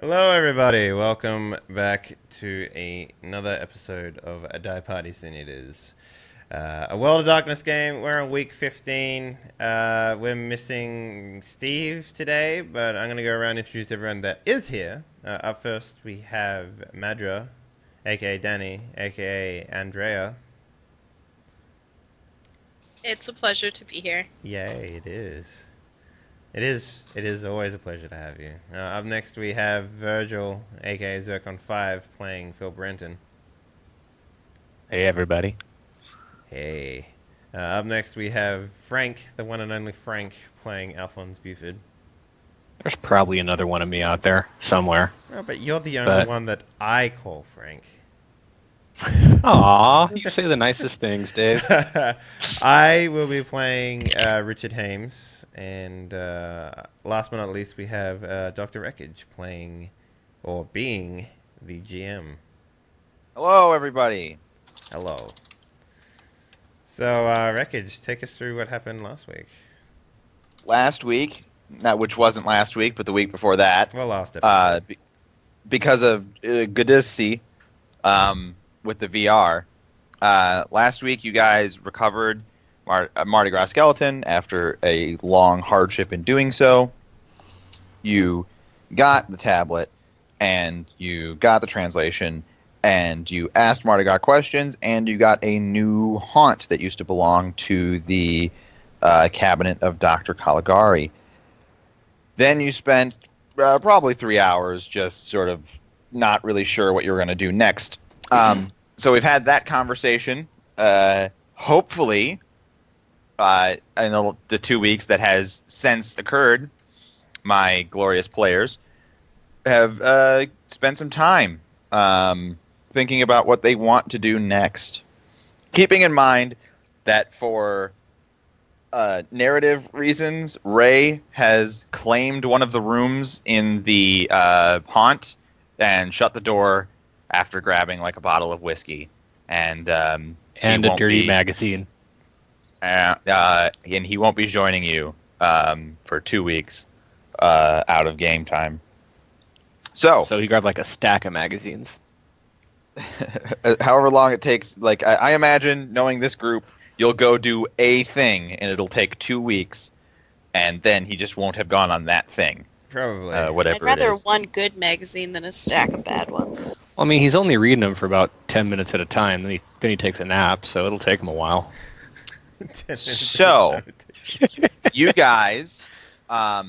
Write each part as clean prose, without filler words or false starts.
Hello, everybody. Welcome back to another episode of A Die Party Sin It Is. A World of Darkness game. We're on week 15. We're missing Steve today, but I'm going to go around and introduce everyone that is here. Up first, we have Madura, aka Danny, aka Andrea. It's a pleasure to be here. Yay, it is. It is always a pleasure to have you. Up next we have Virgil, aka Zircon5, playing Phil Brenton. Hey, everybody. Hey. Up next we have Frank, the one and only Frank, playing Alphonse Buford. There's probably another one of me out there somewhere. Oh, but you're the only one that I call Frank. Aw, you say the nicest things, Dave. I will be playing Richard Hames, and last but not least, we have Dr. Wreckage playing, or being, the GM. Hello, everybody. Hello. So, Wreckage, take us through what happened last week. Last week, which wasn't last week, but the week before that. Well, last episode. Because of Goodissy, with the VR. Last week, you guys recovered a Mardi Gras skeleton after a long hardship in doing so. You got the tablet, and you got the translation, and you asked Mardi Gras questions, and you got a new haunt that used to belong to the cabinet of Dr. Caligari. Then you spent probably 3 hours just sort of not really sure what you were going to do next. So we've had that conversation. Hopefully, in the 2 weeks that has since occurred, my glorious players have spent some time thinking about what they want to do next. Keeping in mind that for narrative reasons, Ray has claimed one of the rooms in the haunt and shut the door after grabbing like a bottle of whiskey, and a dirty magazine. And he won't be joining you for 2 weeks out of game time. So he grabbed like a stack of magazines. However long it takes, like I imagine, knowing this group, you'll go do a thing, and it'll take 2 weeks, and then he just won't have gone on that thing. Probably. Whatever I'd rather it is. one good magazine than a stack of bad ones. Well, I mean, he's only reading them for about 10 minutes at a time. Then he takes a nap, so it'll take him a while. So, you guys are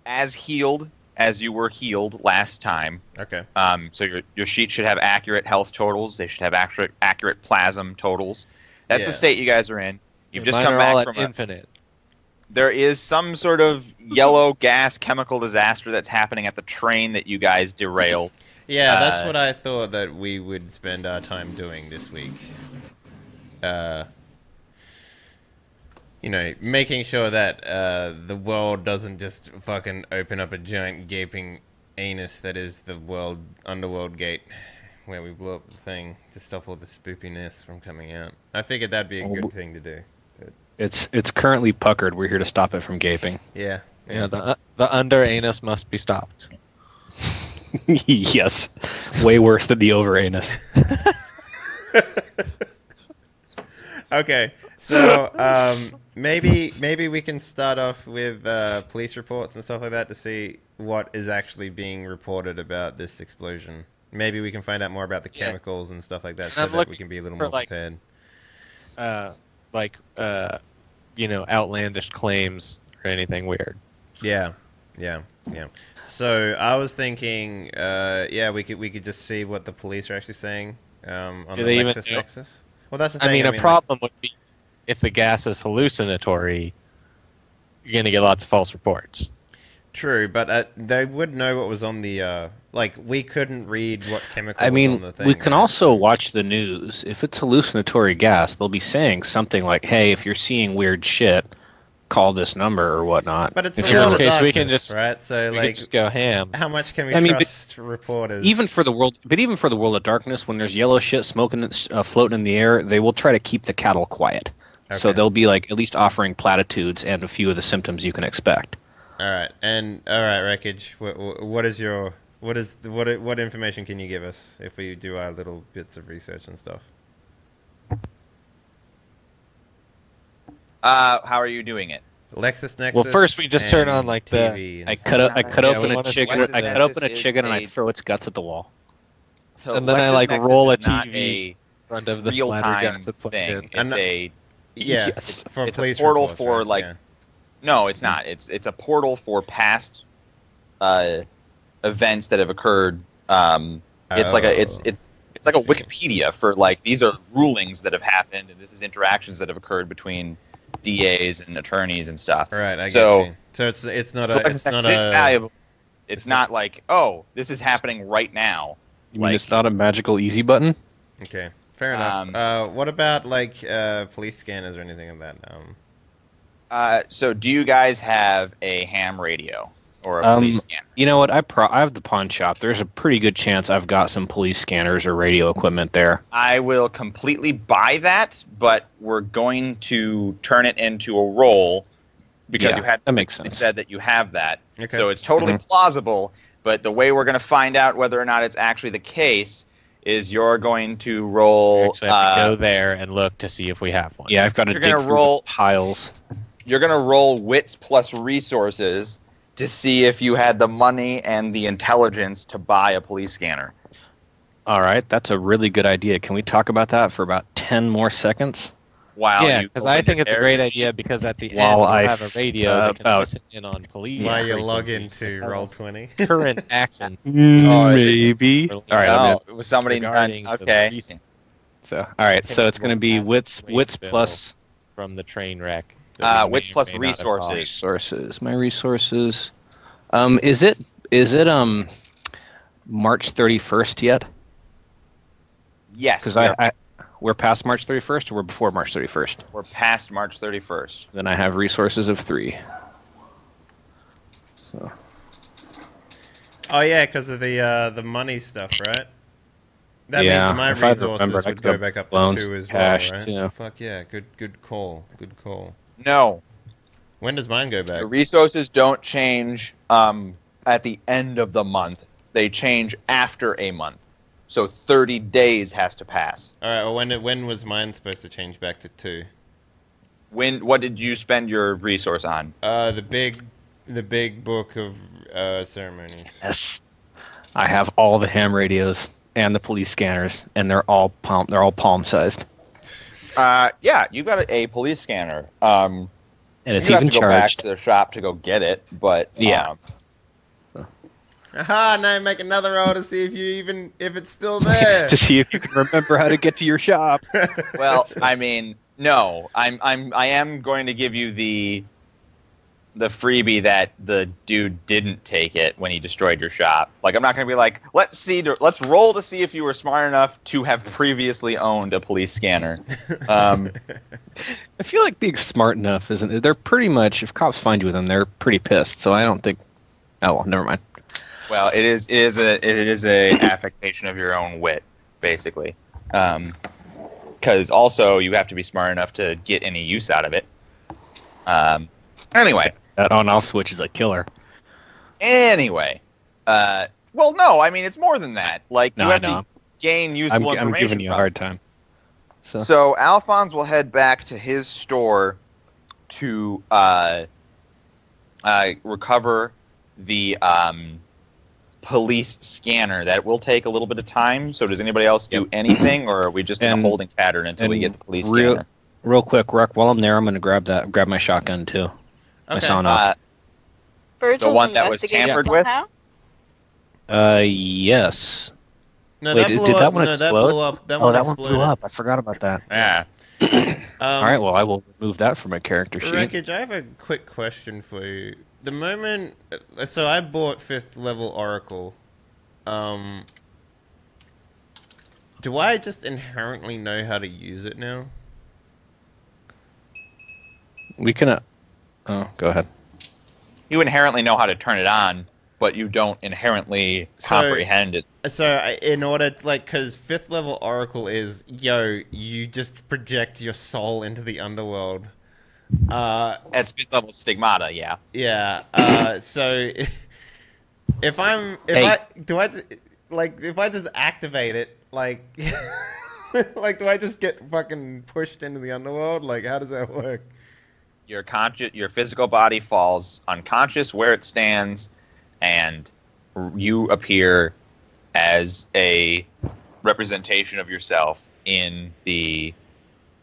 as healed as you were healed last time. Okay. So your sheet should have accurate health totals. They should have accurate plasm totals. That's the state you guys are in. You've just come back from infinite. There is some sort of yellow gas chemical disaster that's happening at the train that you guys derailed. Yeah, that's what I thought that we would spend our time doing this week. Making sure that the world doesn't just fucking open up a giant gaping anus that is the underworld gate, where we blew up the thing to stop all the spoopiness from coming out. I figured that'd be a good thing to do. But... It's currently puckered. We're here to stop it from gaping. Yeah. Yeah, the under anus must be stopped. Yes, way worse than the over anus. Okay, so maybe we can start off with police reports and stuff like that to see what is actually being reported about this explosion. Maybe we can find out more about the chemicals and stuff like that, so that we can be a little more prepared. Outlandish claims or anything weird. Yeah. So I was thinking, we could just see what the police are actually saying on the Lexus Nexus. Well, that's the thing. A problem would be if the gas is hallucinatory, you're going to get lots of false reports. True, but they would know what was on the... we couldn't read what chemical was on the thing. We can also watch the news. If it's hallucinatory gas, they'll be saying something like, hey, if you're seeing weird shit, call this number or whatnot. But it's In the world which of case, darkness, we can just right? So, we can just go ham. how much can we trust reporters? Even for the world of darkness, when there's yellow shit smoking, floating in the air, they will try to keep the cattle quiet. Okay. So they'll be at least offering platitudes and a few of the symptoms you can expect. All right, Wreckage. What information can you give us if we do our little bits of research and stuff? How are you doing it? LexisNexis. Well, first we just turn on and like TV and I stuff. cut Yeah, open we a wanna chicken. select I cut open a is chicken and I a- throw its guts at the wall. So And then I, like, LexisNexis roll a is not TV a front of the real-time splattergasket plug thing. in. I'm It's not- a Yeah, Yes. for it's a police portal reports, for right? like Yeah. no, it's not. It's a portal for past events that have occurred. It's like a it's like a See. Wikipedia for like these are rulings that have happened and this is interactions that have occurred between DAs and attorneys and stuff. Right, I So- get you. So it's not So a it's not it's a valuable. It's it's not like, oh, this is happening right now. You mean Like- it's not a magical easy button? okay. Fair enough. What about like police scanners or anything of that? So do you guys have a ham radio or a police scanner? You know what? I have the pawn shop. There's a pretty good chance I've got some police scanners or radio equipment there. I will completely buy that, but we're going to turn it into a roll because Yeah, you had that makes it sense. said that you have that. Okay. So it's totally plausible, but the way we're going to find out whether or not it's actually the case is you're going to We roll actually have to go there and look to see if we have one. Yeah, I've got to You're dig gonna through roll- the piles. you're going to roll wits plus resources to see if you had the money and the intelligence to buy a police scanner. All right, that's a really good idea. Can we talk about that for about 10 more seconds? Wow. Yeah, because I think it's a great idea because at the end While we'll I have a radio that can about- listen in on police. While you log frequencies to into tell us Roll20. current action. Oh, is it- Maybe. All All right, Oh, it was somebody regarding the okay. recent So, all right, so it's going to be Past wits waste bill. plus from the train wreck. that we Wits may or plus may not have resources. caused. resources. My resources. Is it March 31st yet? Yes, Because we are- we're past March 31st or we're before March 31st. we're past March 31st. Then I have resources of 3. So Oh yeah, because of the money stuff, right? That Yeah, means my if I remember, resources I would could go have back up to loans 2 as cash, well, right? too. Fuck yeah, good call. Good call. No, When does mine go back? the resources don't change at the end of the month. They change after a month. So 30 days has to pass. All right. Well, when was mine supposed to change back to 2? What did you spend your resource on? The big book of ceremonies. yes, I have all the ham radios and the police scanners, and they're all palm sized, Yeah, you got a police scanner. and it's you have even to go back charged. to the shop to go get it, but Yeah. Aha! Now make another roll to see if it's still there. To see if you can remember how to get to your shop. well, I mean, no, I am going to give you the freebie that the dude didn't take it when he destroyed your shop. Like, I'm not going to be like, let's roll to see if you were smart enough to have previously owned a police scanner. I feel like being smart enough isn't. They're pretty much. If cops find you with them, they're pretty pissed. So I don't think. Oh well, never mind. Well, it is a affectation of your own wit, basically. Because also you have to be smart enough to get any use out of it. Anyway. That on-off switch is a killer. Anyway, well, no, I mean it's more than that. Like No, you I have know. to gain useful I'm information. giving you a from hard time. So, So Alphonse will head back to his store to recover the police scanner. That will take a little bit of time. So does anybody else do anything, or are we just in a And- holding pattern until we and get the police real- scanner? real quick, Ruck, while I'm there, I'm gonna grab my shotgun too. I Okay. saw enough. Virgil's one that was investigating tampered with? somehow. Yes. No, Wait, that did blew that up. one No, that explode? blew up. That Oh, one that one exploded. blew up. I forgot about that. Yeah. All right, well, I will remove that from my character sheet. Wreckage, I have a quick question for you. The moment, so I bought 5th level Oracle. Do I just inherently know how to use it now? We can. Oh, go ahead. You inherently know how to turn it on, but you don't inherently So- comprehend it. So in order, like, because 5th level Oracle is, you just project your soul into the underworld. At space level stigmata, yeah. Yeah. So if Hey. if I just activate it, like, like, do I just get fucking pushed into the underworld? Like, how does that work? Your physical body falls unconscious where it stands, and you appear as a representation of yourself in the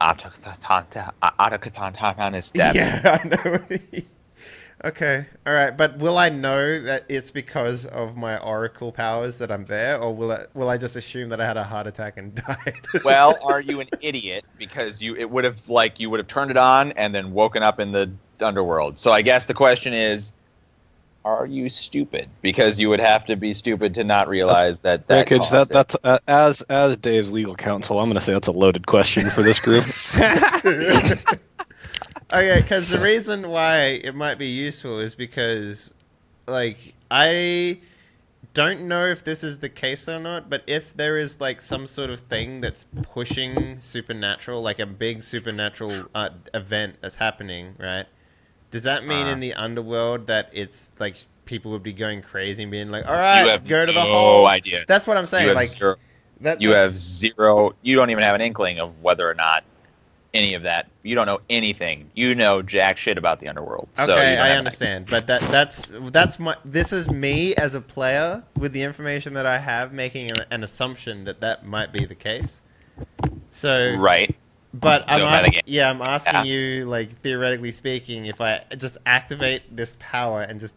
Atakatanis steps. Yeah, I know. Okay, all right, but will I know that it's because of my oracle powers that I'm there, or will I just assume that I had a heart attack and died? Well, are you an idiot? Because you would have turned it on and then woken up in the underworld. So I guess the question is, are you stupid? Because you would have to be stupid to not realize that Rickage, caused it. that's as Dave's legal counsel, I'm going to say that's a loaded question for this group. Okay, because the reason why it might be useful is because, like, I don't know if this is the case or not, but if there is, like, some sort of thing that's pushing supernatural, like a big supernatural event that's happening, right? Does that mean in the underworld that it's, like, people would be going crazy and being like, all right, go to the hole? No idea. That's what I'm saying. You have Like, zero. that, You have zero. You don't even have an inkling of whether or not any of that. You don't know anything. You know jack shit about the underworld. Okay, So you don't I have understand, but that's my. This is me as a player with the information that I have, making an assumption that might be the case. So Right. but So I'm asking you, like, theoretically speaking, if I just activate this power and just,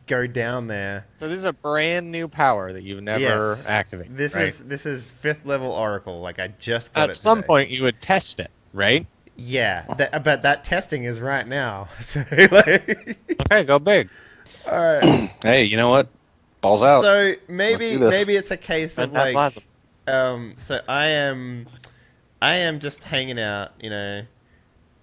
go down there. So this is a brand new power that you've never Yes. activated. This right? is 5th level Oracle. Like, I just got it At some today. point you would test it, right? Yeah, but that testing is right now. So, like, Okay, go big. all right. Hey, you know what? Balls out. So maybe Let's do this. it's a case of, Spend that like, plasma. so I am just hanging out,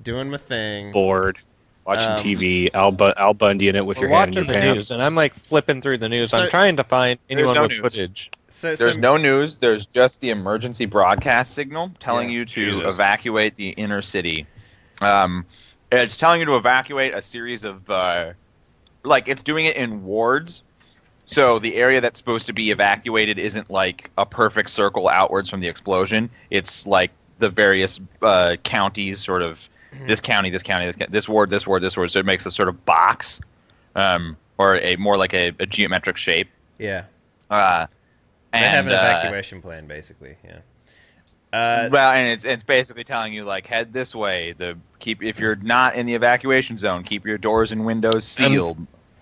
doing my thing. Bored, watching Um, TV, Al Bundy in it with We're your hand in watching your the pants. news, and I'm like flipping through the news. So- I'm trying to find anyone no with news. footage. So There's no news. There's just the emergency broadcast signal telling Yeah. you to Jesus. evacuate the inner city. It's telling you to evacuate a series of, it's doing it in wards. So the area that's supposed to be evacuated isn't like a perfect circle outwards from the explosion. It's like the various counties, sort of this county, this county, this ward, this ward, this ward. So it makes a sort of box, or a more like a geometric shape. Yeah, And they have an evacuation plan, basically. Yeah. Well, and it's basically telling you, like, head this way. If you're not in the evacuation zone, keep your doors and windows sealed.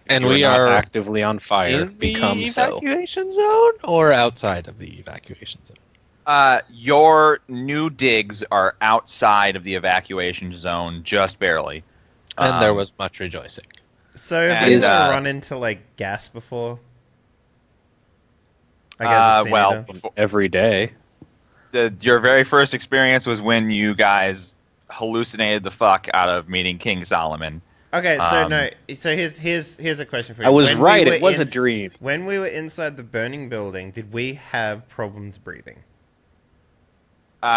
And You're we not are actively on fire. in the Become so. evacuation zone or outside of the evacuation zone? Your new digs are outside of the evacuation zone, just barely. And there was much rejoicing. So have And, you ever run into, like, gas before? Like, as a senator? Every day. Your very first experience was when you guys hallucinated the fuck out of meeting King Solomon. Okay, so no. So here's a question for you. I was When we right. were It was a dream. When we were inside the burning building, did we have problems breathing?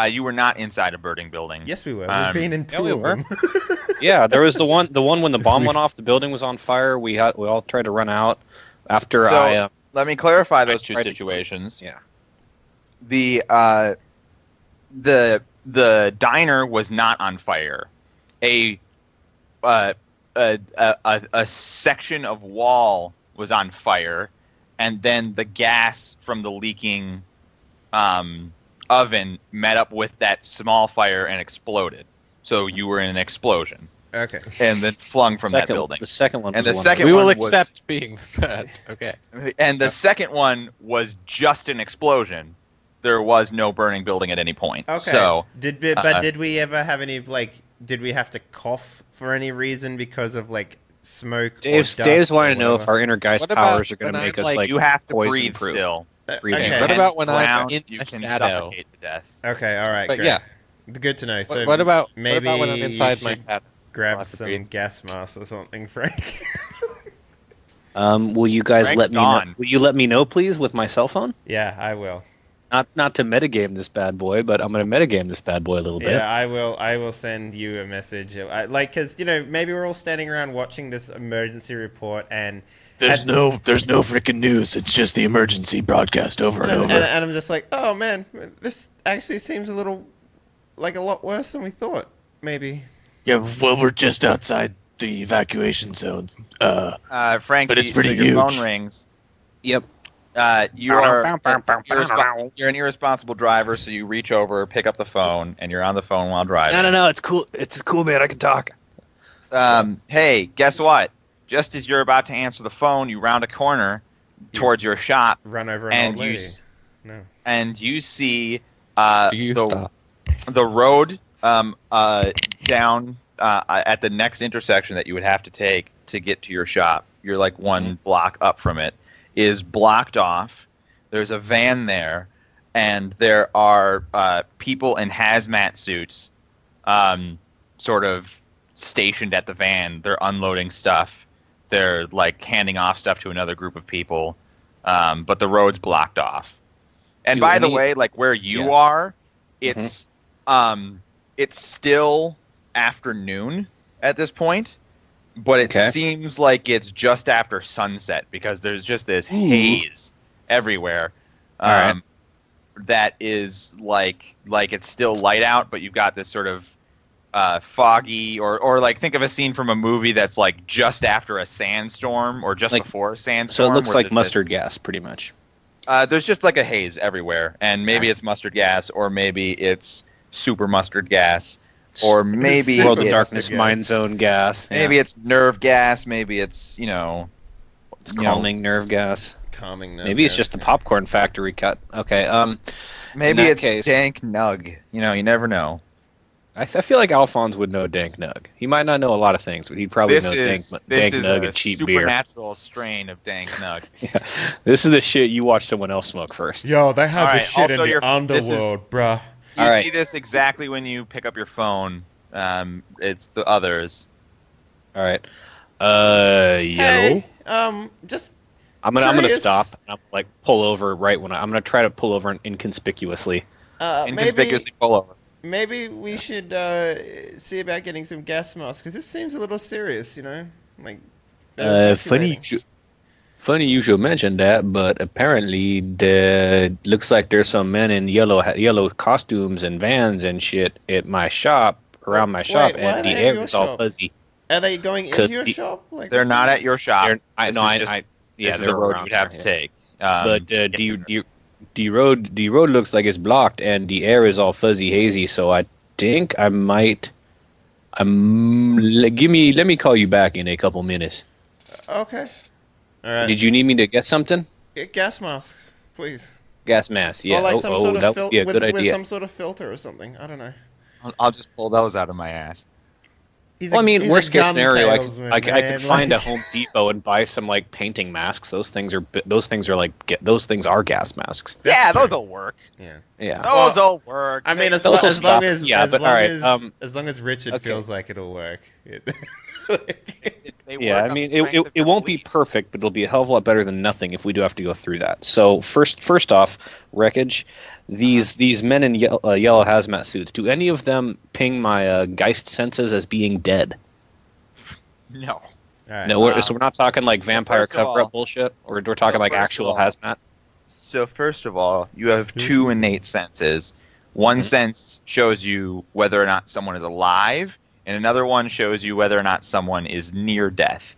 You were not inside a burning building. Yes, we were. We've been in two we of were. them. Yeah, there was the one when the bomb went off, the building was on fire. We all tried to run out after So, let me clarify those two tried to- situations. Yeah. The diner was not on fire. A section of wall was on fire, and then the gas from the leaking oven met up with that small fire and exploded. So you were in an explosion, Okay. and then flung from that building. The second one. And was the one second We will one was- accept being that. Okay. And the second one was just an explosion. There was no burning building at any point. Okay. So did we ever have any, like, did we have to cough for any reason because of, like, smoke? Dave's or dust wanting or to know if whatever? our inner geist What about powers are going to when make I'm, us like you have to poison breathe proof. still. breathing. Okay. What about when I'm Drown, in you a can shadow? suffocate to death. Okay, all right, But great. yeah. Good to know. So What about maybe when I'm inside you my should shadow? I'll grab have to some breathe. gas masks or something, Frank? Will you guys Frank's let me know? gone. Will you let me know, please, with my cell phone? Yeah, I will. Not to metagame this bad boy, but I'm gonna metagame this bad boy a little bit. Yeah, I will send you a message. Because maybe we're all standing around watching this emergency report, and There's no freaking news. It's just the emergency broadcast over and over. and I'm just like, oh man, this actually seems a lot worse than we thought. Maybe. Yeah, well, we're just outside the evacuation zone. Frank, but it's pretty so your huge. phone rings. Yep. You're an irresponsible driver, so you reach over, pick up the phone, and you're on the phone while driving. No. It's cool. It's cool, man. I can talk. Hey, guess what? Just as you're about to answer the phone, you round a corner towards your shop, Run over an and old lady. No. And you see Stop. the road down at the next intersection that you would have to take to get to your shop. You're like one block up from it. Is blocked off. There's a van there, and there are people in hazmat suits sort of stationed at the van. They're unloading stuff. They're like handing off stuff to another group of people, but the road's blocked off. And by the way, like where you are, it's it's still afternoon at this point. But it seems like it's just after sunset because there's just this haze everywhere. That is like it's still light out, but you've got this sort of foggy or like think of a scene from a movie that's like just after a sandstorm or just before a sandstorm. So it looks like mustard gas, pretty much. There's just like a haze everywhere, and maybe it's mustard gas, or maybe it's super mustard gas. Or maybe World of Darkness, Mind Zone gas. Maybe it's nerve gas. Maybe it's it's calming nerve gas. Calming nerve maybe it's gas, just the popcorn factory cut. Okay. Maybe it's dank nug. You never know. I feel like Alphonse would know dank nug. He might not know a lot of things, but he'd probably know dank nug and cheap beer. Supernatural strain of dank nug. Yeah. This is the shit you watch someone else smoke first. Yo, they have this shit in also the underworld, bruh. You see this exactly when you pick up your phone. It's the others. All right. Yellow. Hey, just. I'm gonna stop. And I'm like pull over right when I'm gonna try to pull over inconspicuously. Inconspicuously pull over. Maybe we should see about getting some gas masks because this seems a little serious. Like. Funny you should mention that, but apparently looks like there's some men in yellow costumes and vans and shit at my shop, around my shop, and the air is all fuzzy. Are they going into your shop? Like, they're not at your shop. This is the road you'd have to take. But the road looks like it's blocked, and the air is all fuzzy, hazy. So I think I might. Let me call you back in a couple minutes. Okay. All right. Did you need me to get something? Get gas masks, please. Gas masks, yeah. Or like some sort of that would be a good idea. with some sort of filter or something. I don't know. I'll just pull those out of my ass. Worst case scenario, I could find a Home Depot and buy some like painting masks. Those things are gas masks. Yeah, those will work. Yeah. Those will work. I mean, as long as Richard feels like it'll work. I mean, it won't be perfect, but it'll be a hell of a lot better than nothing if we do have to go through that. So first off, wreckage. These men in yellow hazmat suits. Do any of them ping my Geist senses as being dead? No. Right. No. So we're not talking like vampire cover-up bullshit, or we're talking like actual hazmat. So first of all, you have two innate senses. One sense shows you whether or not someone is alive, and another one shows you whether or not someone is near death.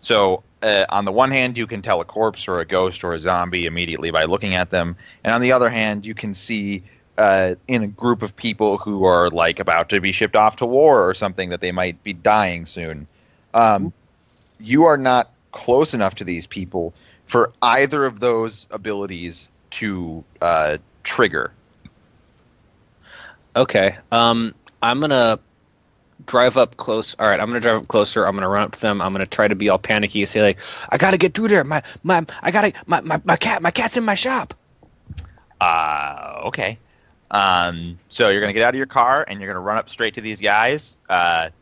So on the one hand, you can tell a corpse or a ghost or a zombie immediately by looking at them, and on the other hand, you can see in a group of people who are like about to be shipped off to war or something that they might be dying soon. You are not close enough to these people for either of those abilities to trigger. Okay. I'm gonna drive up close. All right, I'm gonna drive up closer. I'm gonna run up to them. I'm gonna try to be all panicky and say like, "I gotta get through there. My cat's in my shop." Okay. So you're gonna get out of your car and you're gonna run up straight to these guys. I'm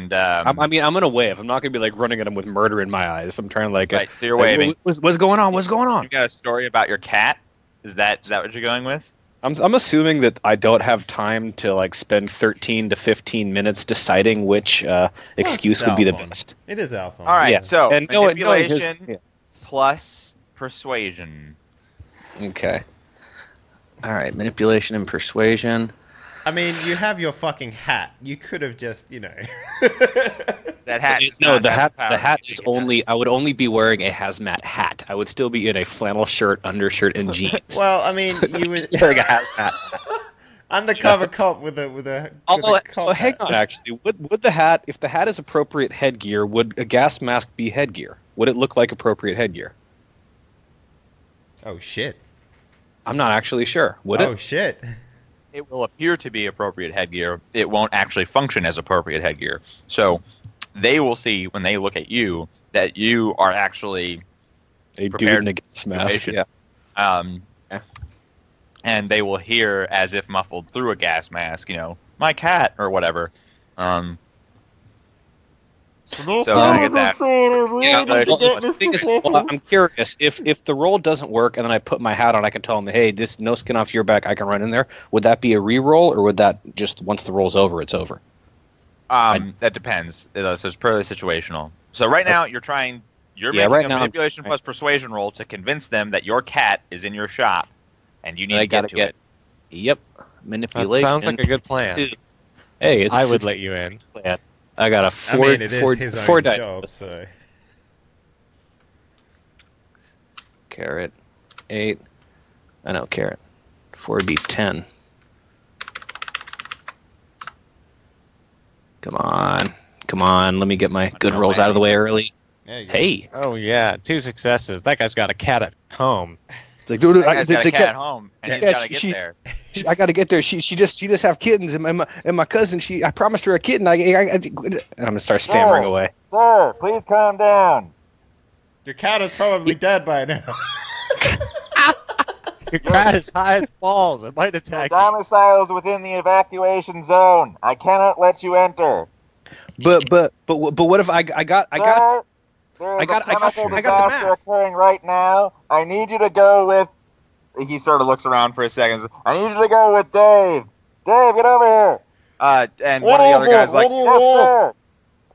gonna wave. I'm not gonna be like running at them with murder in my eyes. I'm trying to like. Right, so you're waving. What's going on? What's going on? You got a story about your cat. Is that what you're going with? I'm assuming that I don't have time to like spend 13 to 15 minutes deciding which excuse would be the Alphonse. best. It is Alphonse. All right, Yeah. so And manipulation plus persuasion. Okay. All right, manipulation and persuasion. I mean, you have your fucking hat. You could have just, That hat. does No, not the have hat. power The hat to is make it only. does. I would only be wearing a hazmat hat. I would still be in a flannel shirt, undershirt, and jeans. Well, I mean, you would wearing a hazmat. undercover cop with a. Although, with a cop hang hat. on, actually, would the hat, if the hat is appropriate headgear, would a gas mask be headgear? Would it look like appropriate headgear? Oh shit! I'm not actually sure. Would Oh it? shit! It will appear to be appropriate headgear. It won't actually function as appropriate headgear. So they will see when they look at you that you are actually A dude prepared in a gas mask. situation. Yeah. Yeah. And they will hear as if muffled through a gas mask, my cat or whatever. So I get that. The thing is, I'm curious. If the roll doesn't work and then I put my hat on, I can tell them, hey, this no skin off your back, I can run in there. Would that be a re-roll, or would that just once the roll's over, it's over? That depends. So it's purely situational. So right now you're making right a now I'm manipulation plus persuasion roll to convince them that your cat is in your shop, and you need to get to it. Yep. That Manipulation. sounds like a good plan. Hey, I would let you in. plan. I got a I four. mean, it is his four own dice. job, so. Carrot. 8. I know, carrot. 4 would be 10. Come on. Let me get my good rolls out of the way early. There you go. Hey. Oh yeah, 2 successes. That guy's got a cat at home. It's like, dude, That guy's got a cat at home, and he's yeah, got to get she- there. I got to get there. She just have kittens, and my cousin. I promised her a kitten. And I'm gonna start stammering away. Sir, please calm down. Your cat is probably dead by now. Your cat is high as balls. It might attack you. Domicile is within the evacuation zone. I cannot let you enter. But what if I got Sir, there is a chemical the disaster map. occurring right now. I need you to go with. He sort of looks around for a second. I need you to go with Dave. Dave, get over here. And one of the other guys like, Yes, sir.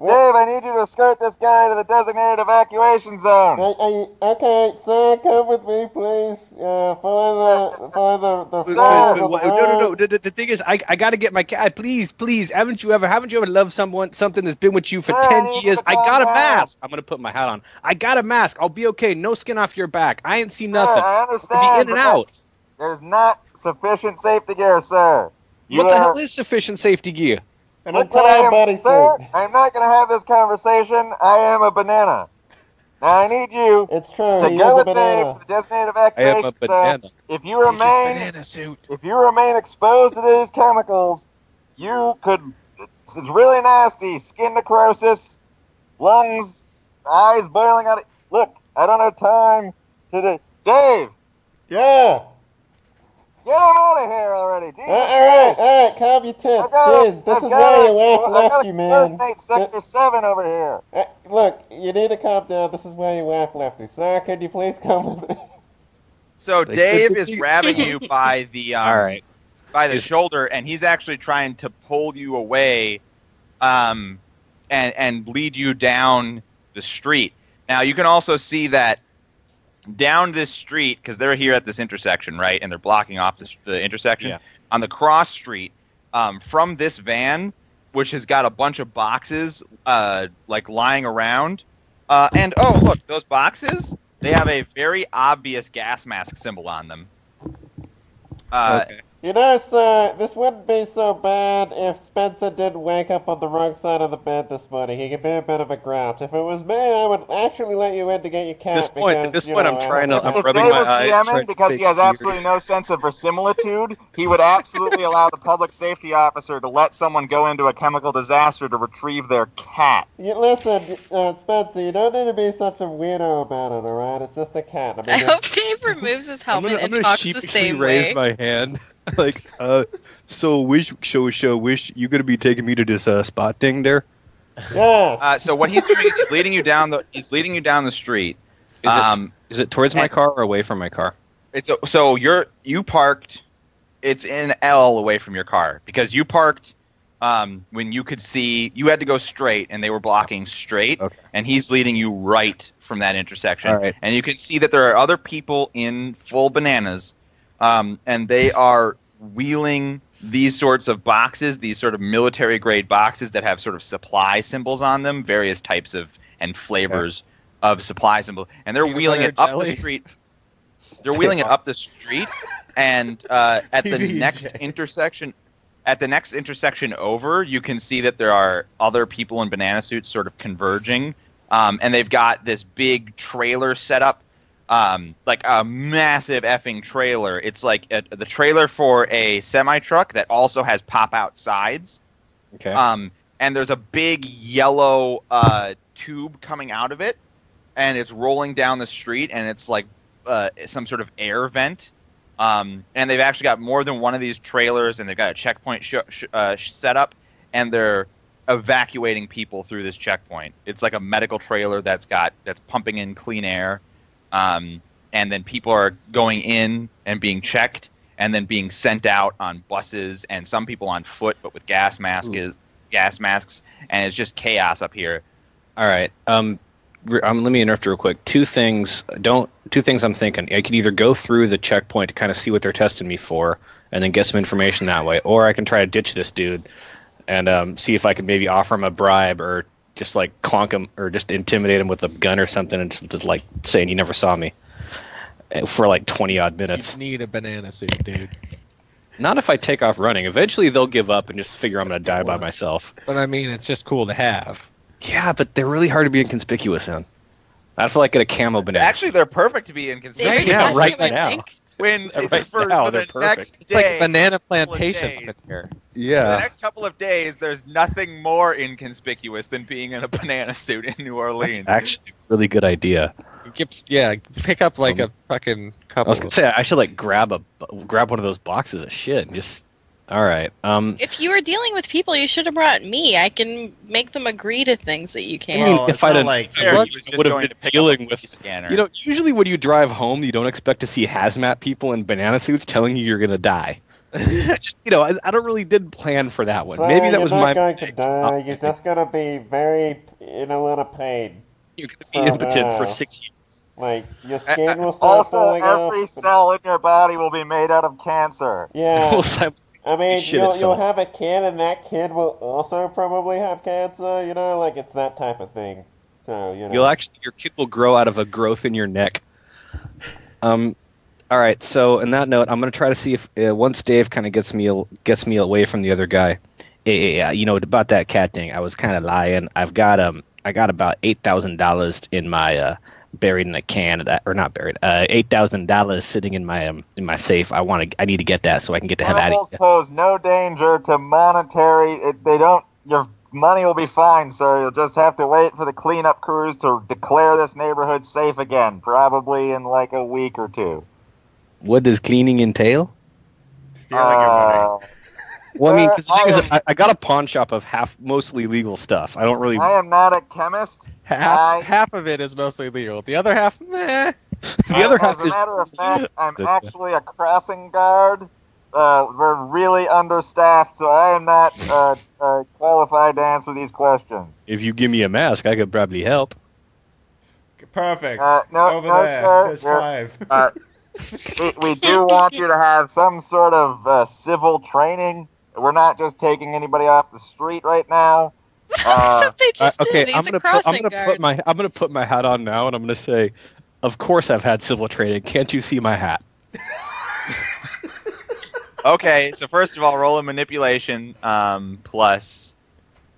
Dave, I need you to escort this guy to the designated evacuation zone. Okay, sir, come with me, please. Follow the No. The thing is, I got to get my cat. Please. Haven't you ever loved something that's been with you for Sir, 10 I need you years? to I calm got a down. mask. I'm gonna put my hat on. I got a mask. I'll be okay. No skin off your back. I ain't seen nothing. Sir, I I'll understand. be in and but out. There's not sufficient safety gear, sir. What the hell is sufficient safety gear? An Sir, entire bodysuit. I'm not going to have this conversation. I am a banana. Now I need you It's true, to he go is a with Dave banana. to the designated I am evacuation a zone. banana. If you remain, suit. if you remain exposed to these chemicals, you could. It's really nasty. Skin necrosis, lungs, eyes boiling out. Look, I don't have time to do. Dave, Yeah. get him out of here already. Jesus Alright, Christ. calm your tits. I've gotta- Jeez, this I've is gotta- where your wife I've left gotta you, man. coordinate Sector 7 over here. Look, you need to calm down. This is where your wife left you. Sir, could you please come with me? so Dave is grabbing you by the All right. by the shoulder, and he's actually trying to pull you away, and lead you down the street. Now you can also see that down this street, because they're here at this intersection, right, and they're blocking off the intersection. Yeah. On the cross street, from this van, which has got a bunch of boxes like lying around, and oh look, those boxes, they have a very obvious gas mask symbol on them. Okay. You know, sir, this wouldn't be so bad if Spencer didn't wake up on the wrong side of the bed this morning. He could be a bit of a grouch. If it was me, I would actually let you in to get your cat. At this point, I'm trying to. I'm If rubbing Dave my was eyes. GMing trying to because take he has weird- absolutely no sense of verisimilitude, he would absolutely allow the public safety officer to let someone go into a chemical disaster to retrieve their cat. Listen, Spencer, you don't need to be such a weirdo about it, alright? It's just a cat. I I mean, hope Dave removes his helmet I'm and gonna talks the sheepishly same raise way. my hand. Like, so wish you gonna be taking me to this spot thing there? yeah. So what he's doing is he's leading you down the street. Is it towards my car or away from my car? you parked. It's in L away from your car because you parked when you could see. You had to go straight, and they were blocking straight, and he's leading you right from that intersection. All right. And you can see that there are other people in full bananas, and they are wheeling these sorts of boxes, these sort of military grade boxes that have sort of supply symbols on them, various types of and flavors of supply symbols, and they're wheeling it up the street. They're wheeling it up the street, and at the next intersection, over, you can see that there are other people in banana suits sort of converging, and they've got this big trailer set up, like a massive effing trailer. It's like the trailer for a semi-truck that also has pop-out sides. Okay. And there's a big yellow tube coming out of it, and it's rolling down the street, and it's like some sort of air vent. And they've actually got more than one of these trailers, and they've got a checkpoint set up, and they're evacuating people through this checkpoint. It's like a medical trailer that's pumping in clean air, and then people are going in and being checked, and then being sent out on buses, and some people on foot, but with gas masks, and it's just chaos up here. All right. Let me interrupt you real quick. Two things I'm thinking. I can either go through the checkpoint to kind of see what they're testing me for, and then get some information that way, or I can try to ditch this dude and see if I can maybe offer him a bribe, or just like clonk him, or just intimidate him with a gun or something, and just like saying you never saw me for like 20 odd minutes. You need a banana suit, dude. Not if I take off running. Eventually they'll give up and just figure I'm going to die by myself. But I mean, it's just cool to have. Yeah, but they're really hard to be inconspicuous in. I feel like get a camo banana. Actually, they're perfect to be inconspicuous. Yeah, right now. When Right for now, the they're next perfect. day, It's like a banana couple of plantation days. up in here. For the Yeah. next couple of days, there's nothing more inconspicuous than being in a banana suit in New Orleans. That's actually a really good idea. Pick up like a fucking I couple. was going to say, I should like grab one of those boxes of shit and just... All right. If you were dealing with people, you should have brought me. I can make them agree to things that you can't. Well, if it's I'd not have- like Fair, I he was just would have going been to pick dealing up a with... scanner. You know, usually when you drive home, you don't expect to see hazmat people in banana suits telling you you're going to die. I don't really did plan for that one. So Maybe that you're was not my going mistake. to die. You're just going to be very in a lot of pain. You're going to be impotent for now. 6 years. Like your skin will start Also, falling every off. cell in your body will be made out of cancer. Yeah. Will simultaneously I mean, shit you'll itself. have a kid, and that kid will also probably have cancer. Like it's that type of thing. So Your kid will grow out of a growth in your neck. All right. So, on that note, I'm gonna try to see if once Dave kind of gets me away from the other guy. About that cat thing, I was kind of lying. I got about $8,000 in my buried in a can, or not buried. $8,000 sitting in my safe. I need to get that so I can get the hell out of Animals here. pose no danger to monetary. Your money will be fine, sir. You'll just have to wait for the cleanup crews to declare this neighborhood safe again, probably in like a week or two. What does cleaning entail? stealing your money. Well, I mean, Sir, 'cause the thing is, I got a pawn shop of mostly legal stuff. I don't really. I am not a chemist. Half of it is mostly legal. The other half, meh. The other half As a is. matter of fact, I'm That's- actually a crossing guard. We're really understaffed, so I am not qualified to answer these questions. If you give me a mask, I could probably help. Perfect. No, Over no, there. sir. There's You're- 5. we do want you to have some sort of civil training. We're not just taking anybody off the street right now. Except they just Okay, did. I'm He's a gonna crossing guard. put my hat on now, and I'm gonna say, of course I've had civil training. Can't you see my hat? Okay, so first of all, roll a manipulation plus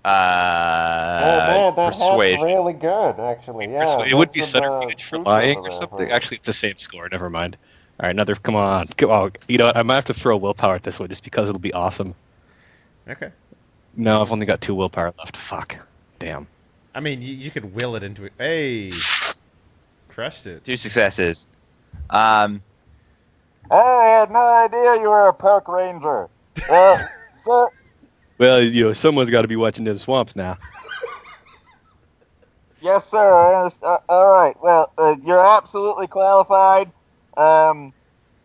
Oh man, that hat's persuasion. really good, actually. Yeah, it would be there's some, subterfuge for fruit lying over or there something. for- Actually, it's the same score. Never mind. All right, another. Come on. You know what? I might have to throw willpower at this one just because it'll be awesome. Okay. No, I've only got 2 willpower left. Fuck. Damn. I mean, you could will it into it. Hey. Crushed it. 2 successes. I had no idea you were a park ranger. Sir, Well, someone's got to be watching them swamps now. yes, sir. I understand. All right. Well, you're absolutely qualified.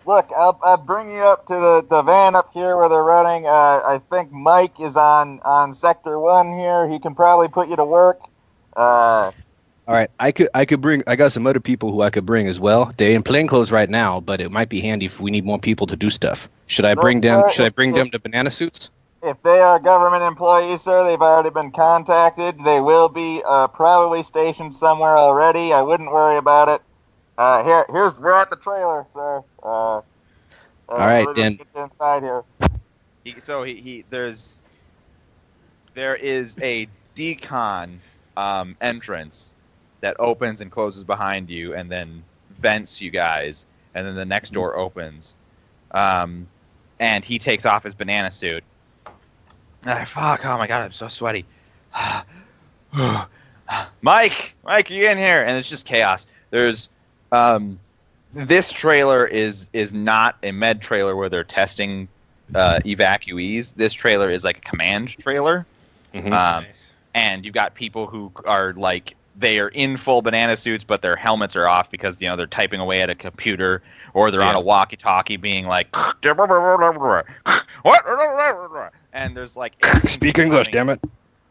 look, I'll bring you up to the van up here where they're running. I think Mike is on Sector 1 here. He can probably put you to work. All right, I got some other people who I could bring as well. They're in plain clothes right now, but it might be handy if we need more people to do stuff. Should I bring them to banana suits? If they are government employees, sir, they've already been contacted. They will be probably stationed somewhere already. I wouldn't worry about it. We're at the trailer, sir. All right, then. Get inside here. There is a decon entrance that opens and closes behind you, and then vents you guys, and then the next door opens, and he takes off his banana suit. Fuck! Oh my god, I'm so sweaty. Mike, are you in here? And it's just chaos. There's this trailer is not a med trailer where they're testing evacuees. This trailer is like a command trailer. Mm-hmm. Nice. And you've got people who are like, they are in full banana suits, but their helmets are off because, you know, they're typing away at a computer, or they're on a walkie-talkie being like, and there's like, speak English, damn it.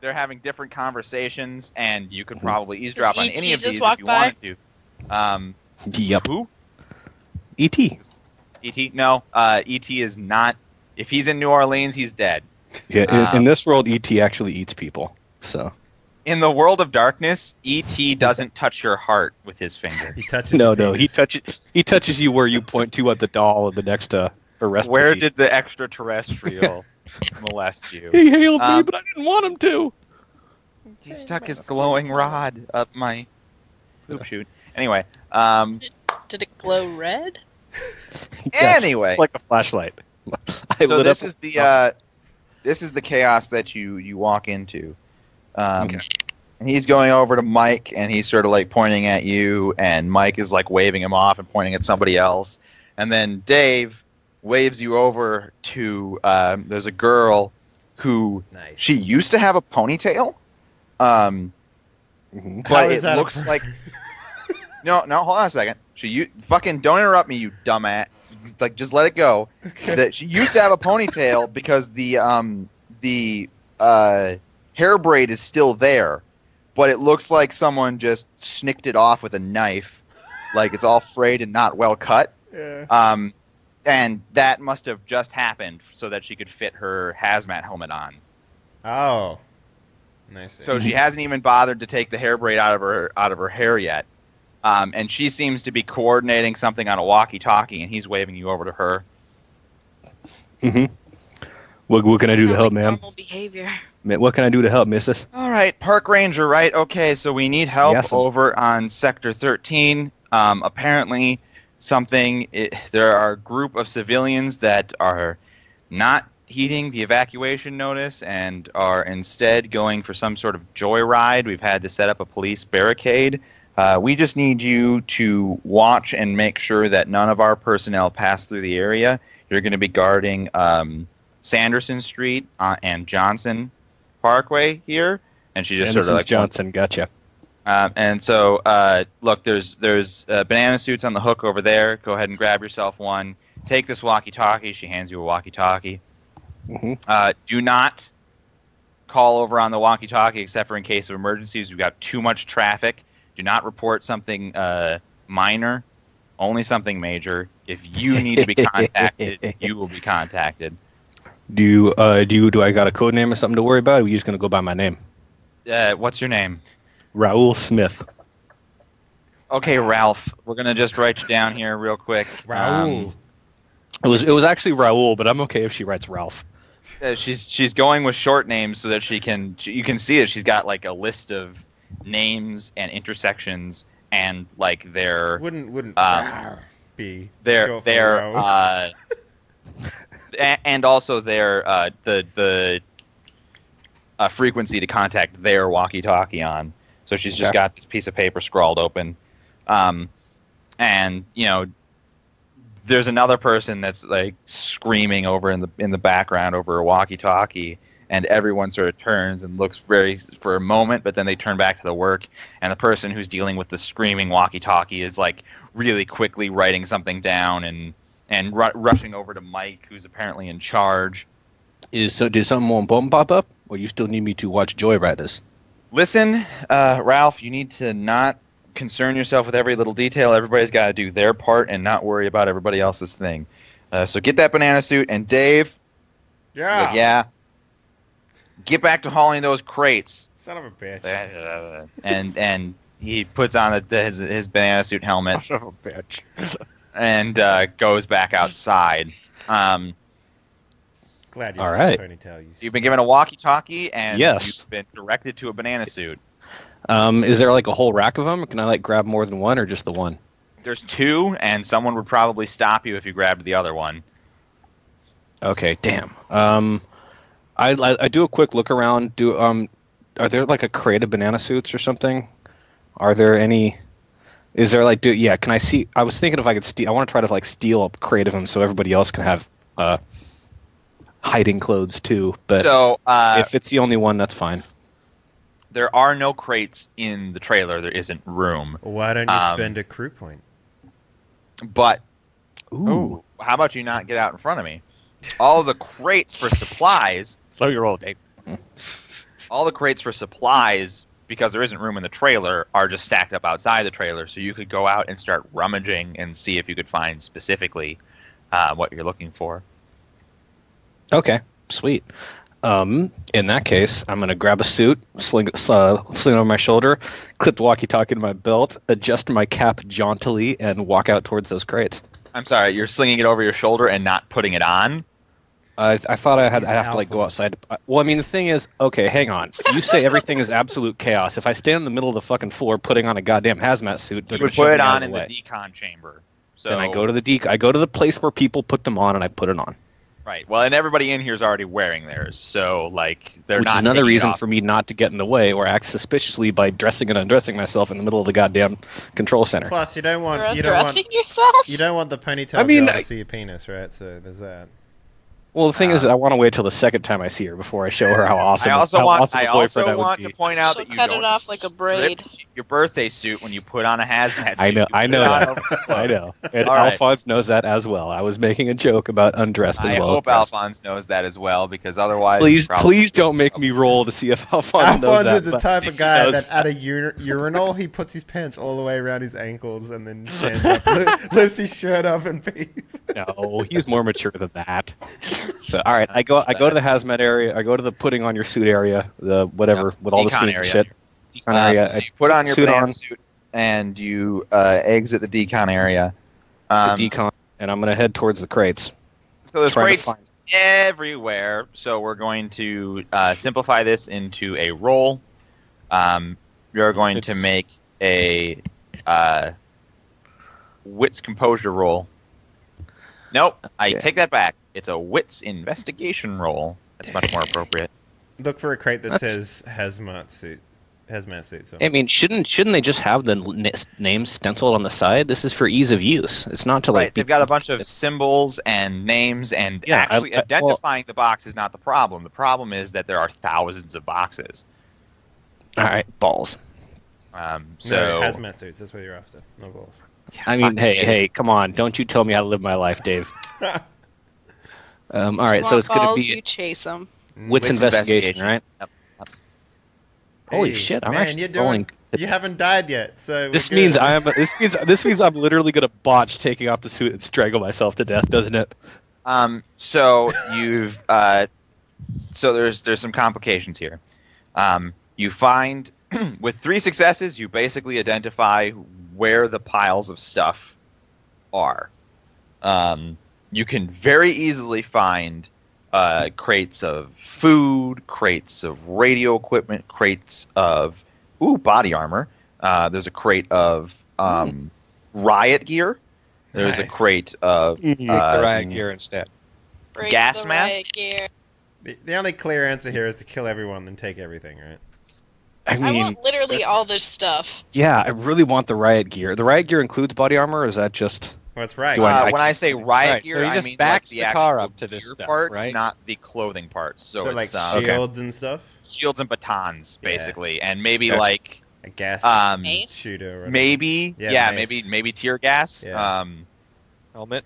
They're having different conversations, and you could probably eavesdrop on any of just these walk if you by? wanted to. Yep. Who? E.T. E.T.? No, E.T. is not. If he's in New Orleans, he's dead. Yeah, in this world, E.T. actually eats people. So. In the world of darkness, E.T. doesn't touch your heart with his finger. He touches. No, he touches you where you point to at the doll of the next arrest. Where procedure. did the extraterrestrial molest you? He hailed me, but I didn't want him to. He stuck his glowing rod up my poop chute. Anyway, Did it glow red? anyway, like a flashlight. so this is the chaos that you walk into. Okay. And he's going over to Mike, and he's sort of like pointing at you, and Mike is like waving him off and pointing at somebody else. And then Dave waves you over to there's a girl who she used to have a ponytail, but it looks like no, hold on a second. Fucking don't interrupt me, you dumbass. Like, just let it go. Okay. That she used to have a ponytail because the hair braid is still there, but it looks like someone just snicked it off with a knife, like it's all frayed and not well cut. Yeah. And that must have just happened so that she could fit her hazmat helmet on. Oh, nice. So she hasn't even bothered to take the hair braid out of her hair yet. And she seems to be coordinating something on a walkie-talkie, and he's waving you over to her. Mm-hmm. What can I do to help, ma'am? Normal behavior. What can I do to help, missus? All right, park ranger, right? Okay, so we need help over on Sector 13. Apparently, there are a group of civilians that are not heeding the evacuation notice and are instead going for some sort of joyride. We've had to set up a police barricade. We just need you to watch and make sure that none of our personnel pass through the area. You're going to be guarding Sanderson Street and Johnson Parkway here, and she just sort of like Johnson, gotcha. And so, look, there's banana suits on the hook over there. Go ahead and grab yourself one. Take this walkie-talkie. She hands you a walkie-talkie. Mm-hmm. Do not call over on the walkie-talkie except for in case of emergencies. We've got too much traffic. Do not report something minor, only something major. If you need to be contacted, you will be contacted. Do I got a code name or something to worry about? Or are we just gonna go by my name? What's your name? Raoul Smith. Okay, Ralph. We're gonna just write you down here real quick. Raoul. It was actually Raoul, but I'm okay if she writes Ralph. She's going with short names so that you can see it. She's got like a list of names and intersections and like their wouldn't be their and also their the frequency to contact their walkie-talkie on. So she's just got this piece of paper scrawled open, and you know, there's another person that's like screaming over in the background over a walkie-talkie, and everyone sort of turns and looks for a moment, but then they turn back to the work, and the person who's dealing with the screaming walkie-talkie is like really quickly writing something down and and rushing over to Mike, who's apparently in charge. Did something more important pop up, or you still need me to watch Joyriders? Listen, Ralph, you need to not concern yourself with every little detail. Everybody's got to do their part and not worry about everybody else's thing. So get that banana suit, and Dave. Yeah. Yeah. Get back to hauling those crates. Son of a bitch. And he puts on his banana suit helmet. Son of a bitch. And goes back outside. Glad you All have right. a ponytail. You've been given a walkie-talkie, and Yes. you've been directed to a banana suit. Is there like a whole rack of them? Can I like grab more than one, or just the one? There's 2, and someone would probably stop you if you grabbed the other one. Okay, damn. I do a quick look around. Are there like a crate of banana suits or something? Are there any? Is there like can I see? I was thinking if I could steal. I want to try to like steal a crate of them so everybody else can have hiding clothes too. But So if it's the only one, that's fine. there are no crates in the trailer. There isn't room. Why don't you spend a crew point? But Ooh. how about you not get out in front of me? All the crates for supplies. Slow your roll, Dave. All the crates for supplies, because there isn't room in the trailer, are just stacked up outside the trailer. So you could go out and start rummaging and see if you could find specifically what you're looking for. Okay, sweet. In that case, I'm gonna grab a suit, sling it over my shoulder, clip the walkie-talkie to my belt, adjust my cap jauntily, and walk out towards those crates. I'm sorry, you're slinging it over your shoulder and not putting it on? I thought I'd have He's to like go Alphonse. outside. Well, I mean, the thing is, okay, hang on. You say everything is absolute chaos. If I stand in the middle of the fucking floor putting on a goddamn hazmat suit, they're You would gonna shove put it me out on of in the the way. decon chamber. So Then I go to the place where people put them on, and I put it on. right. Well, and everybody in here is already wearing theirs, so like they're Which not. is another taking it reason off. for me not to get in the way or act suspiciously by dressing and undressing myself in the middle of the goddamn control center. Plus, you don't You're want undressing yourself? you don't want the ponytail I mean, girl I- to see your penis, right? So there's that. Well, the thing is that I want to wait till the second time I see her before I show her how awesome. I also how want. awesome I a boyfriend also would want be. to point out She'll that you cut don't it off like a strip braid. your birthday suit when you put on a hazmat suit. I know, You I put know it on that. over I clothes. know. And All right. Alphonse knows that as well. I was making a joke about undressed as I well as hope dressed. Alphonse knows that as well, because otherwise, Please, he's probably- please don't make me roll to see if Alphonse knows Alphonse that. is the but type of he guy knows that at a urinal he puts his pants all the way around his ankles and then stands up, lifts his shirt up and pees. No, he's more mature than that. So, all right, I go to the hazmat area. I go to the putting on your suit area, the whatever with all the Decon steam area. shit. Decon area. So you put on your suit banana on, suit and you exit the decon area. the decon, and I'm gonna head towards the crates. So there's trying to crates find- everywhere. So we're going to simplify this into a roll. You're going to It's- make a wits composure roll. Nope, I Okay. take that back. It's a wits investigation roll. That's much more appropriate. Look for a crate that That's- says hazmat suit. Hazmat suit. I mean, shouldn't they just have the names stenciled on the side? This is for ease of use. It's not to like. Right, they've got a bunch of symbols and names, and Yeah, actually well- identifying the box is not the problem. The problem is that there are thousands of boxes. All right, balls. So No, hazmat suits. That's what you're after. No balls. I mean, fucking hey, idiot. hey, come on! Don't you tell me how to live my life, Dave. All right, You so want it's gonna balls, be you chase them. wits investigation, right? Yep. Holy Hey, shit! I'm man, actually you're doing. rolling. You haven't died yet, so This we're means good. this means I'm literally gonna botch taking off the suit and strangle myself to death, doesn't it? So you've so there's some complications here. You find with 3 successes, you basically identify where the piles of stuff are. You can very easily find crates of food, crates of radio equipment, crates of body armor. There's a crate of riot gear. There's a Nice. crate of Take the riot gear instead. Bring Gas the mask? riot gear. The only clear answer here is to kill everyone and take everything, right? I I mean, want literally all this stuff. yeah, I really want the riot gear. The riot gear includes body armor, or is that just? Well, that's right. Do I- when I say riot Right, gear, so he I just mean backs like the actual car up to this gear stuff, parts, right? not the clothing parts. So, So it's like shields and stuff. shields and batons, Yeah. basically, and maybe Okay. like A gas Mace? shooter. Or maybe Yeah, mace. maybe tear gas. Yeah. Helmet.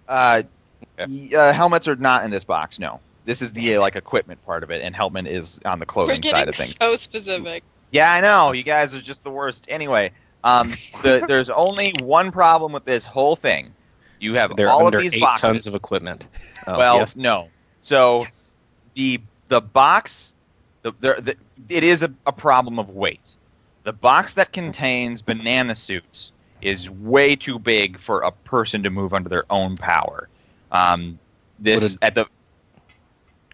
Helmets are not in this box. No, this is the equipment part of it, and helmet is on the We're clothing getting side of things. so specific. Yeah, I know. You guys are just the worst. Anyway, there's only one problem with this whole thing. You have They're all under of these 8 boxes. tons of equipment. Oh, Well, yes. no. So the box, it is a problem of weight. The box that contains banana suits is way too big for a person to move under their own power. Go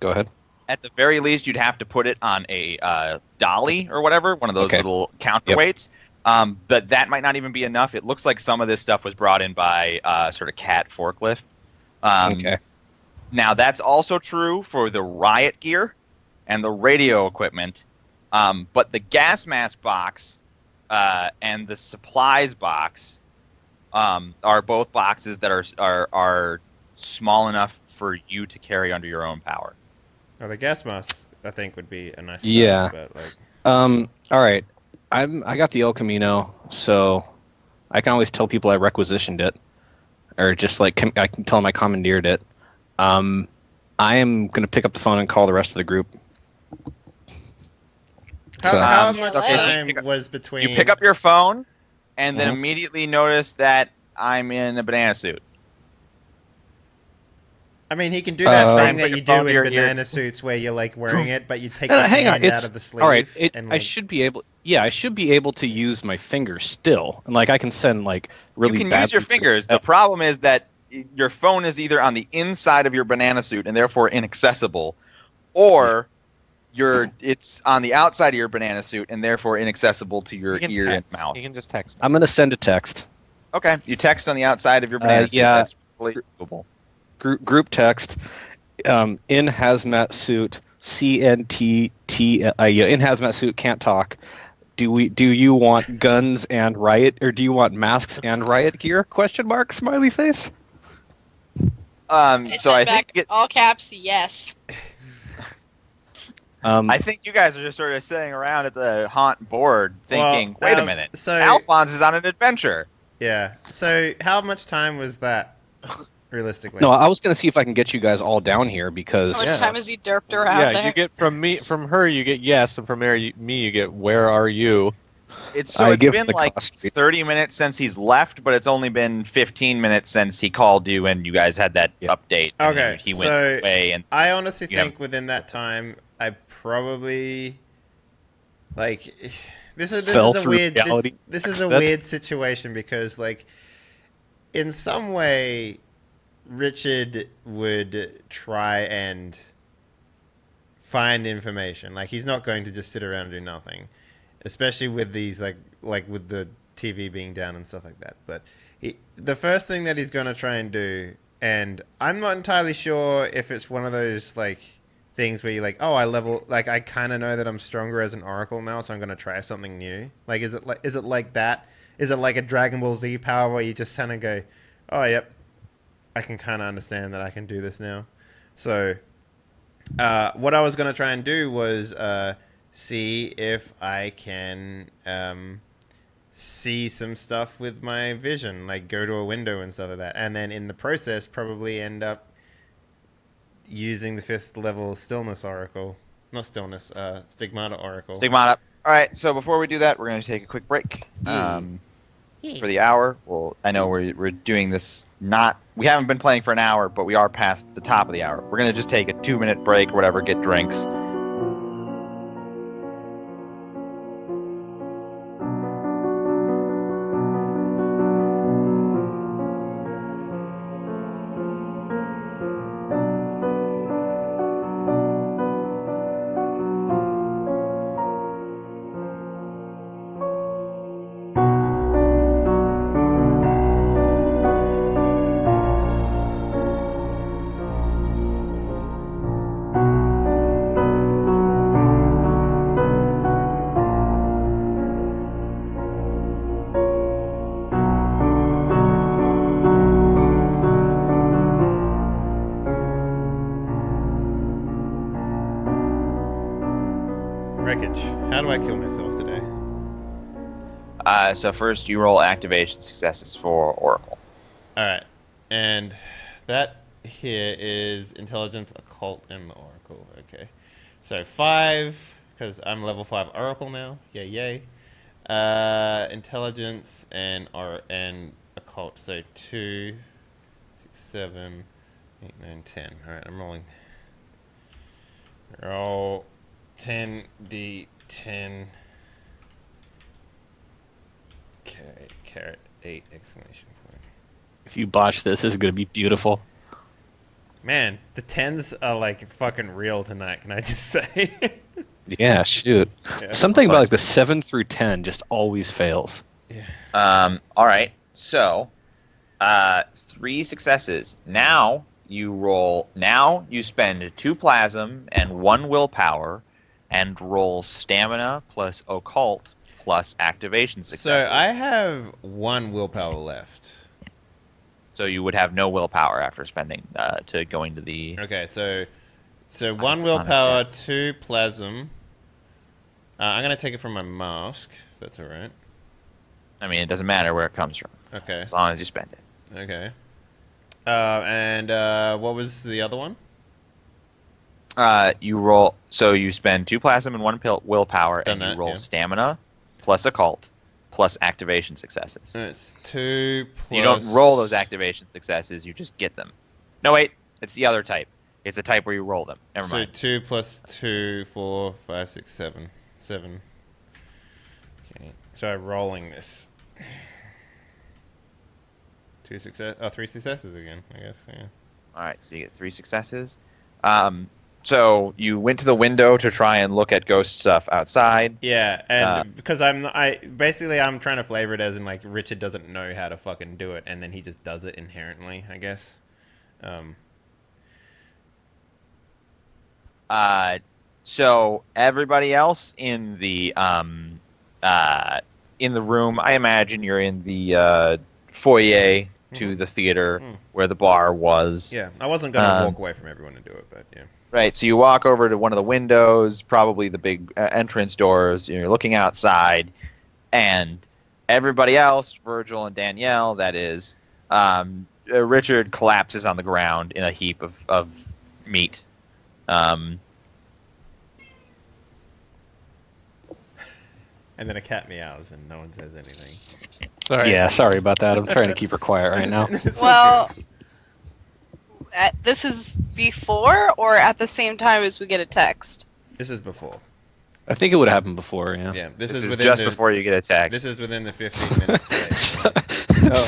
ahead. At the very least, you'd have to put it on a dolly or whatever, one of those little counterweights. But that might not even be enough. It looks like some of this stuff was brought in by sort of cat forklift. Okay. Now, that's also true for the riot gear and the radio equipment. But the gas mask box and the supplies box are both boxes that are small enough for you to carry under your own power. Oh, the gas mask, I think, would be a nice Yeah. start, but, like... All right. I got the El Camino, so I can always tell people I requisitioned it, or just I can tell them I commandeered it. I am going to pick up the phone and call the rest of the group. How much Okay, so time was between... You pick up your phone and then immediately notice that I'm in a banana suit. I mean, he can do that thing Put that your you phone do to your in ear. banana suits where you're like wearing it, but you take the Hang on, hand out of the sleeve. All right, and, I should be able. Yeah, I should be able to use my fingers still, and I can send really. You can bad use your fingers. The problem is that your phone is either on the inside of your banana suit and therefore inaccessible, or it's on the outside of your banana suit and therefore inaccessible to your ear and mouth. You can just text. I'm going to send a text. Okay, you text on the outside of your banana suit. yeah. That's really doable. Group text. In hazmat suit, CNTT. In hazmat suit, can't talk. Do you want guns and riot, or do you want masks and riot gear? Question mark. Smiley face. So I think all caps, yes. I think you guys are just sort of sitting around at the haunt board thinking, Well, wait a minute, so- Alphonse is on an adventure. Yeah. So how much time was that, realistically? No, I was going to see if I can get you guys all down here because. How much time has he derped around there? You get from her, you get yes, and from me, you get where are you? It's I give been the like cost. 30 minutes since he's left, but it's only been 15 minutes since he called you and you guys had that update. And Okay, he went so away. And I honestly you think within that time, I probably this is Fell a through weird reality this is a accident. weird situation because in some way, Richard would try and find information. He's not going to just sit around and do nothing, especially with these like with the TV being down and stuff like that. But the first thing that he's going to try and do, and I'm not entirely sure if it's one of those things where you're I kind of know that I'm stronger as an oracle now, so I'm going to try something new. Is it like that? Is it like a Dragon Ball Z power where you just kind of go, oh, yep, I can kind of understand that I can do this now. So what I was going to try and do was see if I can see some stuff with my vision, go to a window and stuff like that. And then in the process, probably end up using the 5th level stillness oracle. Not stillness, stigmata oracle. Stigmata. All right, so before we do that, we're going to take a quick break for the hour. Well, I know we're doing this we haven't been playing for an hour, but we are past the top of the hour. We're going to just take a 2-minute break or whatever, get drinks. Wreckage. How do I kill myself today? So first, you roll activation successes for Oracle. Alright. And that here is intelligence, occult, and oracle. Okay, so 5 because I'm level 5 oracle now. Yay! Intelligence and occult. So 2, 6, 7, 8, 9, 10. All right, I'm rolling. Roll 10d10. Okay, caret 8 exclamation point. If you botch this is going to be beautiful. Man, the 10s are like fucking real tonight, can I just say? Yeah, shoot. Yeah. Something about like the 7 through 10 just always fails. Yeah. All right. So, 3 successes. Now you roll. Now you spend 2 plasm and 1 willpower, and roll stamina plus occult plus activation successes. So I have 1 willpower left. So you would have no willpower after spending to going to the. Okay, so 1 willpower, yes. 2 plasm. I'm gonna take it from my mask, if that's all right. I mean, it doesn't matter where it comes from, Okay. as long as you spend it. Okay. And what was the other one? You roll. So you spend 2 plasm and 1 willpower, Done and that, you roll yeah. stamina plus occult plus activation successes. It's 2 plus... You don't roll those activation successes, you just get them. No, wait, it's the other type. It's the type where you roll them. Never So mind. 2 plus 2, 4, 5, 6, 7. 7. Okay. So rolling this. 3 successes again, I guess, yeah. Alright, so you get 3 successes. So you went to the window to try and look at ghost stuff outside. Yeah, and because I'm trying to flavor it as in like Richard doesn't know how to fucking do it, and then he just does it inherently, I guess. So everybody else in the room, I imagine you're in the foyer to the theater where the bar was. Yeah, I wasn't gonna walk away from everyone to do it, but yeah. Right, so you walk over to one of the windows, probably the big entrance doors. You're looking outside, and everybody else, Virgil and Danielle, that is, Richard collapses on the ground in a heap of meat. And then a cat meows and no one says anything. Sorry. Yeah, sorry about that. I'm trying to keep her quiet right now. Well, this is before or at the same time as we get a text? This is before. I think it would happen before, yeah. Yeah, This is within just before you get a text. This is within the 15 minutes stage.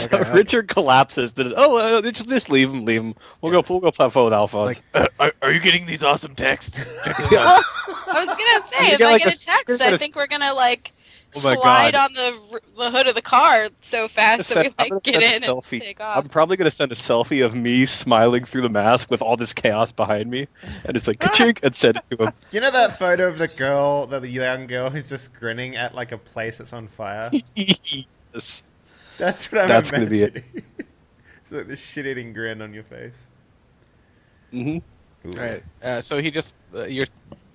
So Richard collapses. Just leave him. We'll go have fun with Alphonse. Are you getting these awesome texts? Check this Well, out. I was gonna say, You if get I like get a a text, secret I of- think we're gonna like Oh my slide God. on the hood of the car so fast that we I'm gonna like get send a in and selfie. take off. I'm probably going to send a selfie of me smiling through the mask with all this chaos behind me. And it's like, ka-chink, and send it to him. You know that photo of the young girl who's just grinning at like a place that's on fire? Yes. That's what I'm That's gonna be imagining. It's like the shit-eating grin on your face. Mm-hmm. Ooh. Right. So he just you're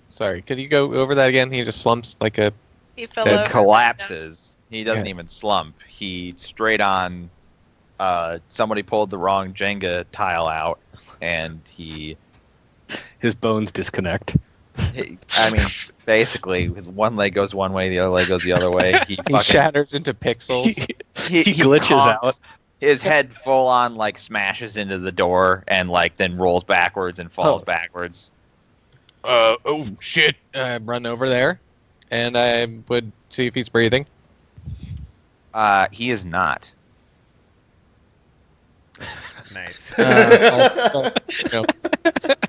sorry. Could you go over that again? He just slumps like a. He fell It over. It collapses. He doesn't Yeah. even slump. He straight on. Somebody pulled the wrong Jenga tile out, and His bones disconnect. I mean, basically, his one leg goes one way, the other leg goes the other way. He He fucking, shatters into pixels. he glitches conks. out. His head full on like smashes into the door and like then rolls backwards and falls Oh. backwards. Oh shit! I run over there, and I would see if he's breathing. He is not. Nice. Also, you know,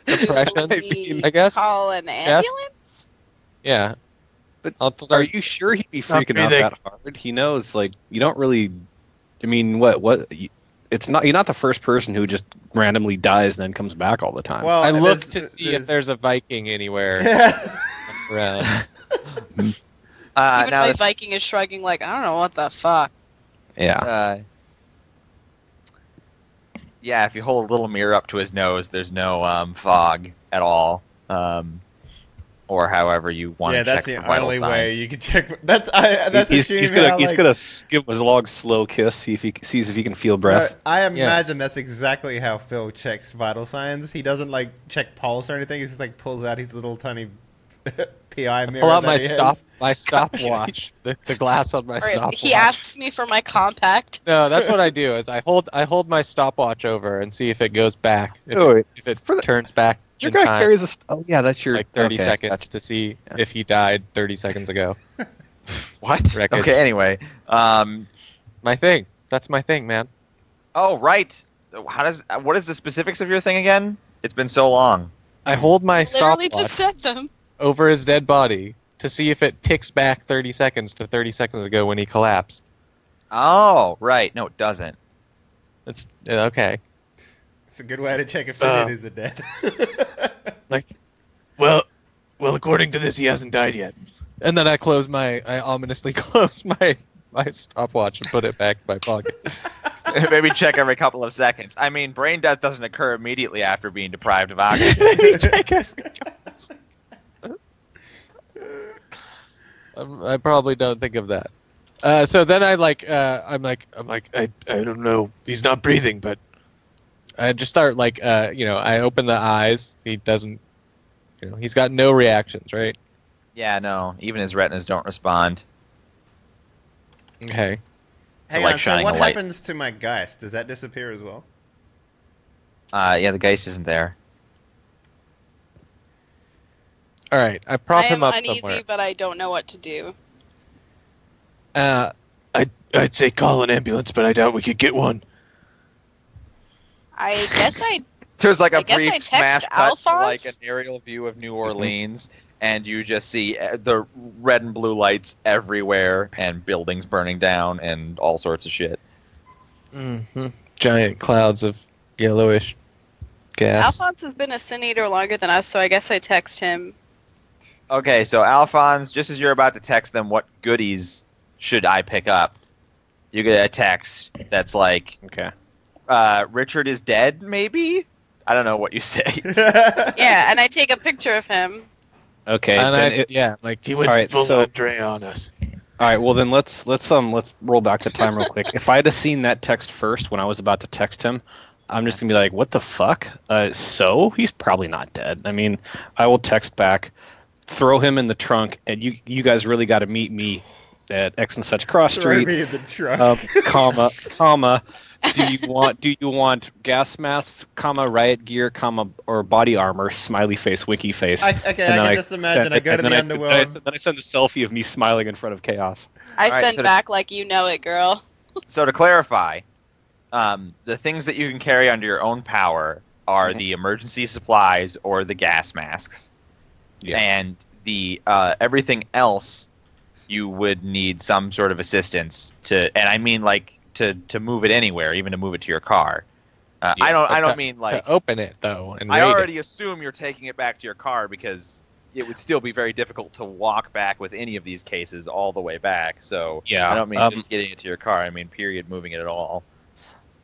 impressions, We I guess. Call an ambulance? Yeah. But I'll Are start. you sure he'd be Stop freaking out breathing. that hard? He knows, like, you don't really. I mean, what? It's not. You're not the first person who just randomly dies and then comes back all the time. Well, I look there's- to see if there's a Viking anywhere around. Even Now my the- Viking is shrugging like, I don't know what the fuck. yeah. Yeah, if you hold a little mirror up to his nose, there's no fog at all. or however you want Yeah, to check that's the for vital only signs. way you can check. That's assuming he's gonna how, he's like, gonna give him a long slow kiss, see if he sees if he can feel breath. No, I imagine that's exactly how Phil checks vital signs. He doesn't like check pulse or anything. He just like pulls out his little tiny PI mirror. Pull out that my stopwatch, the glass on my Or stopwatch. he asks me for my compact. No, that's what I do. Is I hold my stopwatch over and see if it goes back. If it turns back. Your in guy time, carries a. Oh yeah, that's your like 30 okay. seconds to see if he died 30 seconds ago. What? Wreckage. Okay, anyway. My thing. That's my thing, man. Oh, right. What is the specifics of your thing again? It's been so long. I hold my Literally stopwatch just said them. over his dead body to see if it ticks back 30 seconds to 30 seconds ago when he collapsed. Oh, right. No, it doesn't. It's okay. It's a good way to check if Sinead is dead. Well, according to this, he hasn't died yet. And then I ominously close my stopwatch and put it back in my pocket. Maybe check every couple of seconds. I mean, brain death doesn't occur immediately after being deprived of oxygen. I probably don't think of that. So then I'm like, I don't know. He's not breathing, but I just start I open the eyes. He doesn't, he's got no reactions, right? Yeah, no. Even his retinas don't respond. Okay. Hang like on, so shining what a light. happens to my Geist? Does that disappear as well? Yeah, the Geist isn't there. All right. I prop I him am up uneasy, somewhere. but I don't know what to do. I'd say call an ambulance, but I doubt we could get one. I guess I There's like a I guess I brief text smash cut to Alphonse? like an aerial view of New Orleans, and you just see the red and blue lights everywhere, and buildings burning down, and all sorts of shit. Mm-hmm. Giant clouds of yellowish gas. Alphonse has been a Sin Eater longer than us, so I guess I text him. Okay, so Alphonse, just as you're about to text them, what goodies should I pick up? You get a text that's like, Okay. Richard is dead, maybe? I don't know what you say. Yeah, and I take a picture of him. Okay. And then he went All right, full so- Andrea on us. all right. Well, then let's roll back the time real quick. If I had seen that text first when I was about to text him, I'm just gonna be like, "What the fuck?" So he's probably not dead. I mean, I will text back, throw him in the trunk, and you guys really got to meet me at X and such cross Throw street. me in the truck. comma. Do you want gas masks, riot gear, or body armor? Smiley face, winky face. I can just imagine. I go to the underworld. Then I send a selfie of me smiling in front of chaos. I Alright, send so back like you know it, girl. So to clarify, the things that you can carry under your own power are the emergency supplies or the gas masks. Yeah. And the everything else you would need some sort of assistance to, and I mean like to move it anywhere, even to move it to your car. I don't mean like to open it though. And I raid already assume you're taking it back to your car because it would still be very difficult to walk back with any of these cases all the way back. So Yeah, I don't mean just getting it to your car. I mean period moving it at all.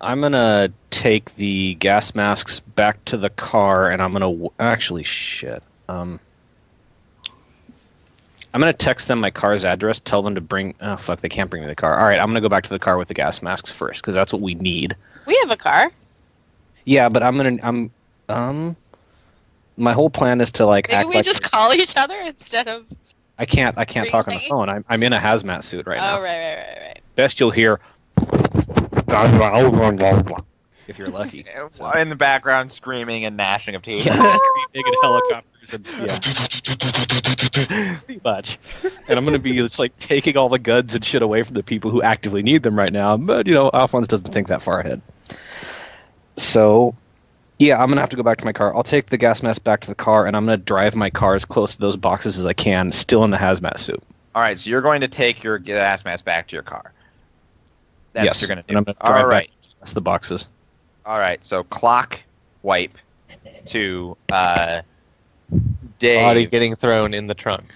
I'm gonna take the gas masks back to the car, and I'm gonna actually shit. I'm gonna text them my car's address. Tell them to bring. Oh fuck, they can't bring me the car. All right, I'm gonna go back to the car with the gas masks first because that's what we need. We have a car. Yeah, but my whole plan is to like Maybe act we like just call each other instead of. I can't talk on the Breathing? phone. I'm in a hazmat suit right now. Oh right. Best you'll hear. If you're lucky. So. In the background, screaming and gnashing of teeth. Yeah, screaming and helicopters and pretty much. And I'm gonna be just like taking all the guns and shit away from the people who actively need them right now. But Alphonse doesn't think that far ahead. So, yeah, I'm gonna have to go back to my car. I'll take the gas mask back to the car, and I'm gonna drive my car as close to those boxes as I can, still in the hazmat suit. All right, so you're going to take your gas mask back to your car. That's Yes, what you're going to and do. I'm gonna drive All right. back to the boxes. All right, so clock wipe to Dave. body getting thrown in the trunk.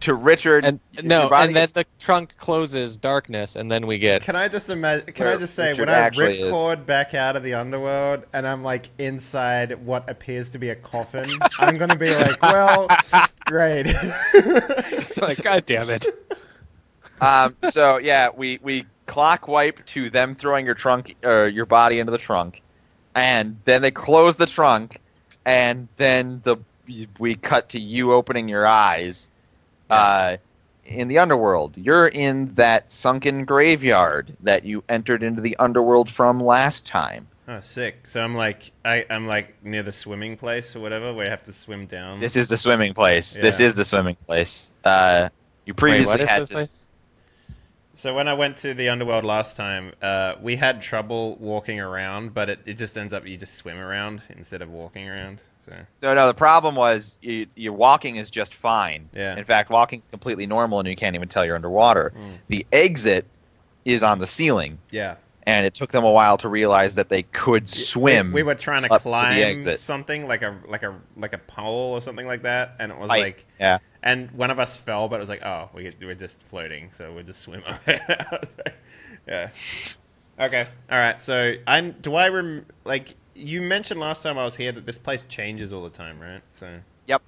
to Richard. And your body and then gets- the trunk closes, darkness, and then we get. Can I just imagine? Can I Where just say Richard when I actually is. ripcord back out of the underworld and I'm like inside what appears to be a coffin, I'm gonna be like, well, great. Like, God damn it. So yeah, we clock wipe to them throwing your body into the trunk, and then they close the trunk, and then we cut to you opening your eyes. In the underworld, you're in that sunken graveyard that you entered into the underworld from last time. Oh, sick. So I'm like near the swimming place or whatever, where you have to swim down. This is the swimming place. Yeah. This is the swimming place. You previously what is had this to. place? So when I went to the underworld last time, we had trouble walking around, but it just ends up you just swim around instead of walking around. So no, the problem was your walking is just fine. Yeah. In fact, walking is completely normal, and you can't even tell you're underwater. The exit is on the ceiling, Yeah. and it took them a while to realize that they could swim. We were trying to up to the climb exit. something like a pole or something like that, and it was Pipe, like, yeah. And one of us fell, but it was like, oh, we're just floating, so we'll just swim over. I was like, yeah. Okay. All right. So you mentioned last time I was here that this place changes all the time, right? So. Yep.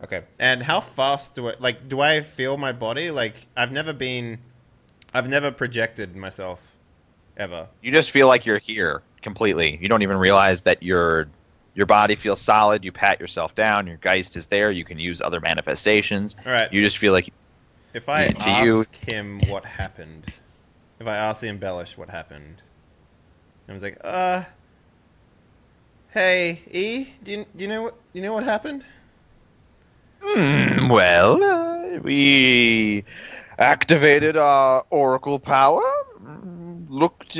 Okay. And how fast do I feel my body? Like I've never projected myself ever. You just feel like you're here completely. You don't even realize that your body feels solid. You pat yourself down. Your Geist is there. You can use other manifestations. All right. You just feel like If I to ask you- him what happened, if I ask the embellish what happened, I was like, hey, E, do you know what happened? we activated our oracle power. Looked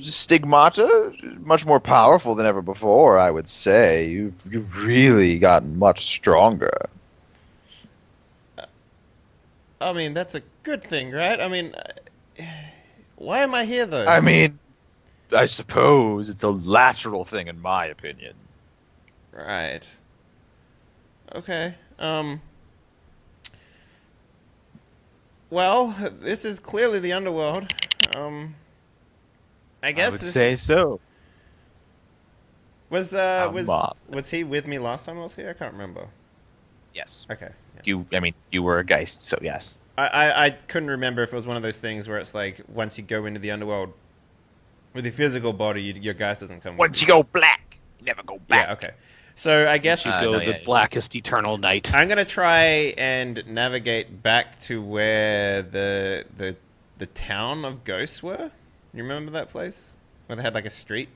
stigmata, much more powerful than ever before. I would say you've really gotten much stronger. I mean, that's a good thing, right? I mean, why am I here though? I mean, I suppose it's a lateral thing, in my opinion. Right. Okay. Well, this is clearly the underworld. I guess I would say so. was Bob. was he with me last time I was here? I can't remember. Yes. Okay. Yeah. You were a Geist, so yes. I couldn't remember if it was one of those things where it's like once you go into the underworld with your physical body, your Geist doesn't come. Once you go black, you never go back. Yeah. Okay. So I guess You go no, the yeah. blackest eternal night. I'm gonna try and navigate back to where the town of ghosts were. You remember that place where they had like a street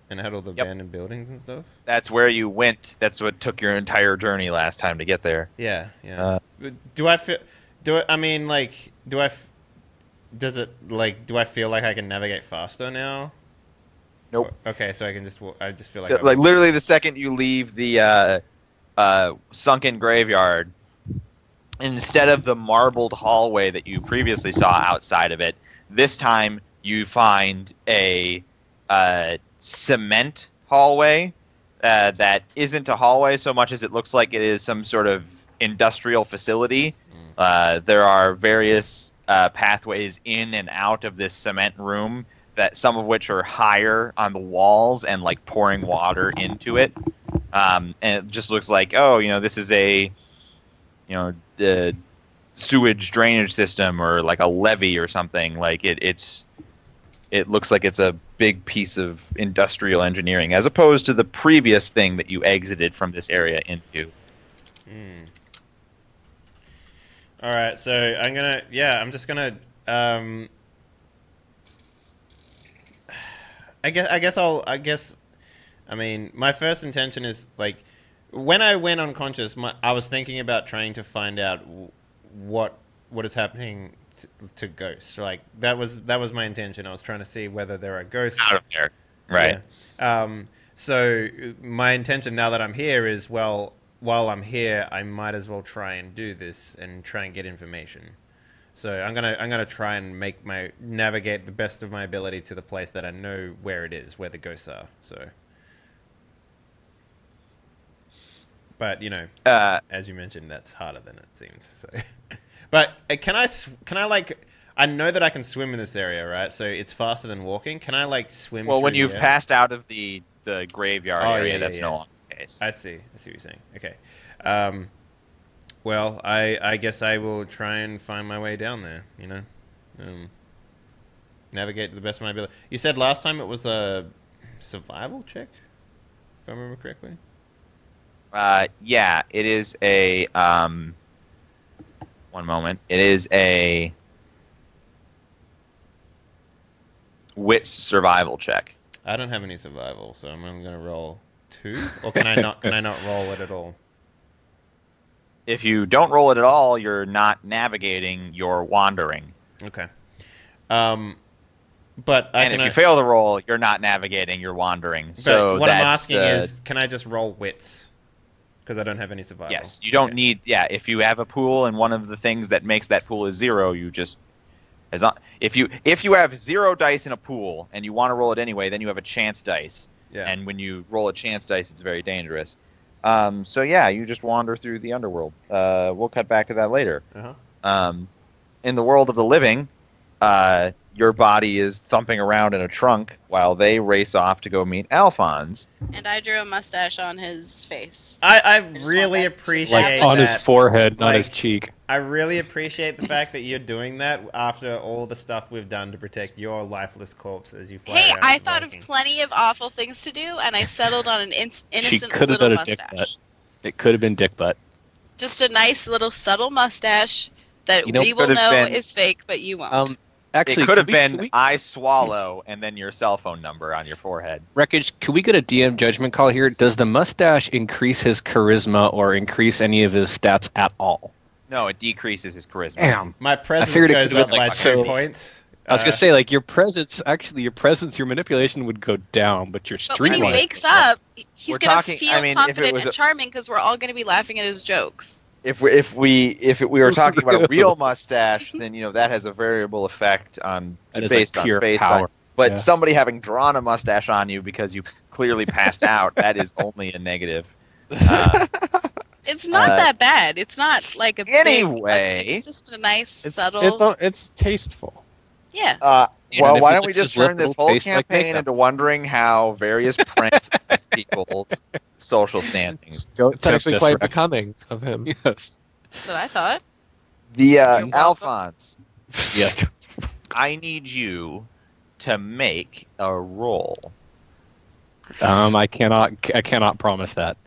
and it had all the Yep. abandoned buildings and stuff? That's where you went. That's what took your entire journey last time to get there. Yeah, yeah. Do I feel like I can navigate faster now? Nope. Okay, so I can just I just feel like Like literally the second you leave the sunken graveyard, instead of the marbled hallway that you previously saw outside of it, this time you find a cement hallway that isn't a hallway so much as it looks like it is some sort of industrial facility. There are various pathways in and out of this cement room, that some of which are higher on the walls and like pouring water into it. And it just looks like, this is a sewage drainage system or like a levee or something. Like it looks like it's a big piece of industrial engineering, as opposed to the previous thing that you exited from this area into. All right, so I'm just gonna I mean, my first intention is like when I went unconscious, I was thinking about trying to find out what is happening to ghosts. Like that was my intention. I was trying to see whether there are ghosts Out of there. Right. Yeah. So my intention now that I'm here is, well, while I'm here, I might as well try and do this and try and get information. So I'm gonna try and navigate the best of my ability to the place that I know where it is, where the ghosts are. So But you know, Uh, as you mentioned, that's harder than it seems. So, but can I like? I know that I can swim in this area, right? So it's faster than walking. Can I like swim? well, through when the you've air? passed out of the graveyard Oh, area, yeah, that's yeah. no longer the case. I see what you're saying. Okay. Well, I guess I will try and find my way down there. You know, navigate to the best of my ability. You said last time it was a survival check, if I remember correctly. Yeah, it is a one moment. It is a wits survival check. I don't have any survival, so I'm going to roll 2, or can I not? Can I not roll it at all? If you don't roll it at all, you're not navigating, you're wandering. Okay. But And if you fail the roll, you're not navigating, you're wandering. But So what I'm that's, asking is, can I just roll wits? Because I don't have any survival. yes, you don't Okay. need. Yeah, if you have a pool and one of the things that makes that pool is 0, you just if you have 0 dice in a pool and you want to roll it anyway, then you have a chance dice. Yeah. And when you roll a chance dice, it's very dangerous. So yeah, you just wander through the underworld. We'll cut back to that later. Uh-huh. In the world of the living, your body is thumping around in a trunk while they race off to go meet Alphonse. And I drew a mustache on his face. I just really want that- appreciate Like on his that. forehead, not Like, his cheek. I really appreciate the fact that you're doing that after all the stuff we've done to protect your lifeless corpse as you fly Hey, around I thought of smoking. plenty of awful things to do, and I settled on an She innocent could have little done a dick mustache. butt. It could have been dick butt. Just a nice little subtle mustache that You know, we will could have know been- is fake, but you won't. Actually, it could have can been we- I swallow and then your cell phone number on your forehead. Wreckage, can we get a DM judgment call here? Does the mustache increase his charisma or increase any of his stats at all? No, it decreases his charisma. Damn. My presence figured it goes could've up been, by like, 2 so- points. I was gonna say, like, your presence, your manipulation would go down, but your But when he street wakes up, he's We're gonna talking- feel I mean, if it confident was and a- charming because we're all gonna be laughing at his jokes. If we were talking about a real mustache, then that has a variable effect on That is based like on pure face power. size. But Yeah. somebody having drawn a mustache on you because you clearly passed out, that is only a negative. It's not that bad. It's not like a Anyway. big, it's just a nice, subtle. It's tasteful. Yeah. Well, if why he don't we licks just his lip, turn this it'll whole taste like campaign makeup. into wondering how various pranks affect people's social standings? It's actually this quite record. becoming of him. Yes. That's what I thought. The You're welcome. Alphonse, Yes. I need you to make a roll. I cannot promise that.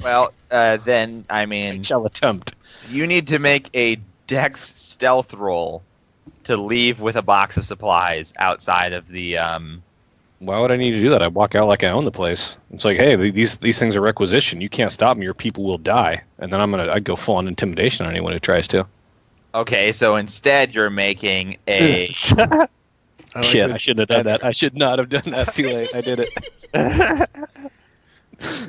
Well, then I I mean, shall attempt. you need to make a Dex stealth roll to leave with a box of supplies outside of the. Why would I need to do that? I walk out like I own the place. It's like, hey, these things are requisition. You can't stop me, or people will die. And then I'd go full on intimidation on anyone who tries to. Okay, so instead you're making a. Shit, I shouldn't have done that. I should not have done that. Too late. I did it.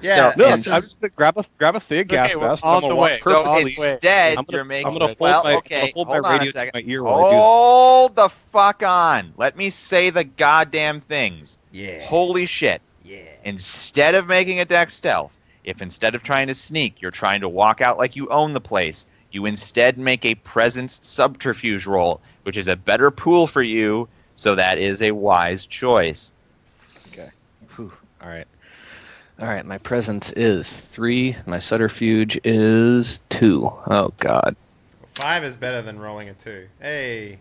Yeah, No, I'm ins- just gonna grab a fig gas Okay, we're vest. on I'm gonna the walk way. So purposely- instead, I'm you're gonna making. hold well, my okay, hold my hold on a radio to second. my ear while I do Hold the fuck on. Let me say the goddamn things. Yeah. Holy shit. Yeah. Instead of making a dex stealth, if instead of trying to sneak, you're trying to walk out like you own the place, you instead make a presence subterfuge roll, which is a better pool for you, so that is a wise choice. Okay. Whew. All right, my presence is 3. My subterfuge is 2. Oh, God. 5 is better than rolling a 2. Hey,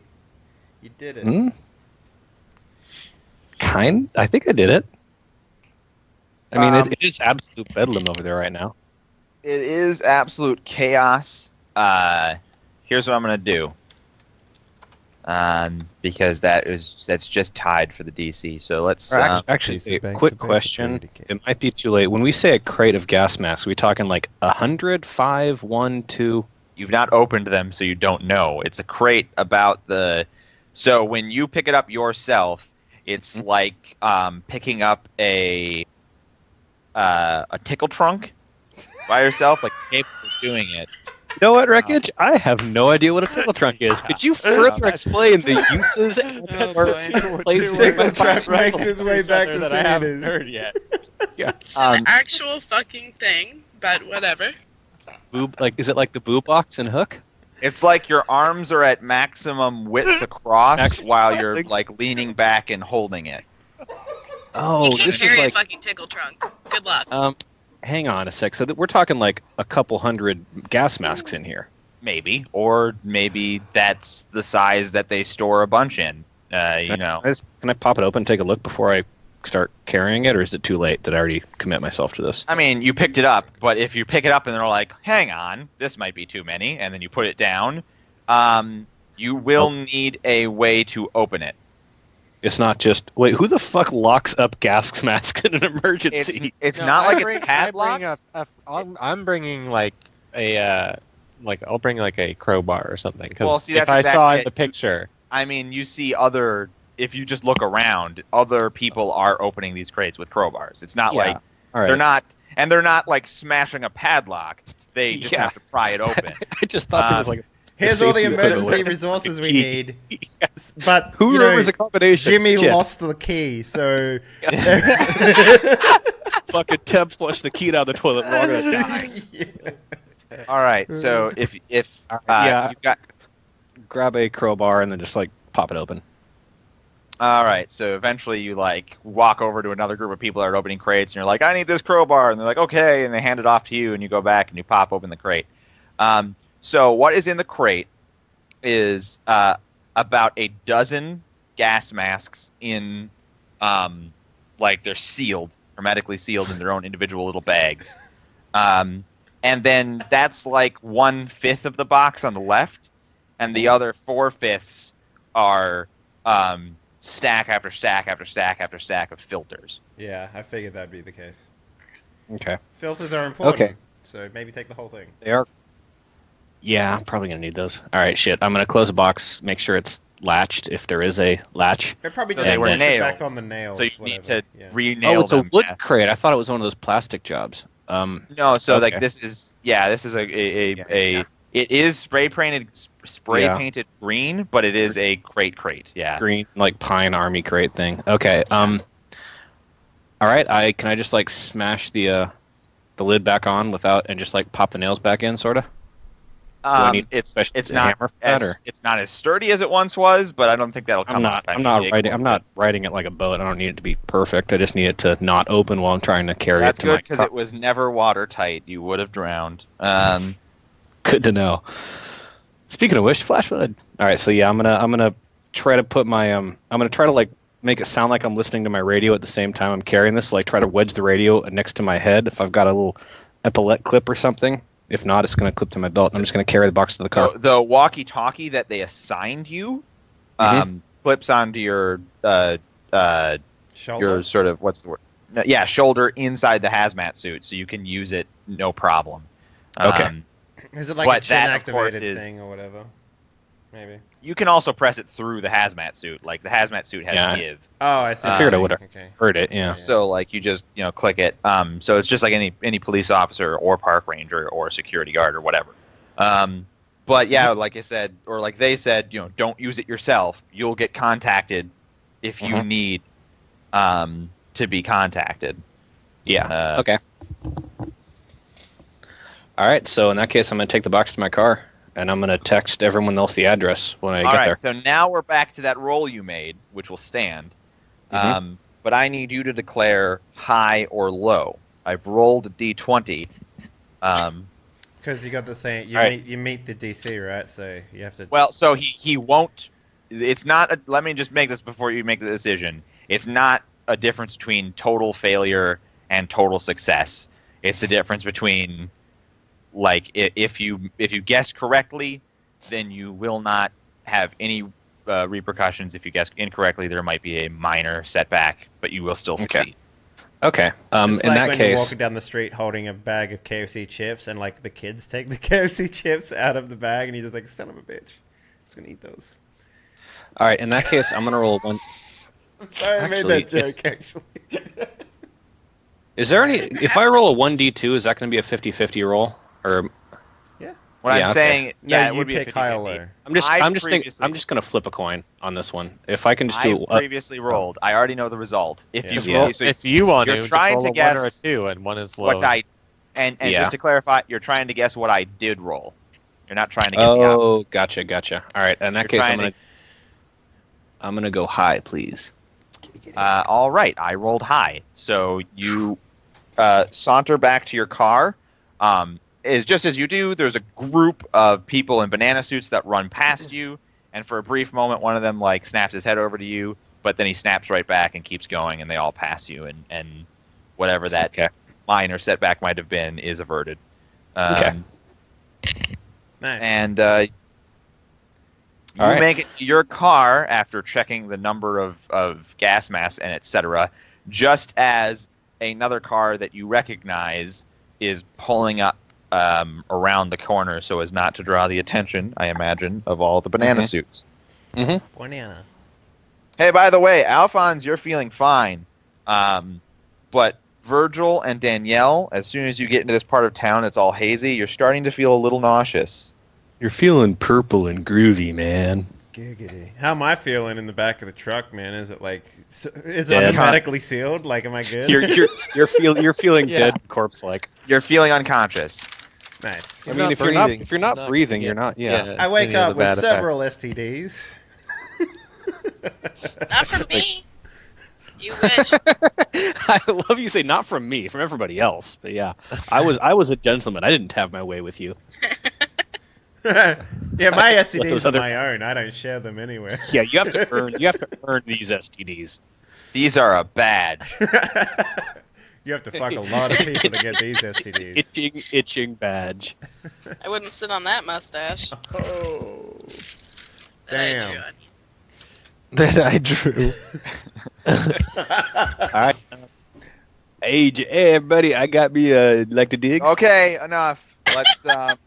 you did it. Hmm? I think I did it. I mean, it is absolute bedlam over there right now. It is absolute chaos. Here's what I'm gonna do. Because that's just tied for the DC. So let's. Actually, Piece of bank quick to bank question. security case. It might be too late. When we say a crate of gas masks, are we talking like 100, 5, 1, 2? You've not opened them, so you don't know. It's a crate about the. So when you pick it up yourself, it's like picking up a tickle trunk by yourself, like capable of doing it. You know what, Wreckage? I have no idea what a tickle trunk is. Could you further explain the uses or places Tickle of trunk makes its way back to that I haven't Cities. heard yet. It's an actual fucking thing, but whatever. Boob, like, is it like the boob box and Hook? It's like your arms are at maximum width across while you're like leaning back and holding it. Oh, You can't this is carry a like. fucking tickle trunk. Good luck. Hang on a sec. So we're talking like a couple hundred gas masks in here. Maybe, or maybe that's the size that they store a bunch in. You know. Can I pop it open and take a look before I start carrying it, or is it too late? Did I already commit myself to this? I mean, you picked it up, but if you pick it up and they're like, hang on, this might be too many, and then you put it down, you will need a way to open it. It's not just wait. Who the fuck locks up gas masks in an emergency? It's No, not I like bring- it's padlocked. I'm bringing like a I'll bring like a crowbar or something. Because Well, see, if that's I saw exactly in the it. picture, I mean, you see other. If you just look around, other people are opening these crates with crowbars. It's not like All right. they're not like smashing a padlock. They just have to pry it open. I just thought there was like. Here's all the safety emergency equivalent. resources we Key. need. But Who you know, remembers a combination? Jimmy Shit. lost the key, so Fucking Teb flushed the key down the toilet. We're all gonna die. All right, so if yeah. you've got. Grab a crowbar and then just like pop it open. All right, so eventually you like walk over to another group of people that are opening crates, and you're like, "I need this crowbar," and they're like, "Okay," and they hand it off to you, and you go back and you pop open the crate. So what is in the crate is about a dozen gas masks in, like they're sealed, hermetically sealed in their own individual little bags, and then that's like 1/5 of the box on the left, and the other 4/5 are stack after stack after stack after stack of filters. yeah, I figured that'd be the case. Okay. Filters are important, Okay. so maybe take the whole thing. They are. Yeah, I'm probably gonna need those. All right, shit. I'm gonna close the box. Make sure it's latched if there is a latch. They probably So just they were push it back nails. on the nails. So you whatever. need to Yeah. re-nail Oh, it's a them. wood Yeah. crate. I thought it was one of those plastic jobs. No, so Okay. like this is it is spray painted green, but it is a crate. Yeah. Green, like pine army crate thing. Okay. All right. Can I just like smash the lid back on without and just like pop the nails back in, sorta? I need It's special not hammer for that, or? it's not as sturdy as it once was, but I don't think that'll come. I'm not writing it like a boat. I don't need it to be perfect. I just need it to not open while I'm trying to carry That's it to good my because car. it was never watertight. You would have drowned. Good to know. Speaking of which, flash flood. All right, so yeah, I'm gonna try to put my I'm gonna try to like make it sound like I'm listening to my radio at the same time I'm carrying this. Like try to wedge the radio next to my head if I've got a little epaulette clip or something. If not, it's gonna clip to my belt. I'm just gonna carry the box to the car. The walkie-talkie that they assigned you clips onto your Shoulder? your sort of what's the word? No, yeah, shoulder inside the hazmat suit, so you can use it no problem. Okay. Is it like but a chin that, of course, activated is- thing or whatever? Maybe. You can also press it through the hazmat suit. Like the hazmat suit has Yeah. give. Oh, I see. I figured I would've Okay. Heard it, yeah. So like you just click it. So it's just like any police officer or park ranger or security guard or whatever. But yeah, like I said, or like they said, don't use it yourself. You'll get contacted if you need to be contacted. Yeah. Okay. All right. So in that case, I'm gonna take the box to my car, and I'm gonna text everyone else the address when I All get right. there. So now we're back to that roll you made, which will stand. But I need you to declare high or low. I've rolled a d20. Because you got the same. You meet the DC, right? So you have to. Well, so he won't. It's not. Let me just make this before you make the decision. It's not a difference between total failure and total success. It's the difference between, like, if you guess correctly, then you will not have any repercussions. If you guess incorrectly, there might be a minor setback, but you will still succeed. Okay. It's In like that when you're case, walking down the street holding a bag of KFC chips, and like the kids take the KFC chips out of the bag, and you're just like, "Son of a bitch, I'm just gonna eat those." all right. In that case, I'm gonna roll one. I'm sorry, I made that joke. Actually, Is there any? If I roll a 1d2, is that gonna be a 50-50 roll? Or What Yeah, I'm okay. saying, yeah, no, it you would be a pick high or 50-50. low. I'm just gonna flip a coin on this one. If I can just do I've previously rolled. I already know the result. If Yeah. you Just roll, so if you want you're to, trying just roll to a 1 or a guess 2, and one is low. what I And Yeah. just to clarify, you're trying to guess what I did roll. You're not trying to get the Oh, gotcha. All right. In So that you're case, trying I'm gonna go high, please. all right, I rolled high. So you saunter back to your car. Is just as you do, there's a group of people in banana suits that run past you, and for a brief moment, one of them like snaps his head over to you, but then he snaps right back and keeps going, and they all pass you, and whatever that minor setback might have been is averted. Okay. Nice. And All right. make it to your car after checking the number of gas masks and etc. Just as another car that you recognize is pulling up around the corner so as not to draw the attention, I imagine, of all the banana suits. Banana. Hey, by the way, Alphonse, you're feeling fine. But Virgil and Danielle, as soon as you get into this part of town, it's all hazy. You're starting to feel a little nauseous. You're feeling purple and groovy, man. Giggity. How am I feeling in the back of the truck, man? Is it like is it Dead. automatically sealed? Like, am I good? You're feeling Yeah. dead, corpse like. You're feeling unconscious. Nice. I mean, if you're not breathing, you're not. Yeah. I wake any of up the with bad several STDs. Not from me. You wish. I love you say not from me, from everybody else. But yeah, I was a gentleman. I didn't have my way with you. Yeah, my Let STDs those are other- my own. I don't share them anywhere. Yeah, you have to earn. You have to earn these STDs. These are a badge. You have to fuck a lot of people to get these STDs. Itching badge. I wouldn't sit on that mustache. Oh, that I damn. drew on you. That I drew. All right. Hey, everybody, I got me like to dig. Okay, enough. Let's that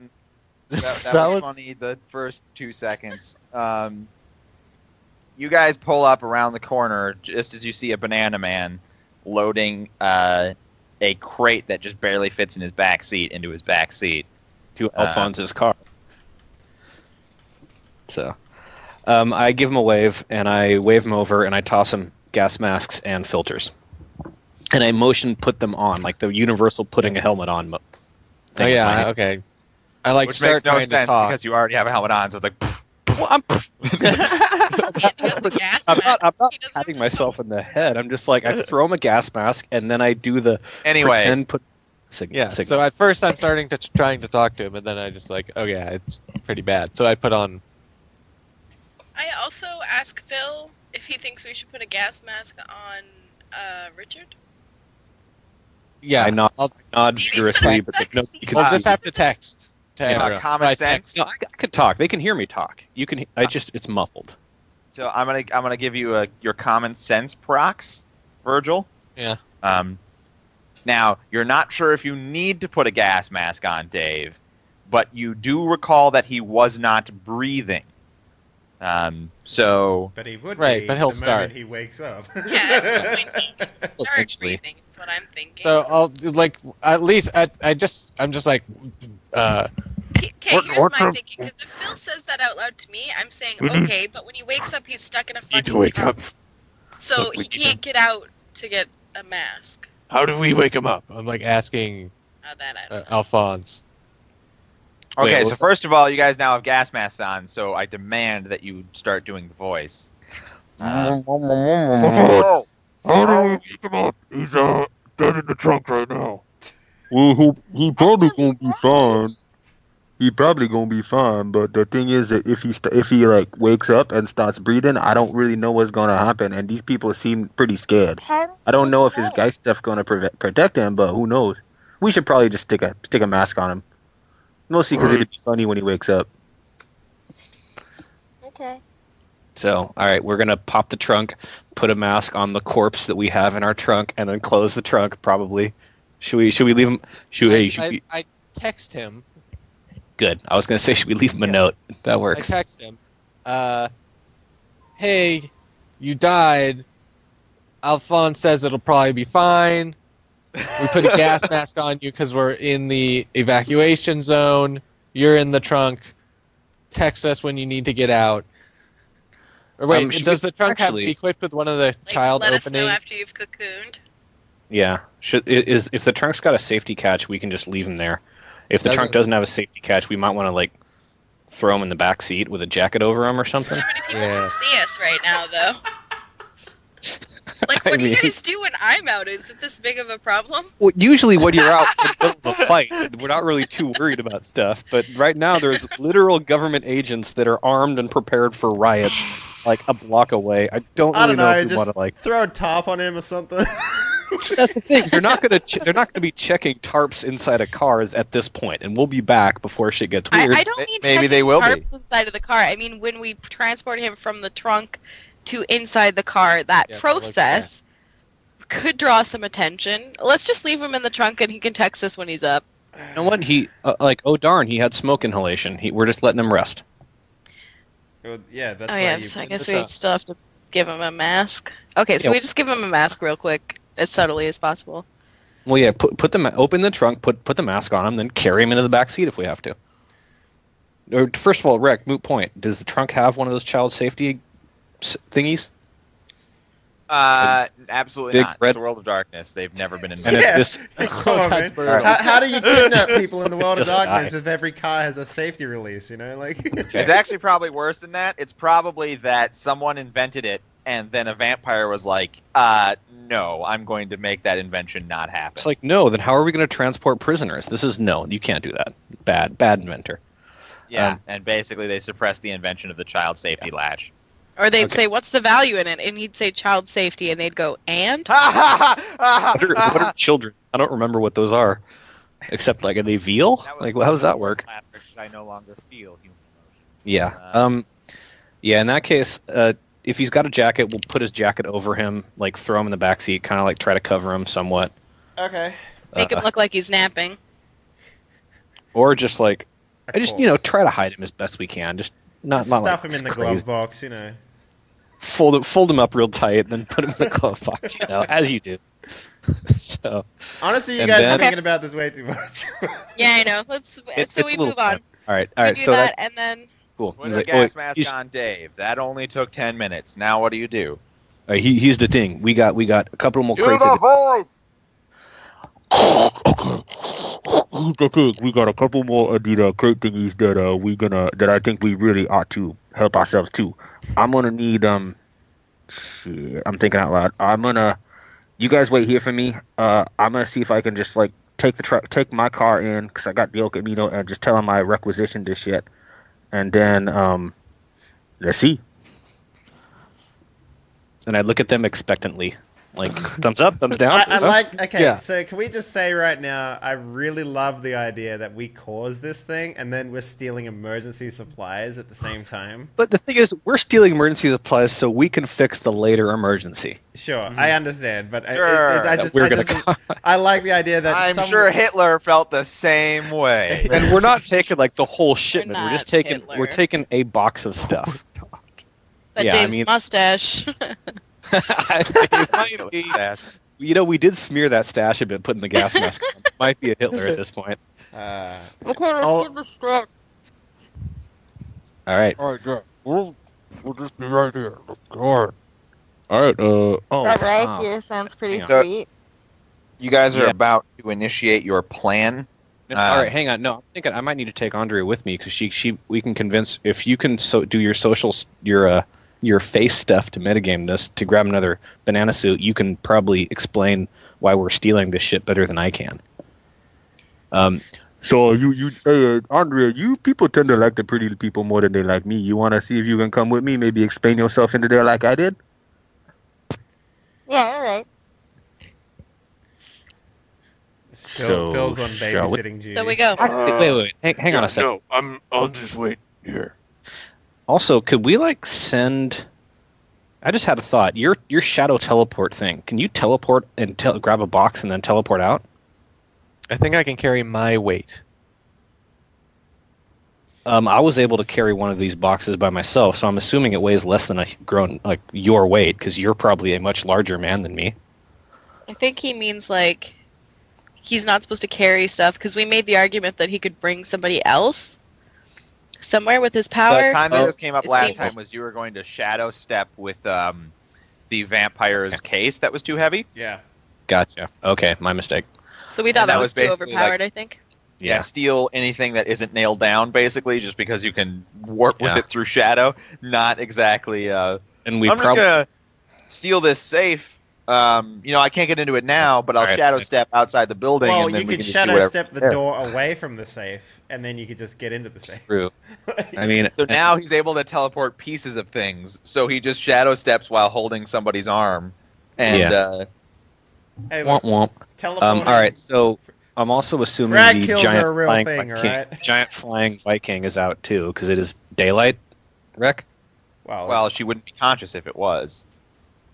That was was- funny the first 2 seconds. You guys pull up around the corner just as you see a banana man loading a crate that just barely fits in his back seat into his back seat. To Alphonse's car. So, I give him a wave, and I wave him over, and I toss him gas masks and filters, and I motion put them on, like the universal putting a helmet on. Oh thing with my yeah, hand. okay. I like Which start makes no trying to sense talk. because you already have a helmet on, so it's like pfft. Well, I'm I'm not patting myself in the head. I'm just like I throw him a gas mask, and then I do the Anyway, pretend put. Yeah. signal. So at first I'm starting to trying to talk to him, and then I just like, oh yeah, it's pretty bad. So I put on. I also asked Phil if he thinks we should put a gas mask on Richard. Yeah. I nod, I'll vigorously, but no, you can. I'll just have to text. common sense. No, I can talk. They can hear me talk. You can. It's muffled. So I'm gonna give you your common sense procs, Virgil. Yeah. Now you're not sure if you need to put a gas mask on Dave, but you do recall that he was not breathing. So But he would Right, be but he'll the start. moment he wakes up. Yeah, when he can start Eventually. breathing. Is what I'm thinking. So I'll like at least I'm just like Okay, here's Or- my thinking. Because if Phil says that out loud to me, I'm saying okay, but when he wakes up, he's stuck in a fucking need to wake trunk, up. so Look, we he need can't get out to get a mask. How do we wake him up? I'm like asking That I don't know. Alphonse. okay, Wait, so what's- first of all, you guys now have gas masks on, so I demand that you start doing the voice. Oh, How do we wake him up? He's dead in the trunk right now. Well, he probably gonna be fine. He probably gonna be fine. But the thing is that if he like wakes up and starts breathing, I don't really know what's gonna happen. And these people seem pretty scared. I don't know if his guy stuff gonna protect him, but who knows? We should probably just stick a mask on him. Mostly because it'd be funny when he wakes up. Okay. So, all right, we're gonna pop the trunk, put a mask on the corpse that we have in our trunk, and then close the trunk. Probably. Should we leave him? Should we? I text him. Good. I was gonna say, should we leave him a note? That I works. text him. Hey, you died. Alphonse says it'll probably be fine. We put a gas mask on you because we're in the evacuation zone. You're in the trunk. Text us when you need to get out. Or wait, should does we the trunk have to actually- be equipped with one of the Like, child let us know opening? after you've cocooned. Yeah. If the trunk's got a safety catch, we can just leave him there. If the trunk doesn't have a safety catch, we might want to like throw him in the back seat with a jacket over him or something. How many people can see us right now, though? Like, what do you guys do when I'm out? Is it this big of a problem? Well, usually when you're out in the middle of a fight, we're not really too worried about stuff. But right now, there's literal government agents that are armed and prepared for riots, like a block away. I don't know if we want to like throw a tarp on him or something. That's the thing. They're not gonna be checking tarps inside of cars at this point, and we'll be back before shit gets weird. I don't mean Maybe they will tarps inside of the car. I mean when we transport him from the trunk to inside the car, that process could draw some attention. Let's just leave him in the trunk, and he can text us when he's up. You know what? He oh darn, he had smoke inhalation. We're just letting him rest. Well, yeah, that's. So I guess we still have to give him a mask. Okay, so we just give him a mask real quick, as subtly as possible. Well, yeah, open the trunk, put the mask on him, then carry him into the back seat if we have to. Or first of all, Rick, moot point. Does the trunk have one of those child safety thingies? Absolutely not. Red... It's a world of darkness. They've never been invented. Come on, man. How do you kidnap people in the world of darkness if every car has a safety release? You know, like. It's actually probably worse than that. It's probably that someone invented it, and then a vampire was like, no, I'm going to make that invention not happen. It's like, no, then how are we going to transport prisoners? No, you can't do that. Bad inventor. Yeah, and basically they suppressed the invention of the child safety latch. Or they'd say, what's the value in it? And he'd say child safety, and they'd go, and? What are children? I don't remember what those are. Except, like, are they veal? Like, how does that work? I no longer feel human emotions. Yeah. Yeah, in that case, if he's got a jacket, we'll put his jacket over him, like, throw him in the backseat, kind of, like, try to cover him somewhat. Okay. Make him look like he's napping. Or just, like, try to hide him as best we can. Just not stuff like him in the crazy. glove box, you know. Fold him up real tight, then put him in the glove box, as you do. So honestly, you guys are thinking about this way too much. Yeah, I know. We move on. All right. We do that, and then cool. Put a gas mask on Dave. That only took 10 minutes. Now what do you do? Here's the thing. We got a couple more crazy. voice. Here's the thing. We got a couple more of the crate thingies that I think we really ought to help ourselves to. I'm gonna need shit. I'm thinking out loud. You guys wait here for me. I'm gonna see if I can just like take my car in because I got the El Camino and just tell them I requisitioned this shit, and then let's see. And I look at them expectantly. Like, thumbs up, thumbs down. So can we just say right now, I really love the idea that we caused this thing and then we're stealing emergency supplies at the same time. But the thing is, we're stealing emergency supplies so we can fix the later emergency. Sure, I understand, but Sure. I like the idea that I'm sure Hitler felt the same way. And we're not taking like the whole shipment. We're just taking Hitler. we're taking a box of stuff. But Dave's mustache. It might be, we did smear that stash a bit, putting the gas mask on. It might be a Hitler at this point. Okay, let's give the steps. All right. All right, good. We'll just be right here. All right. All right. That right here sounds pretty So- sweet. You guys are about to initiate your plan. All right, hang on. No, I'm thinking I might need to take Andrea with me because we can convince if you can do your your face stuff to metagame this to grab another banana suit. You can probably explain why we're stealing this shit better than I can. So Andrea, you people tend to like the pretty people more than they like me. You want to see if you can come with me? Maybe explain yourself into there like I did. Yeah, all right. Phil's on babysitting duty. So we go. Wait. Hang on a second. No, I'll just wait here. Also, could we send? I just had a thought. Your shadow teleport thing. Can you teleport and grab a box and then teleport out? I think I can carry my weight. I was able to carry one of these boxes by myself, so I'm assuming it weighs less than your weight because you're probably a much larger man than me. I think he means he's not supposed to carry stuff because we made the argument that he could bring somebody else somewhere with his power. The time that this came up last time was you were going to shadow step with the vampire's case that was too heavy. Yeah. Gotcha. Okay, my mistake. So we thought And that that was was too basically, like, overpowered, I think. Yeah, steal anything that isn't nailed down, basically, just because you can warp with it through shadow. Not exactly. And I'm just gonna steal this safe. I can't get into it now, but I'll shadow step outside the building. Well, and then you we could can just do shadow whatever step the there. door away from the safe, and then you could just get into the safe. True. I mean, So now he's able to teleport pieces of things. So he just shadow steps while holding somebody's arm, and Hey, womp look, womp. teleporting. All right, so I'm also assuming Frag the kills giant are a real flying thing, Viking, alright? giant flying Viking is out too because it is daylight. Rick? well, she wouldn't be conscious if it was.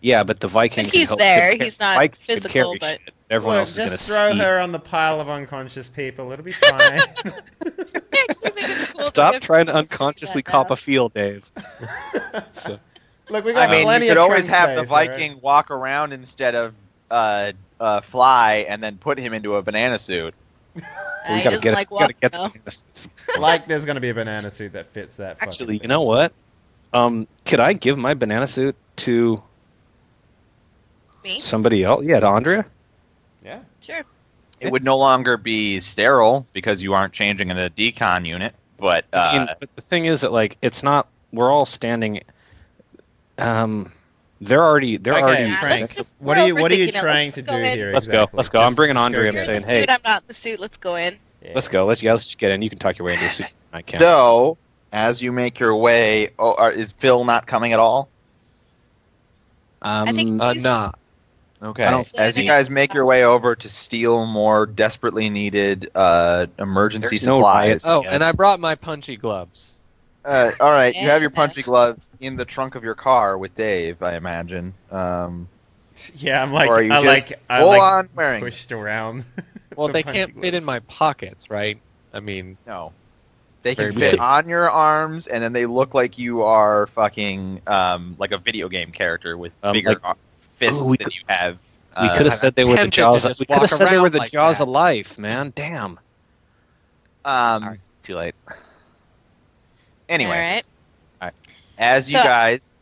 Yeah, but the Viking. But can he's help- there. could- He's not Viking could physical, carry but- shit. Everyone Look, else is gonna just throw see. her on the pile of unconscious people. It'll be fine. Stop trying to unconsciously cop a feel, Dave. Look, we got I mean, plenty you could of always trunk have the space, alright? Viking walk around instead of fly, and then put him into a banana suit. We He gotta doesn't get, like we gotta walking, get though. the Like, there's going to be a banana suit that fits that. Actually, you know what? Could I give my banana suit to Me? somebody else? Yeah, to Andrea. Yeah. Sure. It would no longer be sterile because you aren't changing in a decon unit. But I mean, but the thing is that like it's not. We're all standing. They're already. Frank, what are you trying to do here? Let's exactly? go. Let's go. I'm Just- bringing just Andrea. go I'm get saying, it. hey, Suit, I'm not in the suit. Let's go in. let's go. Let's just get in. You can talk your way into a suit. I can't. so, as you make your way, is Phil not coming at all? I think he's Nah. Okay. I don't- As you guys make your way over to steal more desperately needed emergency There's no supplies. riots. Oh, Yeah. and I brought my punchy gloves. All right, you have your Yeah. punchy gloves in the trunk of your car with Dave, I imagine. Yeah, I'm like, or are you I just like full on wearing? pushed around. Well, the they punchy can't fit in gloves. my pockets, right? I mean, No. They can Very fit big. on your arms, and then they look like you are fucking like a video game character with bigger like- fists Ooh, we than could- you have. We could have said they were the tempted to jaws. just We could have walk said they were around the like jaws that. of life, man. Damn. Too late. Anyway, All right. as you So- guys,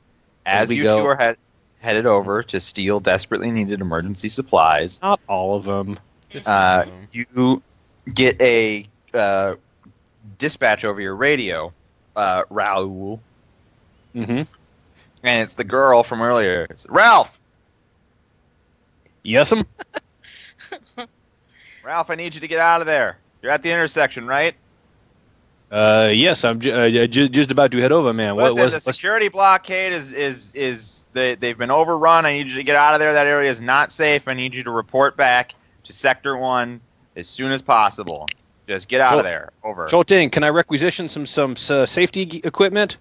As as we you go- two are headed over to steal desperately needed emergency supplies, Not all of them. Just some of them. you get a dispatch over your radio, Raoul, Mm-hmm. and it's the girl from earlier. It's Ralph. Yes'm. Ralph, I need you to get out of there. You're at the intersection, right? Yes, I'm just about to head over, man. Listen, the What's security blockade they've been overrun. I need you to get out of there. That area is not safe. I need you to report back to Sector 1 as soon as possible. Just get out Sure. of there. Over. Sure thing. Can I requisition some safety equipment?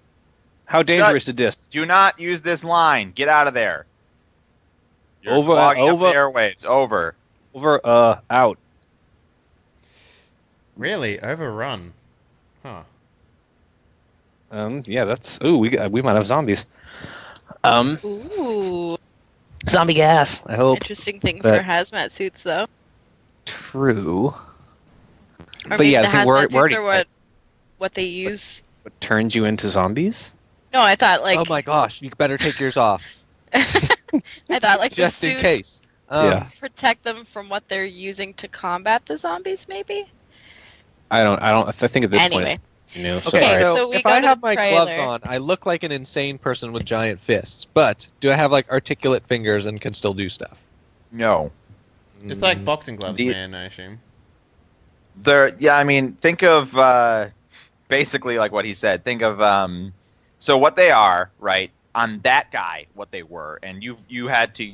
How dangerous is this? Do not use this line. Get out of there. You're Over, clogging up over. the airwaves. Over. Over. Out. Really overrun. Huh. Yeah, that's. Ooh, we might have zombies. Ooh. Zombie gas. I hope. Interesting thing that- for hazmat suits, though. True. Or But maybe yeah, the I think hazmat we're suits already. are what they use. What turns you into zombies? No, I thought like oh my gosh, you better take yours off I thought like the just in suits case. Yeah. protect them from what they're using to combat the zombies. Maybe. I don't. I think at this Anyway. point, you know. Okay, Okay, so, so we if go I to have the my gloves trailer. on, I look like an insane person with giant fists. But do I have like articulate fingers and can still do stuff? No. It's like boxing gloves, The- man, I assume. Yeah, I mean, think of basically like what he said. Think of so what they are, right? On that guy, what they were, and you have to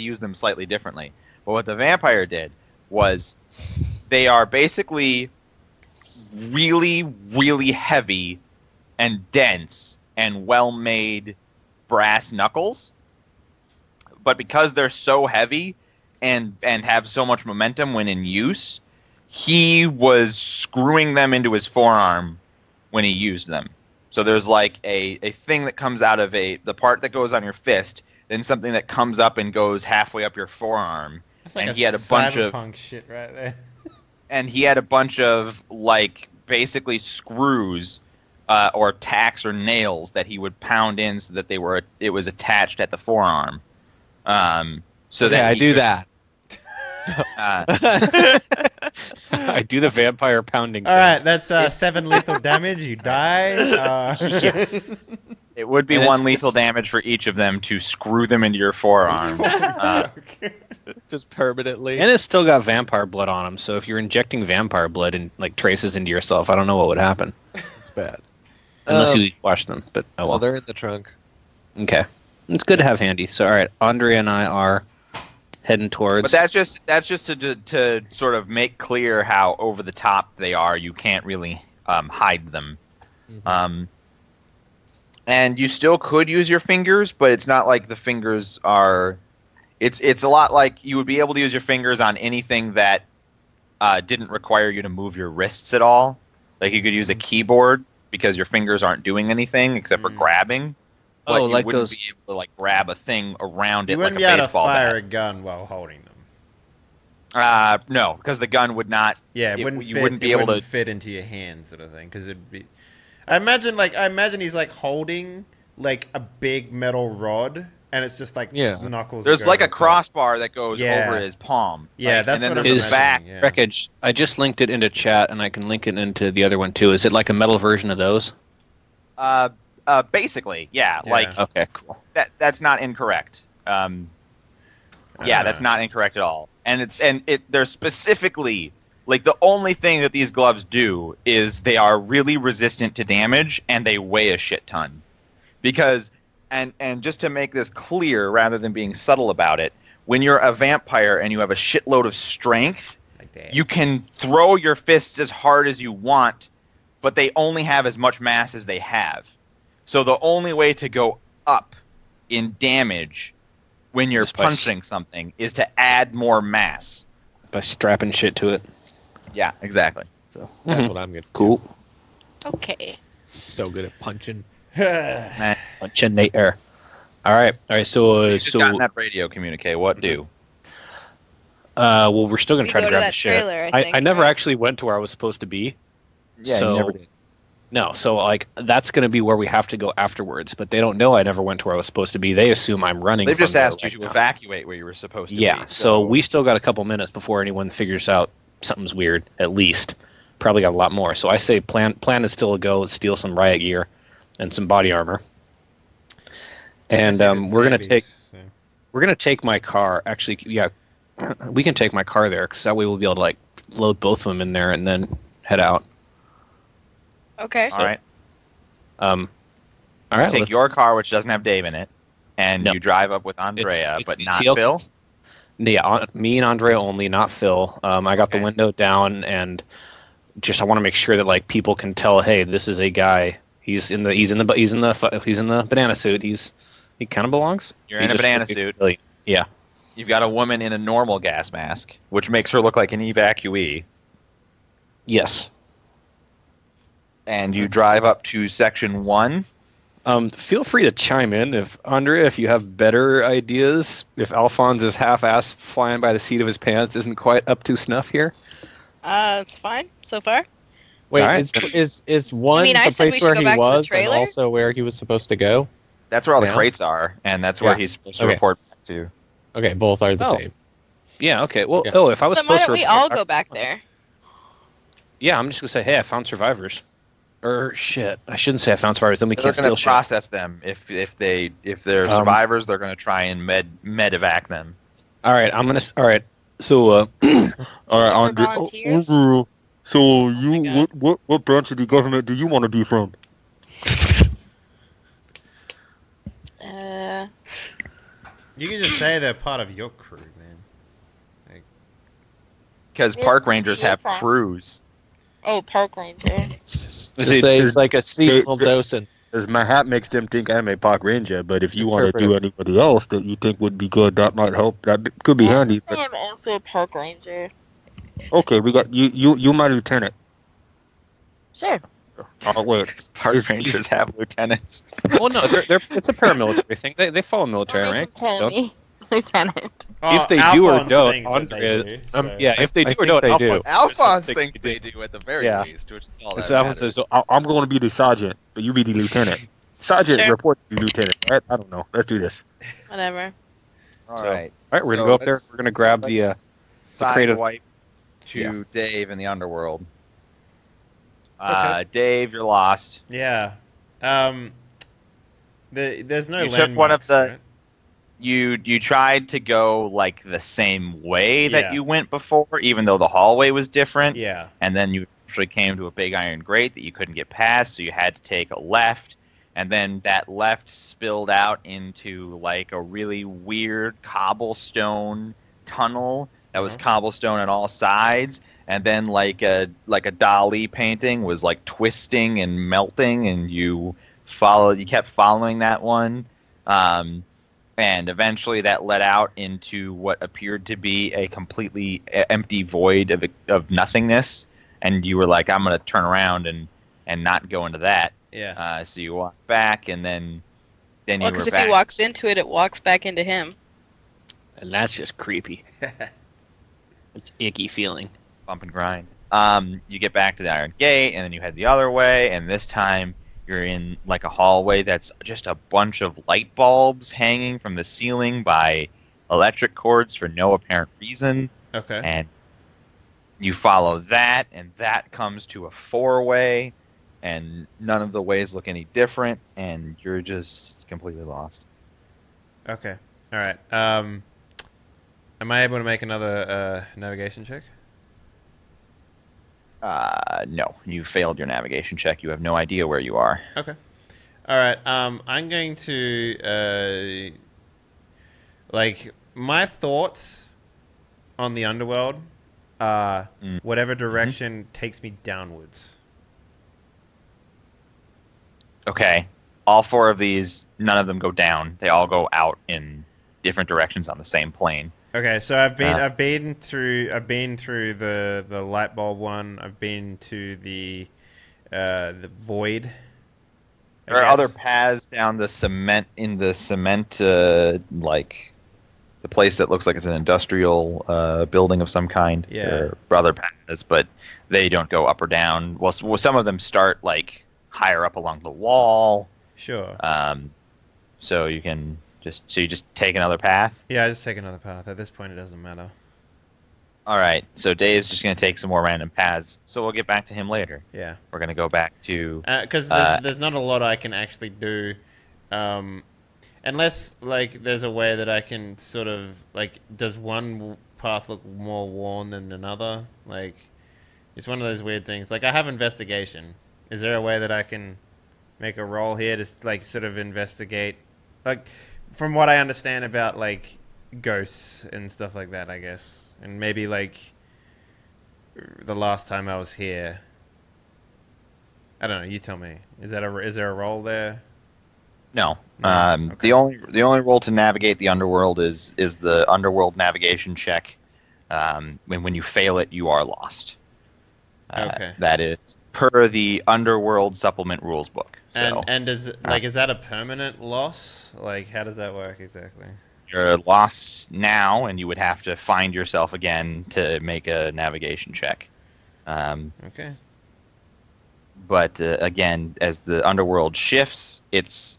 use them slightly differently. But what the vampire did was they are basically really, really heavy and dense and well-made brass knuckles. But because they're so heavy and have so much momentum when in use, he was screwing them into his forearm when he used them. So there's like a thing that comes out of the part that goes on your fist, then something that comes up and goes halfway up your forearm. That's like And he had a bunch of cyberpunk shit right there. and he had a bunch of like basically screws or tacks or nails that he would pound in so that it was attached at the forearm. So that yeah, I he do could- that. I do the vampire pounding. All right, that's 7 lethal damage. You die. It would be And one it's- lethal damage for each of them to screw them into your forearm. Just permanently. And it's still got vampire blood on him. So if you're injecting vampire blood and like traces into yourself, I don't know what would happen It's bad. unless you wash them. But oh Well, well. they're in the trunk. Okay, it's good to have handy. So all right, Andrea and I are heading towards. But that's just to sort of make clear how over the top they are. You can't really hide them. Mhm. And you still could use your fingers, but it's not like the fingers are. It's a lot like you would be able to use your fingers on anything that didn't require you to move your wrists at all. Like you could use a keyboard because your fingers aren't doing anything except for grabbing. But Oh, you like wouldn't those- be able to like grab a thing around You it like wouldn't a be able to baseball fire bat. a gun while holding them. No, because the gun would not. Yeah, you wouldn't wouldn't be able to. fit into your hand, sort of thing. Because it'd be. I imagine he's like holding like a big metal rod, and it's just like knuckles. There's that go like a over top. crossbar that goes Yeah. over his palm. Yeah, like, that's and then what I'm there's is a back. imagining, yeah. wreckage. I just linked it into chat, and I can link it into the other one too. Is it like a metal version of those? Basically, yeah. Yeah. Like Okay, cool. that's not incorrect. Yeah, that's not incorrect at all. And they're specifically like the only thing that these gloves do is they are really resistant to damage and they weigh a shit ton. Because and just to make this clear rather than being subtle about it, when you're a vampire and you have a shitload of strength, Like that. you can throw your fists as hard as you want, but they only have as much mass as they have. So the only way to go up in damage when you're Is by punching something is to add more mass. By strapping shit to it. Yeah, exactly. So That's what I'm good. cool. Okay. So good at punching. Punching the air. All right. So You just got that radio communique. What do? well, we're still gonna We try go to to grab that the shit. trailer, I think, I never right? actually went to where I was supposed to be. Yeah, so, you never did. No, so like that's gonna be where we have to go afterwards. But they don't know I never went to where I was supposed to be. They assume I'm running. They've from just there asked you right to now. evacuate where you were supposed to be. Yeah, so we still got a couple minutes before anyone figures out something's weird. At least, probably got a lot more. So I say plan is still to go. Let's steal some riot gear and some body armor. And we're gonna take my car. Actually, yeah, we can take my car there because that way we'll be able to like load both of them in there and then head out. Okay. All right. All right. Take let's- your car, which doesn't have Dave in it, and No. you drive up with Andrea, It's but the not seal- Phil. Yeah, me and Andrea only, not Phil. I got the Okay. window down and just I want to make sure that like people can tell, hey, this is a guy. He's in the banana suit. He kind of belongs. You're He's in a just banana really suit. silly. Yeah. You've got a woman in a normal gas mask, which makes her look like an evacuee. Yes. And you drive up to section 1. Feel free to chime in if Andrea, if you have better ideas. If Alphonse is half-ass flying by the seat of his pants isn't quite up to snuff here. It's fine so far. Wait, All right. is one I mean, I the said we place should where go he back to the was and trailer? also where he was supposed to go? That's where all the Yeah. crates are, and that's where Yeah. he's supposed to Okay. report back to. Okay, both are the Oh. same. Yeah. Okay. Well, Yeah. if I was So why supposed don't to, we all go back there? Yeah, I'm just gonna say, hey, I found survivors. Or shit, I shouldn't say I found survivors. Then we They're can't going steal to shit. process them. If they're survivors, they're going to try and medevac them. All right, I'm gonna. All right, so All right, For Andre. volunteers? Andrew, so my you God. what branch of the government do you want to be from? You can just say they're part of your crew, man. Because Yeah, park where rangers you're have from. crews. Oh, park ranger. Just say he's like a seasonal docent. As my hat makes them think I'm a park ranger, but if you want to Interpreter. do anybody else that you think would be good, that might help. That could be handy. Say I'm also a park ranger. Okay, we got you my lieutenant. Sure. Oh wait, Park rangers have lieutenants. well, no, it's a paramilitary thing. They follow military Don't rank. make him tell Don't- me, Lieutenant. If they do or Alphonse don't, thinks that they Andrea- do, so- Yeah, if they I do or think don't, they do. Alphonse thinks thinks they do at the very Yeah. least, which is all that So Alphonse matters. says, I'm going to be the sergeant, but you be the lieutenant. Sergeant Sure. reports to the lieutenant. Right? I don't know. Let's do this. Whatever. All So- right. all right, we're So gonna go up there. let's- We're gonna grab the. let's Sidewwipe to Yeah. Dave in the underworld. Okay. Dave, you're lost. Yeah. There's no You took one of landmarks, the- right? You tried to go like the same way that Yeah. you went before, even though the hallway was different. Yeah. And then you actually came to a big iron grate that you couldn't get past, so you had to take a left. And then that left spilled out into like a really weird cobblestone tunnel that was cobblestone on all sides. And then like a Dali painting was like twisting and melting, and you kept following that one. And eventually that led out into what appeared to be a completely empty void of nothingness. And you were like, I'm going to turn around and not go into that. Yeah. So you walk back, and then you Well, were because if back. he walks into it, it walks back into him. And that's just creepy. It's icky feeling. Bump and grind. You get back to the Iron Gate, and then you head the other way, and this time you're in like a hallway that's just a bunch of light bulbs hanging from the ceiling by electric cords for no apparent reason. Okay. And you follow that, and that comes to a four-way, and none of the ways look any different, and you're just completely lost. Okay. All right. Am I able to make another navigation check? No, you failed your navigation check. You have no idea where you are. Okay. All right. I'm going to like my thoughts on the underworld are whatever direction takes me downwards. Okay. All four of these, none of them go down. They all go out in different directions on the same plane. Okay, so I've been through the light bulb one. I've been to the void. There are other paths down the cement like the place that looks like it's an industrial building of some kind. Yeah. There are other paths, but they don't go up or down. Well, some of them start like higher up along the wall. Sure. So you can just take another path. Yeah, I just take another path. At this point, it doesn't matter. All right. So Dave's just going to take some more random paths. So we'll get back to him later. Yeah. We're going to go back to because there's not a lot I can actually do, unless like there's a way that I can sort of like, does one path look more worn than another? Like, it's one of those weird things. Like I have investigation. Is there a way that I can make a roll here to like sort of investigate, like from what I understand about like ghosts and stuff like that, I guess, and maybe like the last time I was here. I don't know. You tell me. Is there a roll there? No. Okay. The only role to navigate the underworld is the underworld navigation check. When you fail it, you are lost. Okay. That is per the underworld supplement rules book. So, And is that a permanent loss? Like, how does that work exactly? you're lost now, and you would have to find yourself again to make a navigation check. Okay. But again, as the underworld shifts, it's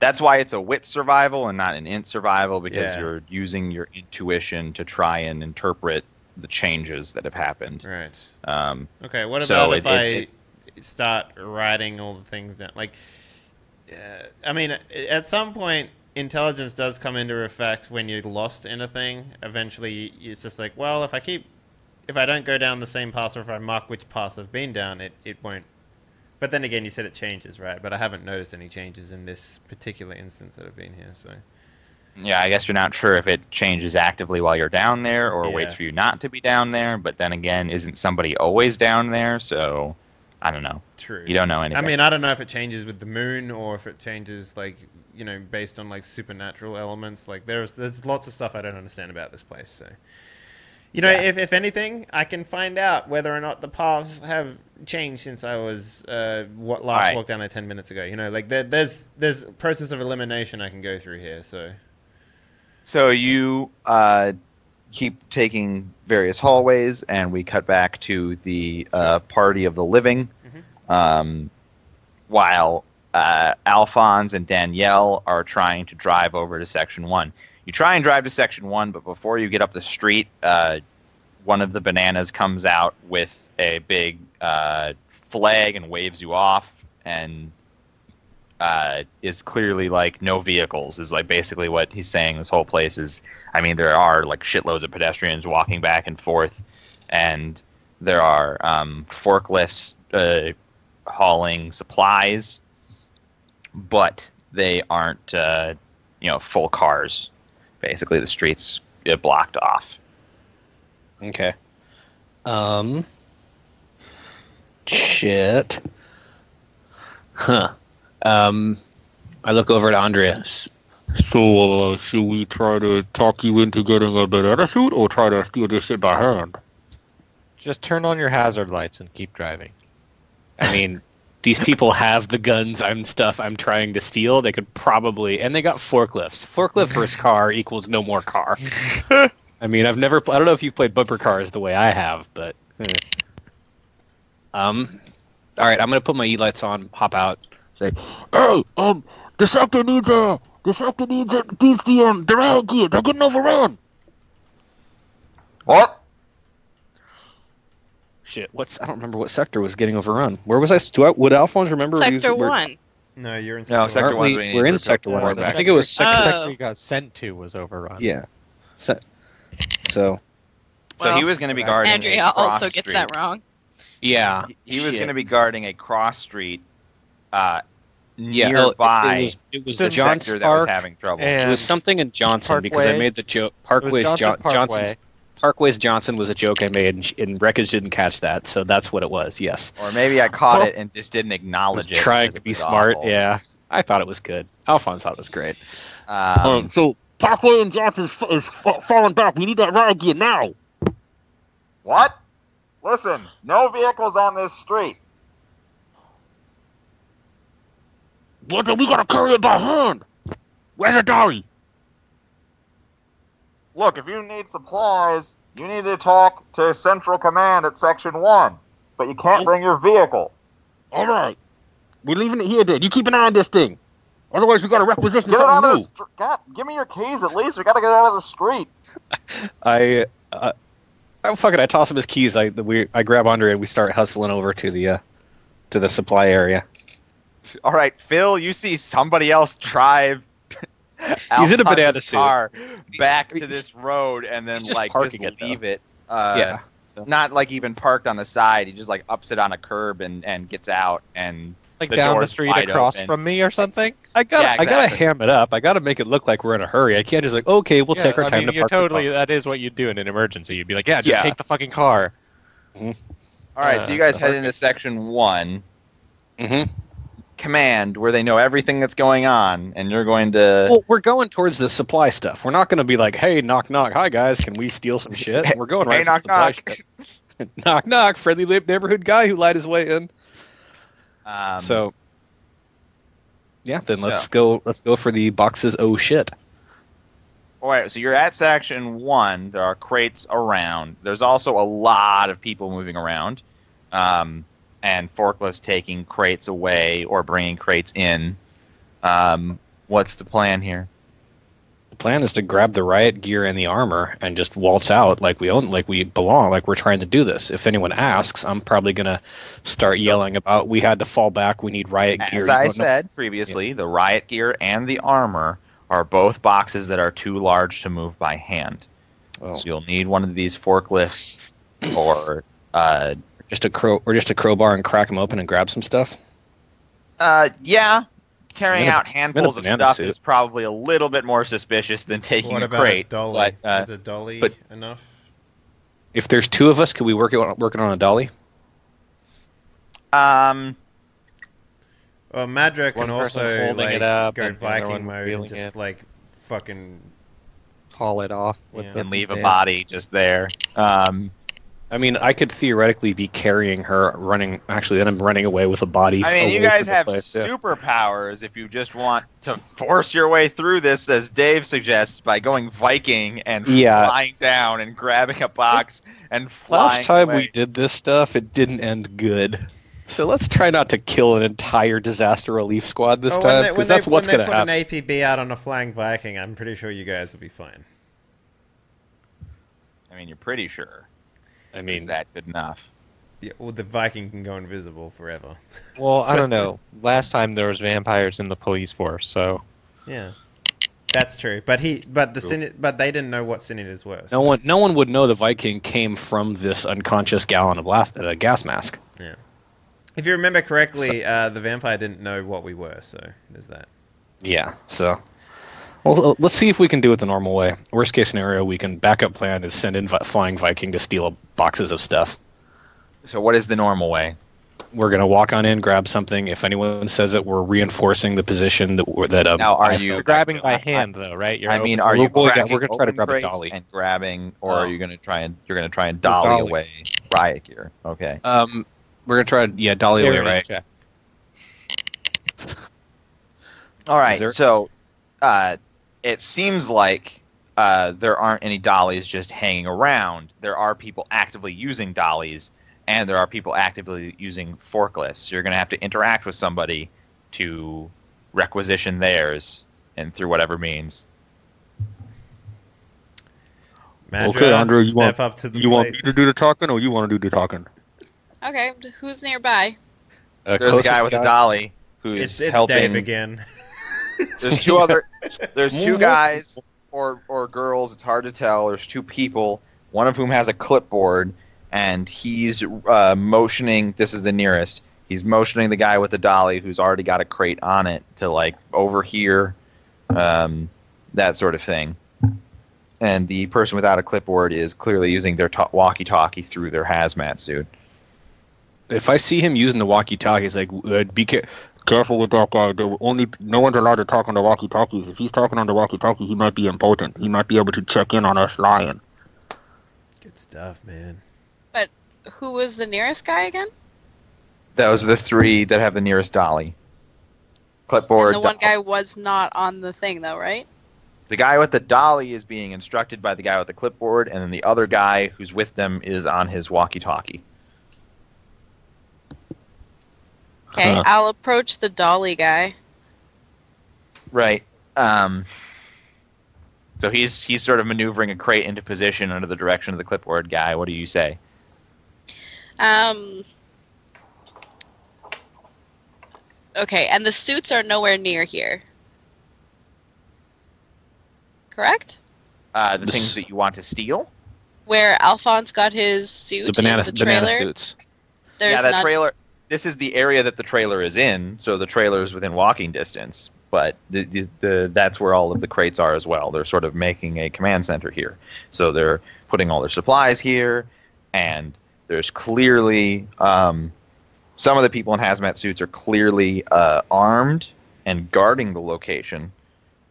that's why it's a wit survival and not an int survival, because Yeah. you're using your intuition to try and interpret the changes that have happened. Right. Um, Okay. What so about if it's- I start writing all the things down? Like, I mean, at some point, intelligence does come into effect when you're lost in a thing. Eventually, it's just like, well, if I don't go down the same path, or if I mark which paths I've been down, it won't. But then again, you said it changes, right? But I haven't noticed any changes in this particular instance that I've been here, so. yeah, I guess you're not sure if it changes actively while you're down there or Yeah. waits for you not to be down there. But then again, isn't somebody always down there? So I don't know. True. You don't know anything. I mean, I don't know if it changes with the moon or if it changes, like, you know, based on, like, supernatural elements. Like, there's lots of stuff I don't understand about this place, so. You know, Yeah. if anything, I can find out whether or not the paths have changed since I was last Alright. walked down there 10 minutes ago. You know, like, there's a process of elimination I can go through here, so. So you keep taking various hallways, and we cut back to the party of the living, while Alphonse and Danielle are trying to drive over to Section 1. You try and drive to Section 1, but before you get up the street, one of the bananas comes out with a big flag and waves you off, and is clearly like no vehicles, is like basically what he's saying. This whole place is, I mean, there are like shitloads of pedestrians walking back and forth, and there are forklifts hauling supplies, but they aren't full cars. Basically the streets get blocked off. Okay. Shit. Huh. I look over at Andrea. So, should we try to talk you into getting a banana suit, or try to steal this shit by hand? Just turn on your hazard lights and keep driving. I mean, these people have the guns I'm trying to steal. They could probably, and they got forklifts. Forklift versus car equals no more car. I mean, I don't know if you've played bumper cars the way I have, but all right, I'm gonna put my E-lights on, hop out, say, Hey, the sector needs the riot gear. They're getting overrun. What? shit, I don't remember what sector was getting overrun. Where was I? Would Alphonse remember? Sector 1. No, you're in No, Sector 1. We're in Sector 1. I think it was the Sector. sector you got sent to was overrun. Yeah. So. So Well, he was going to be guarding Andrea a cross also gets street. that wrong. Yeah. He was Shit. going to be guarding a cross street Yeah, nearby it was the John's sector that was Park having trouble. and- It was something in Johnson because I Parkway. made the joke. It was Johnson Parkway. Parkway's Johnson was a joke I made, and Wreckage didn't catch that, so that's what it was. Yes. Or maybe I caught it and just didn't I acknowledge was it. trying because to it be was smart. awful. Yeah, I thought it was good. Alphonse thought it was great. So Parkway and Johnson is falling back. We need that riot gear now. What? Listen, no vehicles on this street. What? We gotta carry it by hand. Where's the dolly? Look, if you need supplies, you need to talk to Central Command at Section 1. But you can't bring your vehicle. All right, we're leaving it here. Then you keep an eye on this thing. Otherwise, we gotta requisition Get it out something of new. the street. God, give me your keys at least. We gotta get it out of the street. I toss him his keys. I grab Andre and we start hustling over to the supply area. All right, Phil, you see somebody else drive. He's in a banana Alphonse's suit. car back to this road and then He's just like parking just it, though. leave it. Yeah. So. Not like even parked on the side. He just like ups it on a curb and gets out and Like the down the door's street wide across open. from me or something? I gotta exactly. ham it up. I gotta make it look like we're in a hurry. I can't just like, okay, we'll take our time to you park. the totally, car. that is what you'd do in an emergency. You'd be like, yeah, just Yeah. take the fucking car. All right, so you guys head into Section 1. Mhm. Command, where they know everything that's going on, and you're going to... Well, we're going towards the supply stuff. We're not going to be like, hey, knock, knock. Hi, guys. Can we steal some shit? We're going right Hey, for knock, supply knock. shit. Knock, knock. Friendly neighborhood guy who lied his way in. So, yeah, then let's go for the boxes. Oh, shit. All right, so you're at Section 1. There are crates around. There's also a lot of people moving around. And forklifts taking crates away or bringing crates in. What's the plan here? The plan is to grab the riot gear and the armor and just waltz out like we belong, like we're trying to do this. If anyone asks, I'm probably going to start yelling about we had to fall back, we need riot gear. As I said previously, the riot gear and the armor are both boxes that are too large to move by hand. Oh. So you'll need one of these forklifts or... just a crowbar and crack them open and grab some stuff. Yeah. Carrying out handfuls of banana stuff suit. is probably a little bit more suspicious than taking What a about crate. a dolly? But, Is a dolly but- enough? If there's two of us, could we working on a dolly? Well, Madura One can person also holding like it up go and the other Viking one mode and wheeling just it. like fucking. Call it off. With Yeah. the and leave a band. body just there. I mean, I could theoretically be carrying her, running. Actually, then I'm running away with a body. I mean, you away guys from the have place, yeah. superpowers if you just want to force your way through this, as Dave suggests, by going Viking and Yeah. flying down and grabbing a box and flying Last time away. we did this stuff, it didn't end good. So let's try not to kill an entire disaster relief squad this Oh, time, because that's what's going to when happen. they put an APB out on a flying Viking, I'm pretty sure you guys will be fine. I mean, you're pretty sure. I Is mean, that good enough? Yeah, well, the Viking can go invisible forever. Well, I don't know. Last time there was vampires in the police force, so Yeah, that's true. But they didn't know what Senators were. no one would know the Viking came from this unconscious gallon of gas mask. Yeah. If you remember correctly, the vampire didn't know what we were, so there's that. Yeah, so... Well, let's see if we can do it the normal way. Worst case scenario, we can backup plan is send in Flying Viking to steal boxes of stuff. So what is the normal way? We're going to walk on in, grab something. If anyone says it, we're reinforcing the position that Now, are you're you grabbing by hand though, right? You're I mean, open- are you we're cracking gonna try to open grab a crates dolly. and grabbing, or are you going to try and dolly. dolly away riot gear? Okay. we're going to try dolly away, Dexterity right? check. All right. there- So, it seems like there aren't any dollies just hanging around. There are people actively using dollies, and there are people actively using forklifts. So you're going to have to interact with somebody to requisition theirs, and through whatever means. Madura, Okay, Andrea, you step up to the You want plate. me to do the talking, or you want to do the talking? Okay, who's nearby? There's a Closest guy with a dolly who's It's helping. Dave again. There's two other. There's two guys or girls. It's hard to tell. There's two people. One of whom has a clipboard, and he's motioning. This is the nearest. He's motioning the guy with the dolly, who's already got a crate on it, to like over here, that sort of thing. And the person without a clipboard is clearly using their walkie-talkie through their hazmat suit. If I see him using the walkie-talkie, it's like, be careful. Careful with that guy. No one's allowed to talk on the walkie-talkies. If he's talking on the walkie-talkie, he might be important. He might be able to check in on us lying. Good stuff, man. Who was the nearest guy again? Those are the three that have the nearest dolly. Clipboard. And the one guy was not on the thing, though, right? The guy with the dolly is being instructed by the guy with the clipboard, and then the other guy who's with them is on his walkie-talkie. Okay, I'll approach the dolly guy. Right. So he's sort of maneuvering a crate into position under the direction of the clipboard guy. What do you say? Okay, and the suits are nowhere near here. Correct? The things that you want to steal? Where Alphonse got his suit The banana, in the trailer. banana suits. There's Yeah, that not... trailer. This is the area that the trailer is in, so the trailer is within walking distance. But that's where all of the crates are as well. They're sort of making a command center here. So they're putting all their supplies here, and there's clearly some of the people in hazmat suits are clearly armed and guarding the location.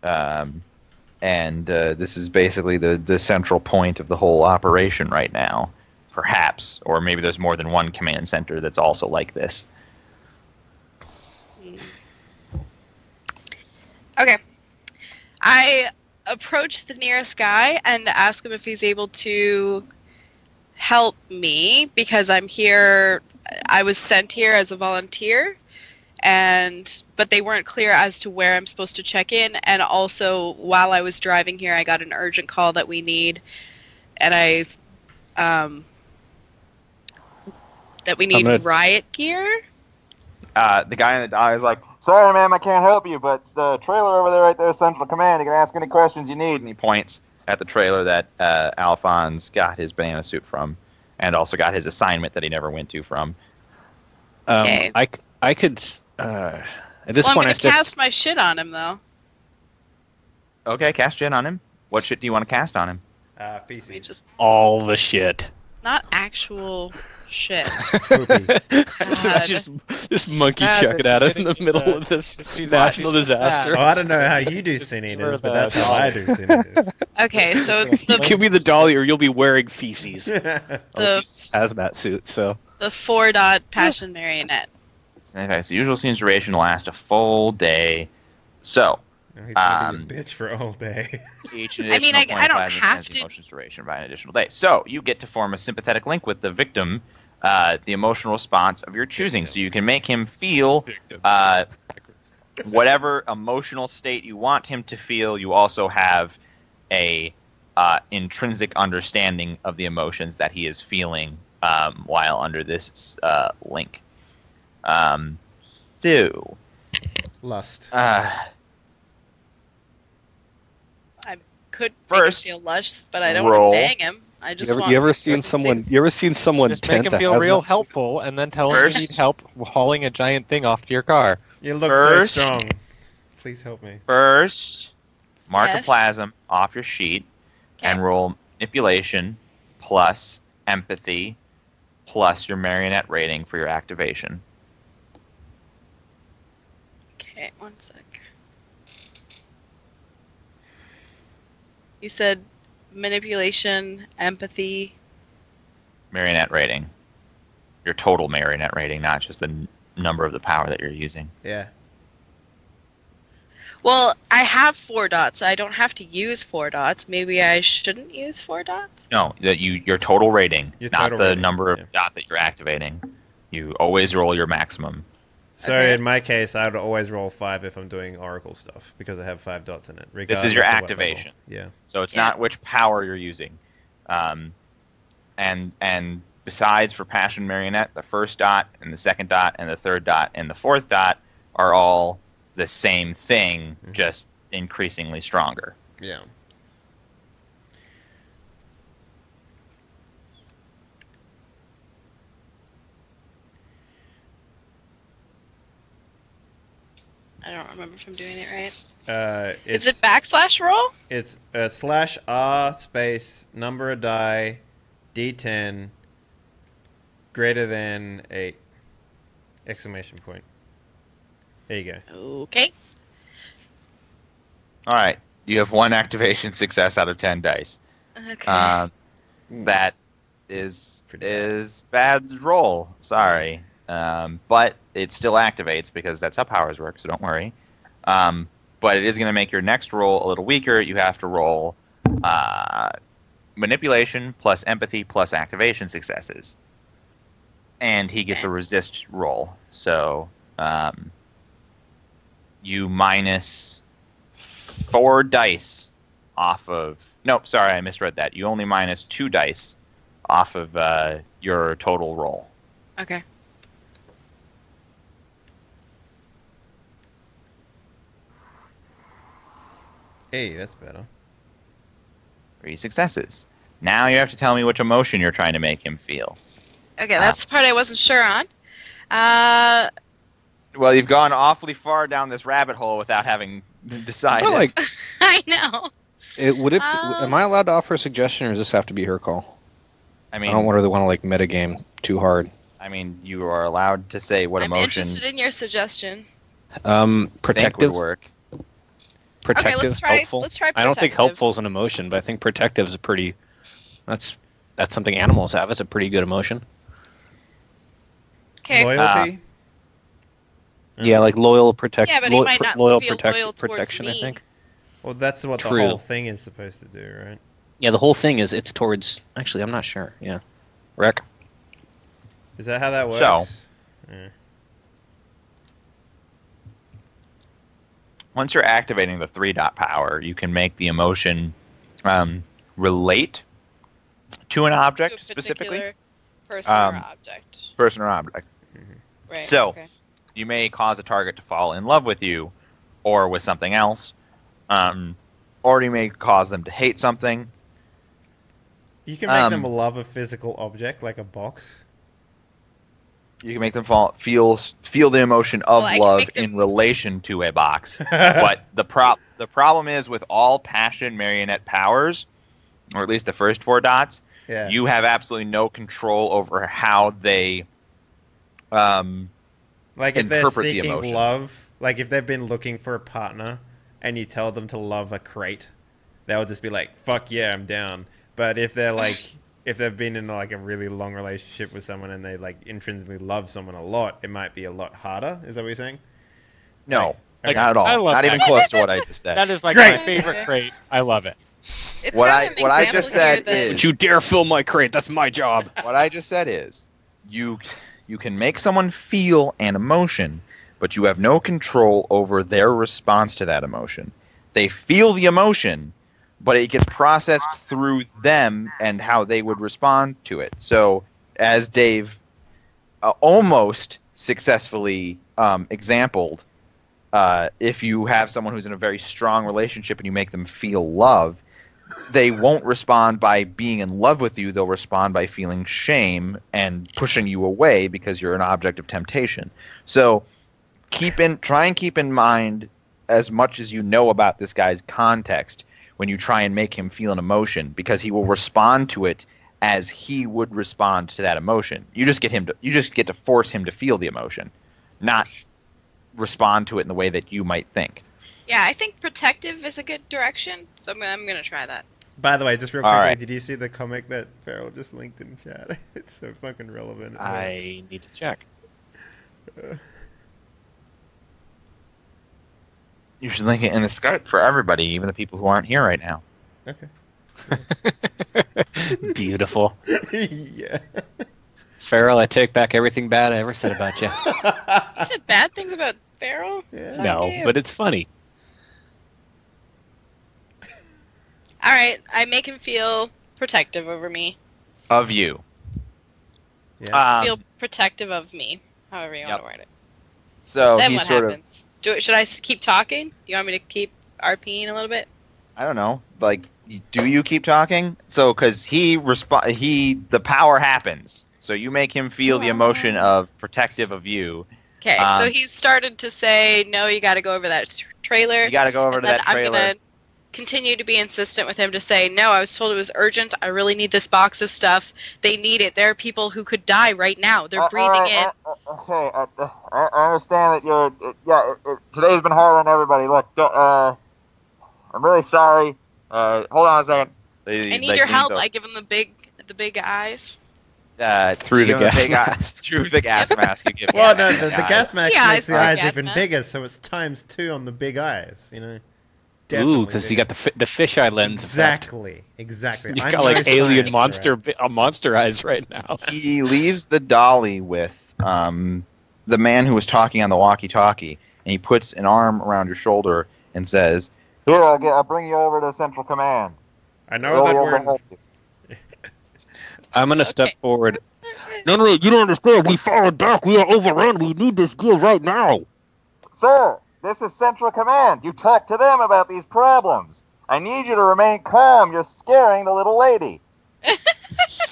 And this is basically the central point of the whole operation right now, perhaps. Or maybe there's more than one command center that's also like this. Okay. I approach the nearest guy and ask him if he's able to help me, because I'm here. I was sent here as a volunteer, but they weren't clear as to where I'm supposed to check in. And also, while I was driving here, I got an urgent call that we need, and that we need riot gear. The guy in the dolly is like, Sorry, ma'am, I can't help you, but the trailer over there right there is Central Command. You can ask any questions you need. and he points at the trailer that Alphonse got his banana suit from, and also got his assignment that he never went to from. Okay. I could at this Well, I'm point going I to step. cast my shit on him, though. Okay, cast Jin on him. What shit do you want to cast on him? Feces. Just All the shit. not actual shit. Poopy. So I just monkey chuck it at it in the middle of this national disaster. Oh, I don't know how you do Sin Eaters, but that's how I do Sin Eaters. Okay, so it's Give me the dolly, or you'll be wearing feces. the Hazmat suit. So the 4-dot passion marionette. Okay, so usual scene's duration lasts a full day. So, He's gonna be a bitch for all day. each I mean, additional I don't 25 have extends to- emotions duration by an additional day. So, you get to form a sympathetic link with the victim the emotional response of your choosing. So you can make him feel whatever emotional state you want him to feel. You also have a intrinsic understanding of the emotions that he is feeling while under this link. So, Lust. I could First, make him feel lust, but I don't want roll. to bang him. I just want. You ever seen someone Just make tent him a feel hazmat real suit? helpful, and then tell him First- you need help hauling a giant thing off to your car. You look First- so strong. Please help me. First, mark a Yes. plasm off your sheet and roll manipulation plus empathy plus your marionette rating for your activation. Okay, 1 sec. You said manipulation, empathy. Marionette rating. Your total marionette rating, not just the number of the power that you're using. Yeah. Well, I have 4 dots. I don't have to use 4 dots. Maybe I shouldn't use 4 dots? No, your total rating, Your not total the rating, number of yeah. dot that you're activating. You always roll your maximum. So Okay. in my case, I would always roll 5 if I'm doing Oracle stuff because I have 5 dots in it. This is your regardless of what activation. level. Yeah. So it's Yeah. not which power you're using. And besides for Passion Marionette, the first dot and the second dot and the third dot and the fourth dot are all the same thing, just increasingly stronger. Yeah. I don't remember if I'm doing it right. It's, Is it backslash roll? It's /R space number of die D10 greater than 8 exclamation point. There you go. Okay. All right, you have 1 activation success out of 10 dice. Okay. That is Pretty bad. bad roll. Sorry, but it still activates because that's how powers work. So don't worry. But it is going to make your next roll a little weaker. You have to roll manipulation plus empathy plus activation successes, and he gets a resist roll. So you minus 4 dice off of. Nope, sorry, I misread that. You only minus 2 dice off of your total roll. Okay. Hey, that's better. 3 successes. Now you have to tell me which emotion you're trying to make him feel. Okay, that's the part I wasn't sure on. Well, you've gone awfully far down this rabbit hole without having decided. Well, like, I know. am I allowed to offer a suggestion, or does this have to be her call? I I mean, don't really want to like metagame too hard. you are allowed to say what I'm emotion interested in your suggestion. think Protective, would work. protective, let's try- helpful. let's try I don't think protective. helpful is an emotion, but I think protective is a pretty. That's something animals have. It's a pretty good emotion. Okay. Loyalty? Yeah, like loyal, protect, Yeah, but he might not loyal, feel loyal towards protection. I me. think. Well, that's what True. the whole thing is supposed to do, right? Yeah, the whole thing is it's towards. Actually, I'm not sure. Yeah, Rec. Is that how that works? So- Yeah. Once you're activating the 3-dot power, you can make the emotion relate to an To object a specifically. particular person Um, or object. Person or object. Right. so- Okay. You may cause a target to fall in love with you or with something else. Or you may cause them to hate something. You can make them love a physical object, like a box. You can make them feel the emotion of Well, I can love make them- in relation to a box. But the problem is with all passion marionette powers, or at least the first 4 dots, Yeah. you have absolutely no control over how they Like if they're interpret the seeking emotion. love, like if they've been looking for a partner and you tell them to love a crate, they'll just be like, fuck yeah, I'm down. But if they're like, if they've been in like a really long relationship with someone and they like intrinsically love someone a lot, it might be a lot harder. Is that what you're saying? No, Like, not at all. I love Not even that. close to what I just said. That is like Great. my favorite crate. I love it. It's What got I an what I example just here said that- is Don't you dare fill my crate. That's my job. what I just said is you can make someone feel an emotion, but you have no control over their response to that emotion. They feel the emotion, but it gets processed through them and how they would respond to it. So, as Dave almost successfully exampled, if you have someone who's in a very strong relationship and you make them feel love, they won't respond by being in love with you. They'll respond by feeling shame and pushing you away because you're an object of temptation. So try and keep in mind as much as you know about this guy's context when you try and make him feel an emotion, because he will respond to it as he would respond to that emotion. You just get to force him to feel the emotion, not respond to it in the way that you might think. Yeah, I think protective is a good direction, so I'm gonna try that. By the way, just real quickly, right. Did you see the comic that Farrell just linked in chat? It's so fucking relevant. I need to check. You should link it in the Skype for everybody, even the people who aren't here right now. Okay. Beautiful. Yeah. Farrell, I take back everything bad I ever said about you. You said bad things about Farrell? Yeah. Fuck No, you. but it's funny. All right, I make him feel protective over me. Of you. Yeah. Feel protective of me, however you want Yep. to word it. So Then he what sort happens? Should I keep talking? Do you want me to keep RPing a little bit? I don't know. Like, do you keep talking? So, because the power happens. So you make him feel the emotion of protective of you. Okay, so he's started to say, no, you got to go over that trailer. You got to go over and to then that trailer. I'm going to continue to be insistent with him to say, no, I was told it was urgent. I really need this box of stuff. They need it. There are people who could die right now. They're breathing in. Okay, I understand that you're. Today's been hard on everybody. Look, I'm really sorry. Hold on a second. I need your help. I give him the big eyes. Through the gas mask. Through the gas mask. You give Well, him no, the gas mask Yeah, makes the I saw eyes gas even mask. bigger, so it's ×2 on the big eyes. You know. Ooh, Definitely because you bigger. got the fisheye lens effect. Exactly. You I'm got no like alien science monster eyes right now. He leaves the dolly with the man who was talking on the walkie-talkie, and he puts an arm around your shoulder and says, Here, I'll bring you over to Central Command. I know that we're. help you. I'm gonna step forward. No, you don't understand. We followed back. We are overrun. We need this gear right now. Sir, this is Central Command. You talk to them about these problems. I need you to remain calm. You're scaring the little lady.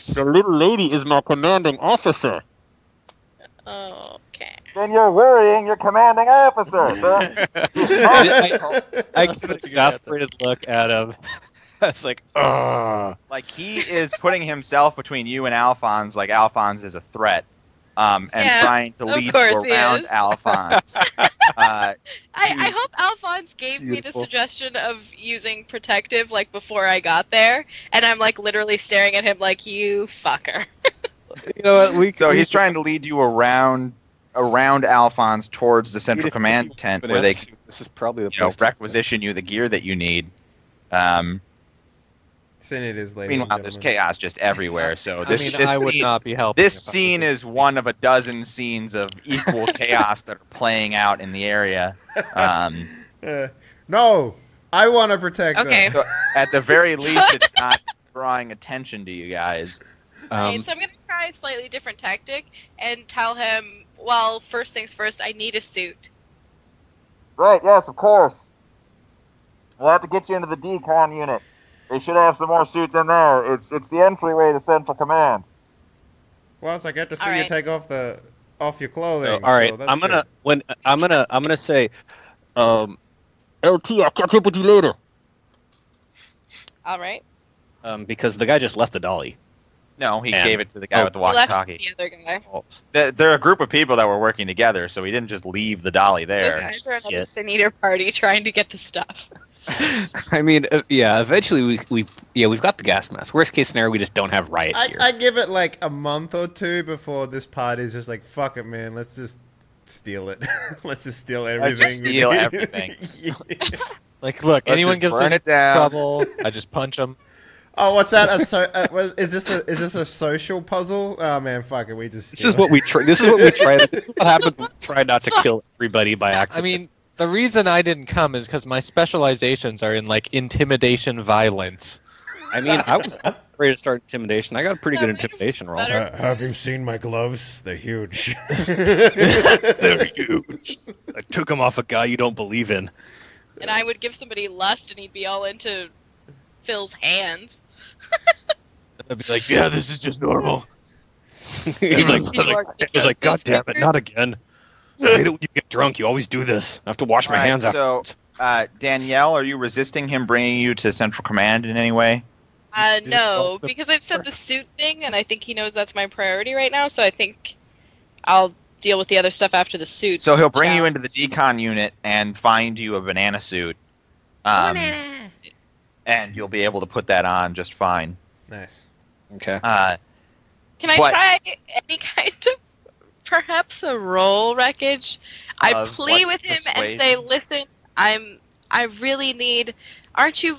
The little lady is my commanding officer. Okay. Then you're worrying your commanding officer. I give an exasperated look at him. It's like, ugh. like, he is putting himself between you and Alphonse, like Alphonse is a threat, and Yeah, trying to of lead course you he around is. Alphonse. I hope Alphonse gave me the Beautiful. suggestion of using protective like before I got there, and I'm like literally staring at him like, you fucker. You know what? So he's trying to lead you around Alphonse towards the Central Command tent where they This is probably the you know, place. requisition you the gear that you need. Sin it is, ladies and Meanwhile, there's gentlemen. chaos just everywhere. So I this, mean, this I would scene, not be helping. this if I scene was is one of a dozen scenes of equal chaos that are playing out in the area. No, I want to protect Okay. them. So at the very least, it's not drawing attention to you guys. Right, so I'm gonna try a slightly different tactic and tell him, well, first things first, I need a suit. Right, yes, of course. We'll have to get you into the decon unit. They should have some more suits in there. It's the entryway to Central Command. Plus, I get to see All you right. take off your clothing. all right, so that's I'm gonna good. I'm gonna say, LT, I'll catch up with you later. All right. because the guy just left the dolly. No, he And- gave it to the guy with the He left walkie-talkie. the other guy. They're a group of people that were working together, so he didn't just leave the dolly Those there. guys are another Shit. sin eater party trying to get the stuff. I mean, yeah. Eventually, we've got the gas mask. Worst case scenario, we just don't have riot gear. I give it like a month or two before this party's just like, fuck it, man. Let's just steal it. Let's just steal everything. just steal everything. Yeah. Like, look, Let's anyone just gives burn them it down. trouble, I just punch them. Oh, what's that? Is this a social puzzle? Oh man, fuck it. We just. This is what we try. This is what we try. This is what happens when we try not to kill everybody by I accident. mean, the reason I didn't come is because my specializations are in like intimidation, violence. I was ready to start intimidation. I got a pretty good intimidation roll. Have you seen my gloves? They're huge. They're huge. I took them off a guy you don't believe in. And I would give somebody lust, and he'd be all into Phil's hands. I'd be like, yeah, this is just normal. He's like, God damn it, not again. I hate it when you get drunk. You always do this. I have to wash my hands afterwards. So, Danielle, are you resisting him bringing you to Central Command in any way? No, because I've said the suit thing, and I think he knows that's my priority right now, so I think I'll deal with the other stuff after the suit. So he'll bring you into the decon unit and find you a banana suit. And you'll be able to put that on just fine. Nice. Okay. Can I try any kind of, perhaps a roll, Wreckage? I plead with him and say, listen, I really need, aren't you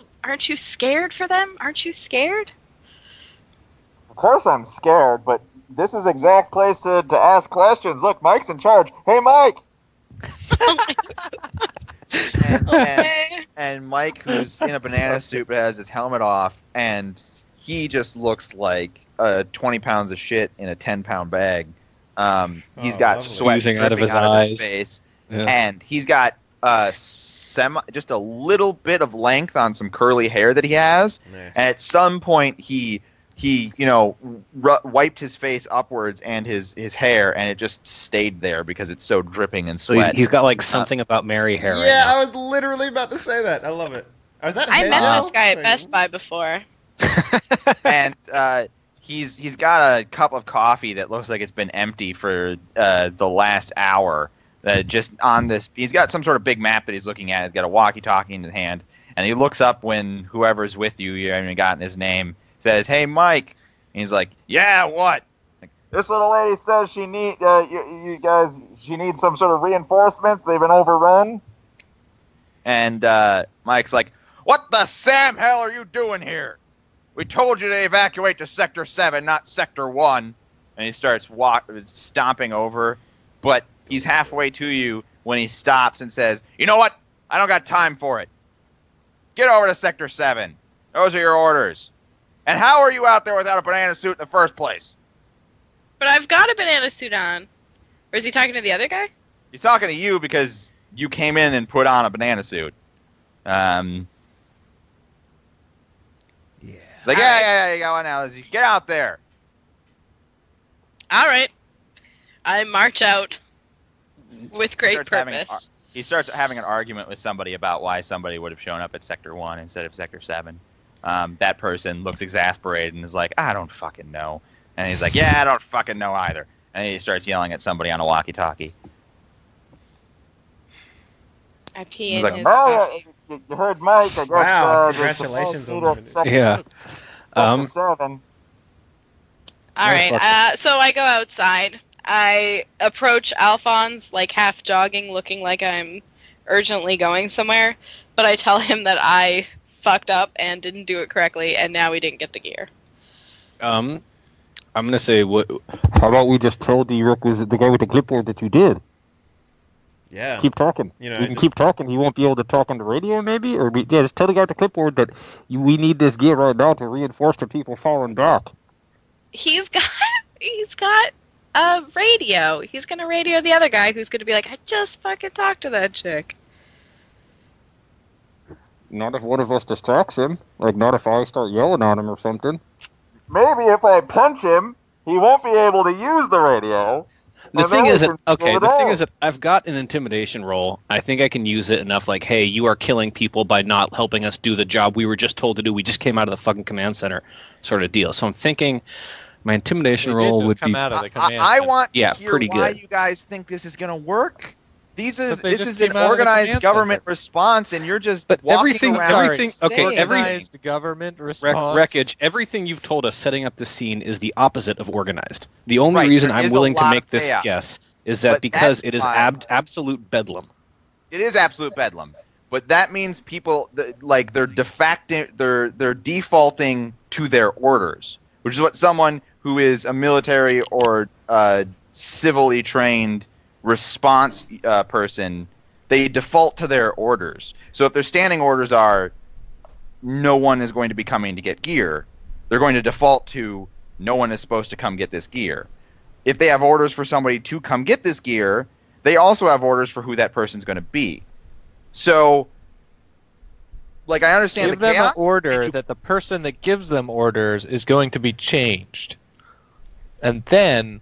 scared for them? Aren't you scared? Of course I'm scared, but this is the exact place to ask questions. Look, Mike's in charge. Hey, Mike! And Mike, who's in a banana suit but has his helmet off, and he just looks like 20 pounds of shit in a 10-pound bag. He's got sweat oozing dripping out of his eyes. face, Yeah. and he's got just a little bit of length on some curly hair that he has. Nice. And at some point, he wiped his face upwards and his hair, and it just stayed there because it's so dripping in So sweat. he's got like something about Mary hair right Yeah, now. I was literally about to say that. I love it. Oh, is that I met Henley? this guy at Best Buy before. And he's got a cup of coffee that looks like it's been empty for the last hour. Just on this, he's got some sort of big map that he's looking at. He's got a walkie-talkie in his hand, and he looks up when whoever's with you haven't even gotten his name. Says, "Hey, Mike," and he's like, "Yeah, what?" This little lady says she needs she needs some sort of reinforcements. They've been overrun. And Mike's like, "What the Sam hell are you doing here? We told you to evacuate to Sector 7, not Sector 1. And he starts stomping over, but he's halfway to you when he stops and says, "You know what? I don't got time for it. Get over to Sector 7. Those are your orders. And how are you out there without a banana suit in the first place?" But I've got a banana suit on. Or is he talking to the other guy? He's talking to you because you came in and put on a banana suit. He's like, yeah, you got one now. Get out there. All right. I march out with great purpose. He starts having an argument with somebody about why somebody would have shown up at Sector 1 instead of Sector 7. That person looks exasperated and is like, "I don't fucking know." And he's like, "Yeah, I don't fucking know either." And he starts yelling at somebody on a walkie-talkie. I pee He's in like, his Oh, coffee. you heard Mike. I guess, Wow, there's congratulations on supposed to the be Yeah. Sector 7. All right. So I go outside. I approach Alphonse, like half jogging, looking like I'm urgently going somewhere. But I tell him that I fucked up and didn't do it correctly, and now we didn't get the gear. I'm gonna say what. How about we just tell the guy with the clipboard that you did? Yeah. Keep talking. You know, we can just- keep talking. He won't be able to talk on the radio, maybe, or just tell the guy with the clipboard that we need this gear right now to reinforce the people falling back. He's got a radio. He's gonna radio the other guy who's gonna be like, I just fucking talked to that chick. Not if one of us distracts him. Like, not if I start yelling at him or something. Maybe if I punch him, he won't be able to use the radio. The And thing then is we that can okay. slow The it thing down. is that I've got an intimidation roll. I think I can use it enough. Like, hey, you are killing people by not helping us do the job we were just told to do. We just came out of the fucking command center, sort of deal. So I'm thinking my intimidation We did roll just would come be. out of the command I center. want to Yeah, hear pretty why good. you guys think this is going to work. This But they is just an came out of the organized command government center. response, and you're just But walking everything- around everything- okay, saying- Organized government response. Wreckage. Everything you've told us setting up the scene is the opposite of organized. The only Right, reason there I'm is a willing to lot make of this chaos. guess is that But because that's it is fine. absolute bedlam. It is absolute bedlam. but that means people like they're defaulting to their orders, which is what someone who is a military or civilly trained response person, they default to their orders. So if their standing orders are no one is going to be coming to get gear, they're going to default to no one is supposed to come get this gear. If they have orders for somebody to come get this gear, they also have orders for who that person's going to be. So, like, I understand Give the them chaos. an order that the person that gives them orders is going to be changed. And then...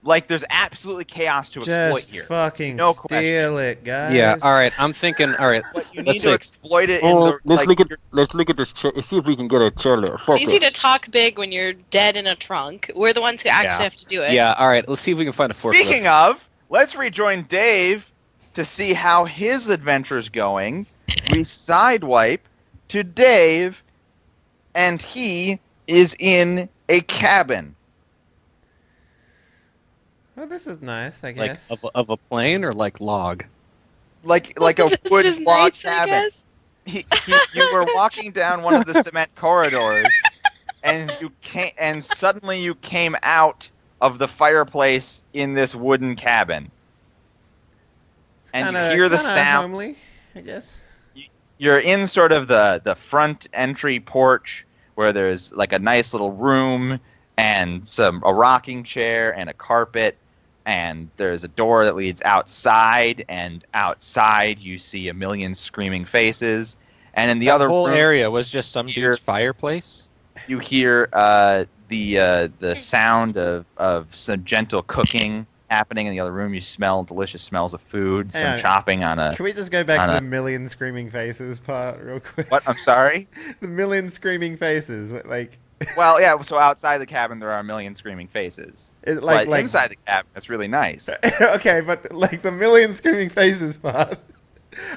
Like, there's absolutely chaos to exploit Just here. fucking No steal question. it, guys. Yeah. All right. I'm thinking. All right. But you need Let's to say- exploit it in Oh, the, like, let's look at this. See if we can get a trailer. It's easy to talk big when you're dead in a trunk. We're the ones who actually Yeah. have to do it. Yeah. All right. Let's see if we can find a forklift. Speaking of, let's rejoin Dave to see how his adventure's going. We sidewipe to Dave, and he is in a cabin. Well, this is nice, I Like guess. of a plane or like log. Like a This wood is log nice, I cabin. guess. You were walking down one of the cement corridors, and suddenly you came out of the fireplace in this wooden cabin. And you hear the sound. Homely, I guess. You're in sort of the front entry porch where there's like a nice little room and a rocking chair and a carpet, and there's a door that leads outside, and outside you see a million screaming faces, and in the other whole room area was just some Here. dude's fireplace. you hear the sound of some gentle cooking happening in the other room. You smell delicious smells of food, some Hang on. chopping on a... Can we just go back on to a- the million screaming faces part real quick? What? I'm sorry? The million screaming faces, like... Well, yeah, so outside the cabin there are a million screaming faces. It, But like inside the cabin, it's really nice. Okay, but like the million screaming faces part,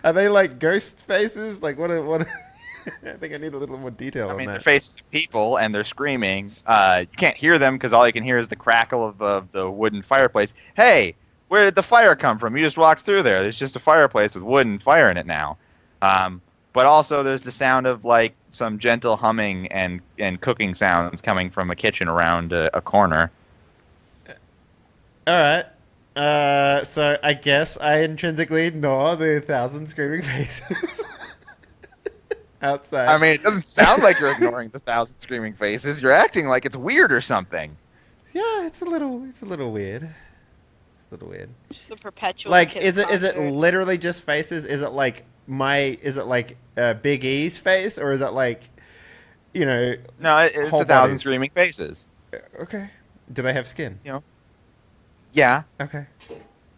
are they like ghost faces? Like what? I think I need a little more detail I on mean, they're that. faces of people, and they're screaming. You can't hear them because all you can hear is the crackle of the wooden fireplace. Hey, where did the fire come from? You just walked through there. There's just a fireplace with wood and fire in it now. But also there's the sound of like some gentle humming and cooking sounds coming from a kitchen around a corner. All right. So I guess I intrinsically ignore the 1,000 screaming faces outside. I mean, it doesn't sound like you're ignoring the 1,000 screaming faces. You're acting like it's weird or something. yeah, it's a little weird. It's a little weird. Just a perpetual. Like, kiss is it concert. literally just faces? Is it like Big E's face, or is it like, you know? No, it's Whole 1,000 bodies. screaming faces. Okay. Do they have skin? Yeah, Okay.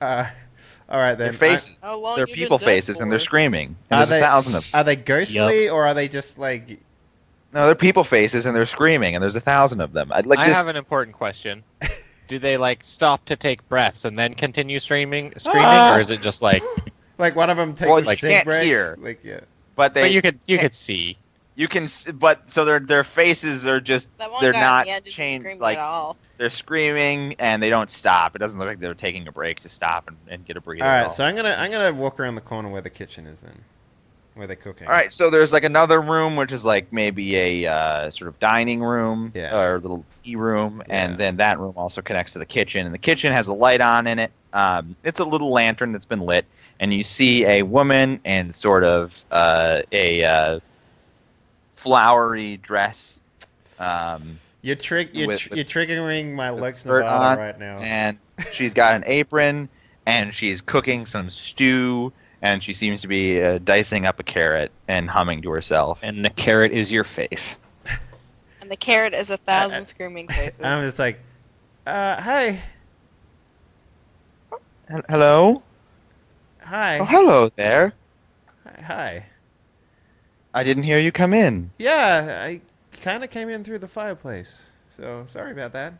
All right then. they're faces. How long They're you people been dead faces, and they're for? screaming. Are And there's they- 1,000 of them. Are they ghostly, or are they just like? No, they're people faces, and they're screaming, and there's 1,000 of them. I This, have an important question. Do they like stop to take breaths and then continue screaming, Ah! or is it just like? Like one of them takes Well, a you cig can't break. hear. Like yeah. but But you could can't- see. you can, but so their faces are just That one they're guy not on the end isn't chained, screaming like- at all. they're screaming and they don't stop. It doesn't look like they're taking a break to stop and get a breather. All at right, all. so I'm gonna walk around the corner where the kitchen is then, where they're cooking. All right, so there's like another room which is like maybe a sort of dining room Yeah. or little tea room, Yeah. and then that room also connects to the kitchen, and the kitchen has a light on in it. It's a little lantern that's been lit, and you see a woman in sort of a flowery dress, You're with- triggering my Lex skirt Nevada on, right now. and she's got an apron, and she's cooking some stew, and she seems to be dicing up a carrot and humming to herself. And the carrot is your face. And the carrot is 1,000 screaming faces. I'm just like, hey, Hello? hi, Oh, hello there. hi. I didn't hear you come in. Yeah, I kind of came in through the fireplace, so sorry about that.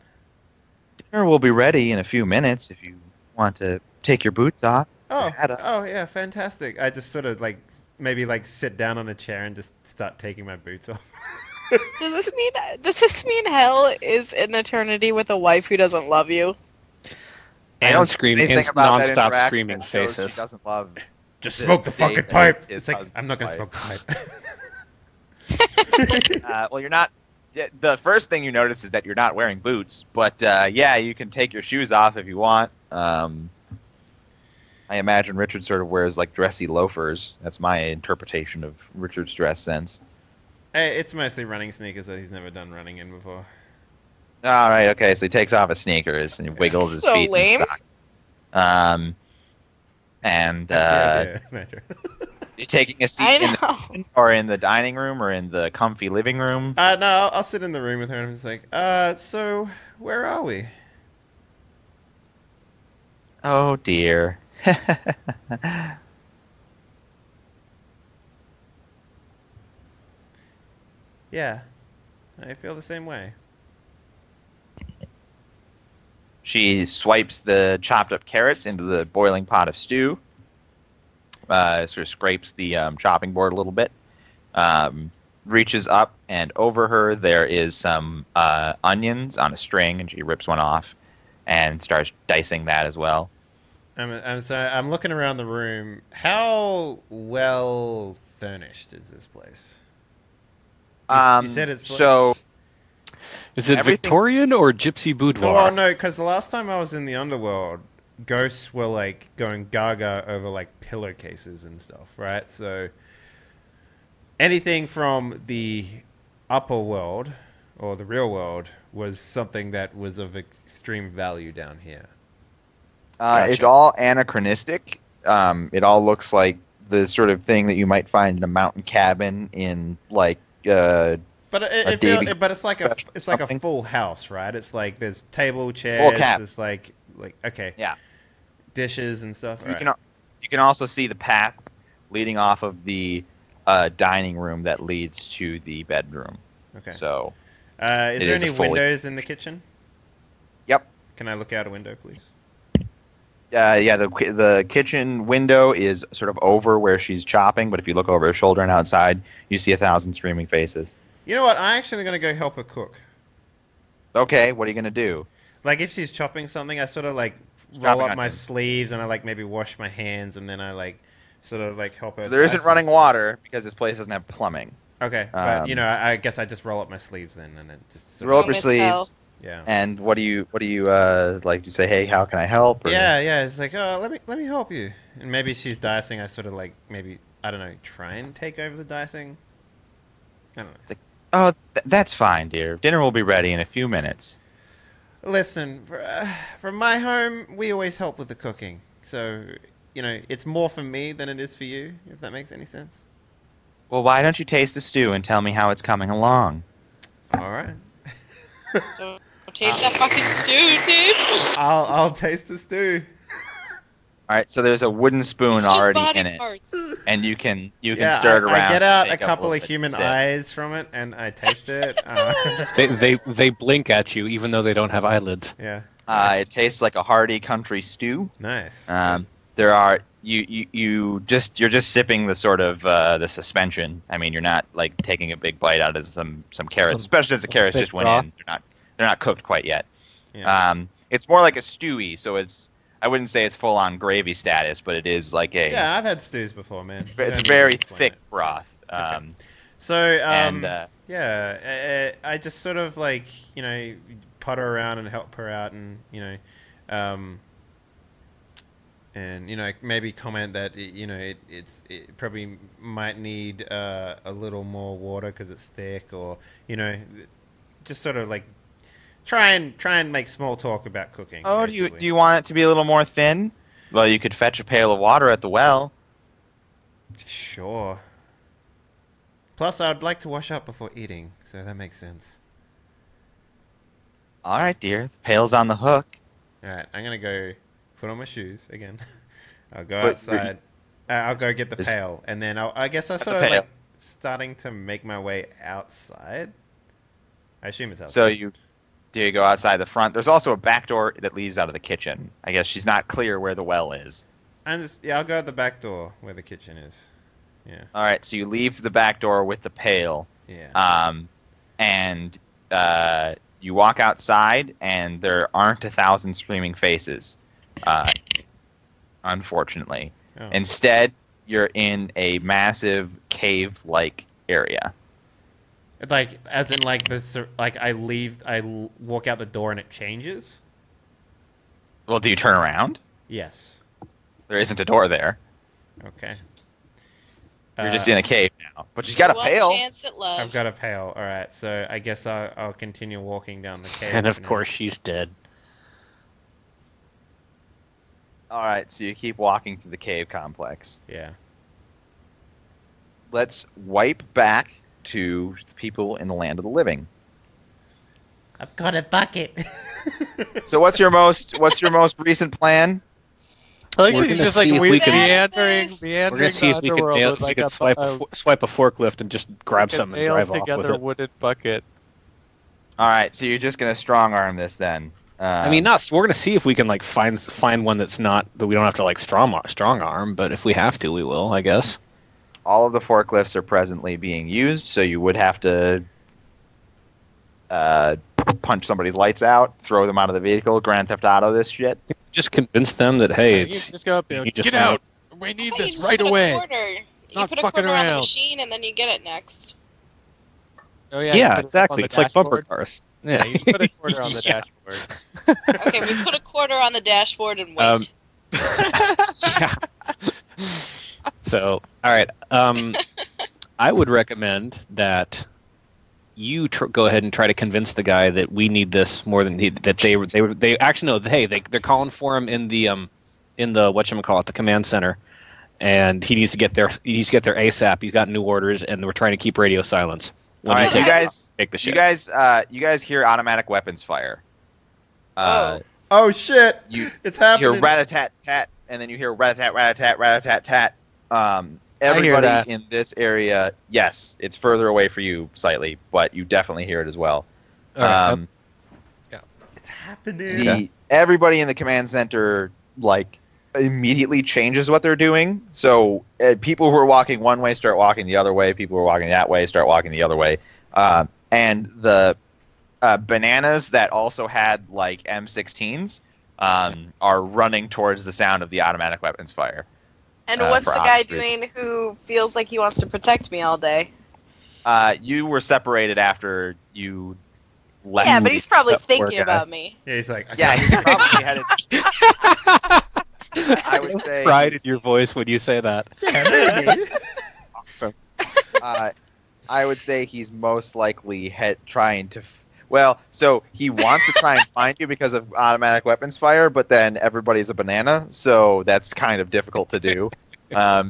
Dinner will be ready in a few minutes if you want to take your boots off. Oh, Had a- oh yeah, fantastic. I just sort of like maybe like sit down on a chair and just start taking my boots off. Does this mean hell is an eternity with a wife who doesn't love you? I And don't see screaming, anything and about that nonstop interaction screaming that shows faces. She doesn't love. Just smoke the fucking date pipe. his It's like, husband's I'm not gonna wife. smoke the pipe. Well, you're not. The first thing you notice is that you're not wearing boots, but yeah, you can take your shoes off if you want. I imagine Richard sort of wears like dressy loafers. That's my interpretation of Richard's dress sense. Hey, it's mostly running sneakers that he's never done running in before. All right, okay, so he takes off his sneakers and he wiggles his So feet. lame. And That's the idea. you're taking a seat I in the know. kitchen or in the dining room or in the comfy living room. No, I'll sit in the room with her and I'm just like, so where are we? Oh dear. Yeah, I feel the same way. She swipes the chopped up carrots into the boiling pot of stew. Sort of scrapes the chopping board a little bit. Reaches up, and over her there is some onions on a string, and she rips one off and starts dicing that as well. I'm looking around the room. How well furnished is this place? You said it's like- so. Is it Everything- Victorian or Gypsy Boudoir? Well, no, because the last time I was in the underworld, ghosts were like going gaga over like pillowcases and stuff, right? So anything from the upper world or the real world was something that was of extreme value down here. It's all anachronistic. It all looks like the sort of thing that you might find in a mountain cabin in like. But it's like a something. full house, right? It's like there's table, chairs, Full cab. there's like okay, Yeah. dishes and stuff. You Alright. you can also see the path leading off of the dining room that leads to the bedroom. Okay. So Is it there is a any fully- windows in the kitchen? Yep. Can I look out a window, please? Yeah, the kitchen window is sort of over where she's chopping, but if you look over her shoulder and outside, you see 1,000 screaming faces. You know what? I'm actually gonna go help her cook. Okay, what are you gonna do? Like if she's chopping something, I sort of like She's roll chopping up my onions. sleeves and I like maybe wash my hands and then I like sort of like help her. So there isn't dice and running stuff. water because this place doesn't have plumbing. Okay, but Um, you know, I guess I just roll up my sleeves then and it just sort Roll of, up your Miss Hell. sleeves, yeah. and what do you like? You say, "Hey, how can I help?" Or, Yeah. It's like, oh, let me help you. And maybe she's dicing. I sort of like maybe I don't know, try and take over the dicing. I don't know. Oh, that's fine, dear. Dinner will be ready in a few minutes. Listen, from my home, we always help with the cooking. So you know, it's more for me than it is for you. If that makes any sense. Well, why don't you taste the stew and tell me how it's coming along? All right. Don't taste that fucking stew, dude. I'll taste the stew. All right, so there's a wooden spoon It's just already body in it, parts. and you can Yeah, stir it around. I get out and a take couple little of human sip. eyes from it and I taste it. They blink at you even though they don't have eyelids. Yeah. It tastes like a hearty country stew. Nice. There are you're just sipping the sort of the suspension. I mean, you're not like taking a big bite out of some carrots, especially as the carrots thick just went broth. in. They're not cooked quite yet. Yeah. It's more like a stewy, so I wouldn't say it's full on gravy status, but it is like a. Yeah, I've had stews before, man. You It's a don't need to very explain thick it. broth. So, and I just sort of like, you know, putter around and help her out and, maybe comment that, it probably might need a little more water because it's thick or, just sort of like try and make small talk about cooking. oh, basically. do you want it to be a little more thin? Well, you could fetch a pail of water at the well. Sure. Plus, I'd like to wash up before eating, so that makes sense. All right, dear. The pail's on the hook. All right, I'm gonna go put on my shoes again. I'll go But outside. I'll go get the Is- pail, and then I guess I Get the sort of pail. like starting to make my way outside. I assume it's outside. So do you go outside the front? There's also a back door that leads out of the kitchen. I guess she's not clear where the well is. I'll go at the back door where the kitchen is. Yeah. All right, so you leave through the back door with the pail, Yeah. and you walk outside, and there aren't 1,000 screaming faces, unfortunately. Oh. Instead, you're in a massive cave-like area. Like, as in, like, this, like, I walk out the door and it changes? Well, do you turn around? Yes. There isn't a door there. Okay. You're just in a cave now. But you've got a One pail. chance at love. I've got a pail. All right, so I guess I'll continue walking down the cave. And of now. course, she's dead. All right, so you keep walking through the cave complex. Yeah. Let's wipe back to the people in the land of the living. I've got a bucket. So what's your most recent plan? I like We're that he's gonna just like see if we can- meandering We're gonna see if we can underworld nail, with if we like can a swipe a forklift and just grab something and drive off with together it. wooden bucket. All right, so you're just gonna strong arm this then. I mean, we're gonna see if we can like find one that's not that we don't have to like strong arm, but if we have to, we will, I guess. all of the forklifts are presently being used, so you would have to punch somebody's lights out, throw them out of the vehicle, Grand Theft Auto this shit. Just convince them that hey, You it's just go up and you just get out. We need I thought you this just right put away. A quarter. You Not put a fucking quarter on the around. machine and then you get it next. Oh yeah, you put it up on exactly. the It's like bumper dashboard. cars. Yeah, you just put a quarter on the Yeah. dashboard. Okay, we put a quarter on the dashboard and wait. Yeah. So, all right. I would recommend that you go ahead and try to convince the guy that we need this more than that they actually no. Hey, they're calling for him in the whatchamacallit, the command center, and he needs to get there. He needs to get there ASAP. He's got new orders, and we're trying to keep radio silence. All right, you guys, take the shit. you guys hear automatic weapons fire. Oh shit! It's You hear happening. rat-a-tat-tat, and then you hear rat-a-tat, rat-a-tat, rat-a-tat-tat. Everybody that. in this area, yes, it's further away for you slightly, but you definitely hear it as well. All right, It's happening. Everybody in the command center like immediately changes what they're doing. So people who are walking one way start walking the other way. People who are walking that way start walking the other way. And the bananas that also had like M16s are running towards the sound of the automatic weapons fire. And what's for the guy Oxford. doing who feels like he wants to protect me all day? You were separated after you left. Yeah, but he's probably the poor thinking guy. about me. Yeah, he's like, Yeah, he's probably headed. I would say pride in your voice when you say that. Awesome. I would say he's most likely trying to. Well, so he wants to try and find you because of automatic weapons fire, but then everybody's a banana, so that's kind of difficult to do.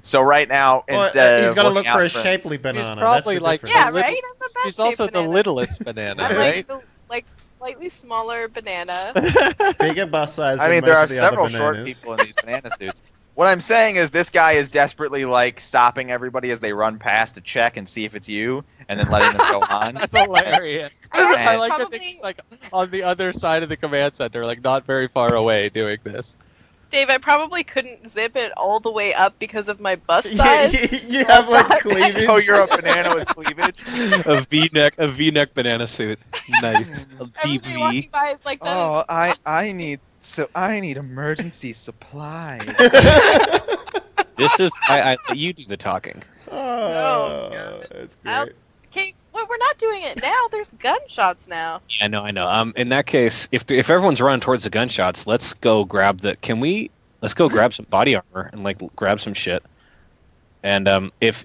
So right now, instead he's of got to looking look for out a shapely banana. He's probably That's the like difference. Yeah, little- right? I'm the best He's also shaped the banana. littlest banana, I'm right? like the slightly smaller banana. bigger bust size. I than mean, there most are of the other several short bananas. people in these banana suits. What I'm saying is this guy is desperately like stopping everybody as they run past to check and see if it's you, and then letting them go on. That's hilarious. I I like to probably- think he's like on the other side of the command center, like not very far away, doing this. Dave, I probably couldn't zip it all the way up because of my bust Yeah, size. you have like cleavage. So you're a banana with cleavage. a V-neck banana suit. Nice. A deep Everybody V. walking by is like, that is I need emergency supplies. This is you do the talking. Oh, No. that's I'll- great. Okay, well, we're not doing it now. There's gunshots now. I know. In that case, if everyone's running towards the gunshots, let's go grab some body armor and like grab some shit. And if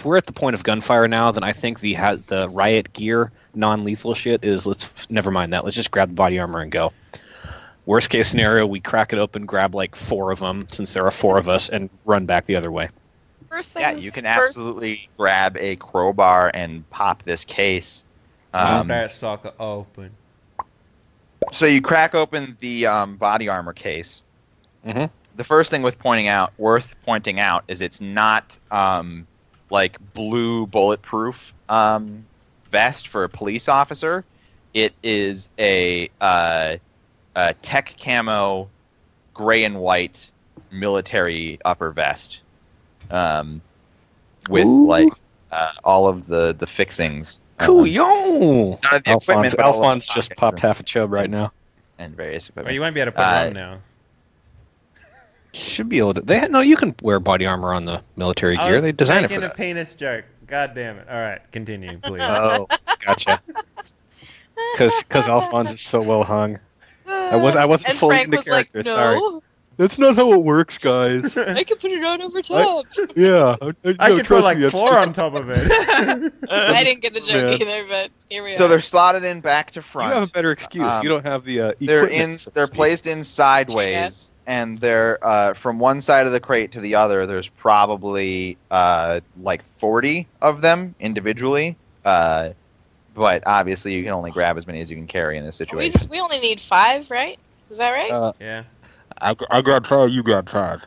we're at the point of gunfire now, then I think the riot gear non-lethal shit is never mind that. Let's just grab the body armor and go. Worst case scenario, we crack it open, grab like 4 of them since there are 4 of us, and run back the other way. First Yeah, things you can first. absolutely grab a crowbar and pop this case. Pop that sucker open. So you crack open the body armor case. Mhm. The first thing worth pointing out is it's not like blue bulletproof vest for a police officer. It is a tech camo, gray and white military upper vest with like all of the fixings. Cool, yo! None of the equipment, but all of the Alphonse just pockets popped half a chub right now. and various Well, equipment. you won't be able to put it on now. Should be able to. No, you can wear body armor on the military I gear. was They designed it for making a that. penis joke. God damn it. All right, continue, please. Oh, gotcha. Because Alphonse is so well hung. I wasn't And fully Frank into was like, character. no, Sorry. That's not how it works, guys. I can put it on over top. Yeah. I could put like floor on top of it. I didn't get the joke Yeah. either, but here we So are. they're slotted in back to You front. have a better excuse. You don't have the. They're equipment, so to They're speak. placed in sideways, and they're from one side of the crate to the other. There's probably like 40 of them individually. But obviously, you can only grab as many as you can carry in this situation. we only need 5, right? Is that right? Yeah. I grabbed 5. You grabbed 5.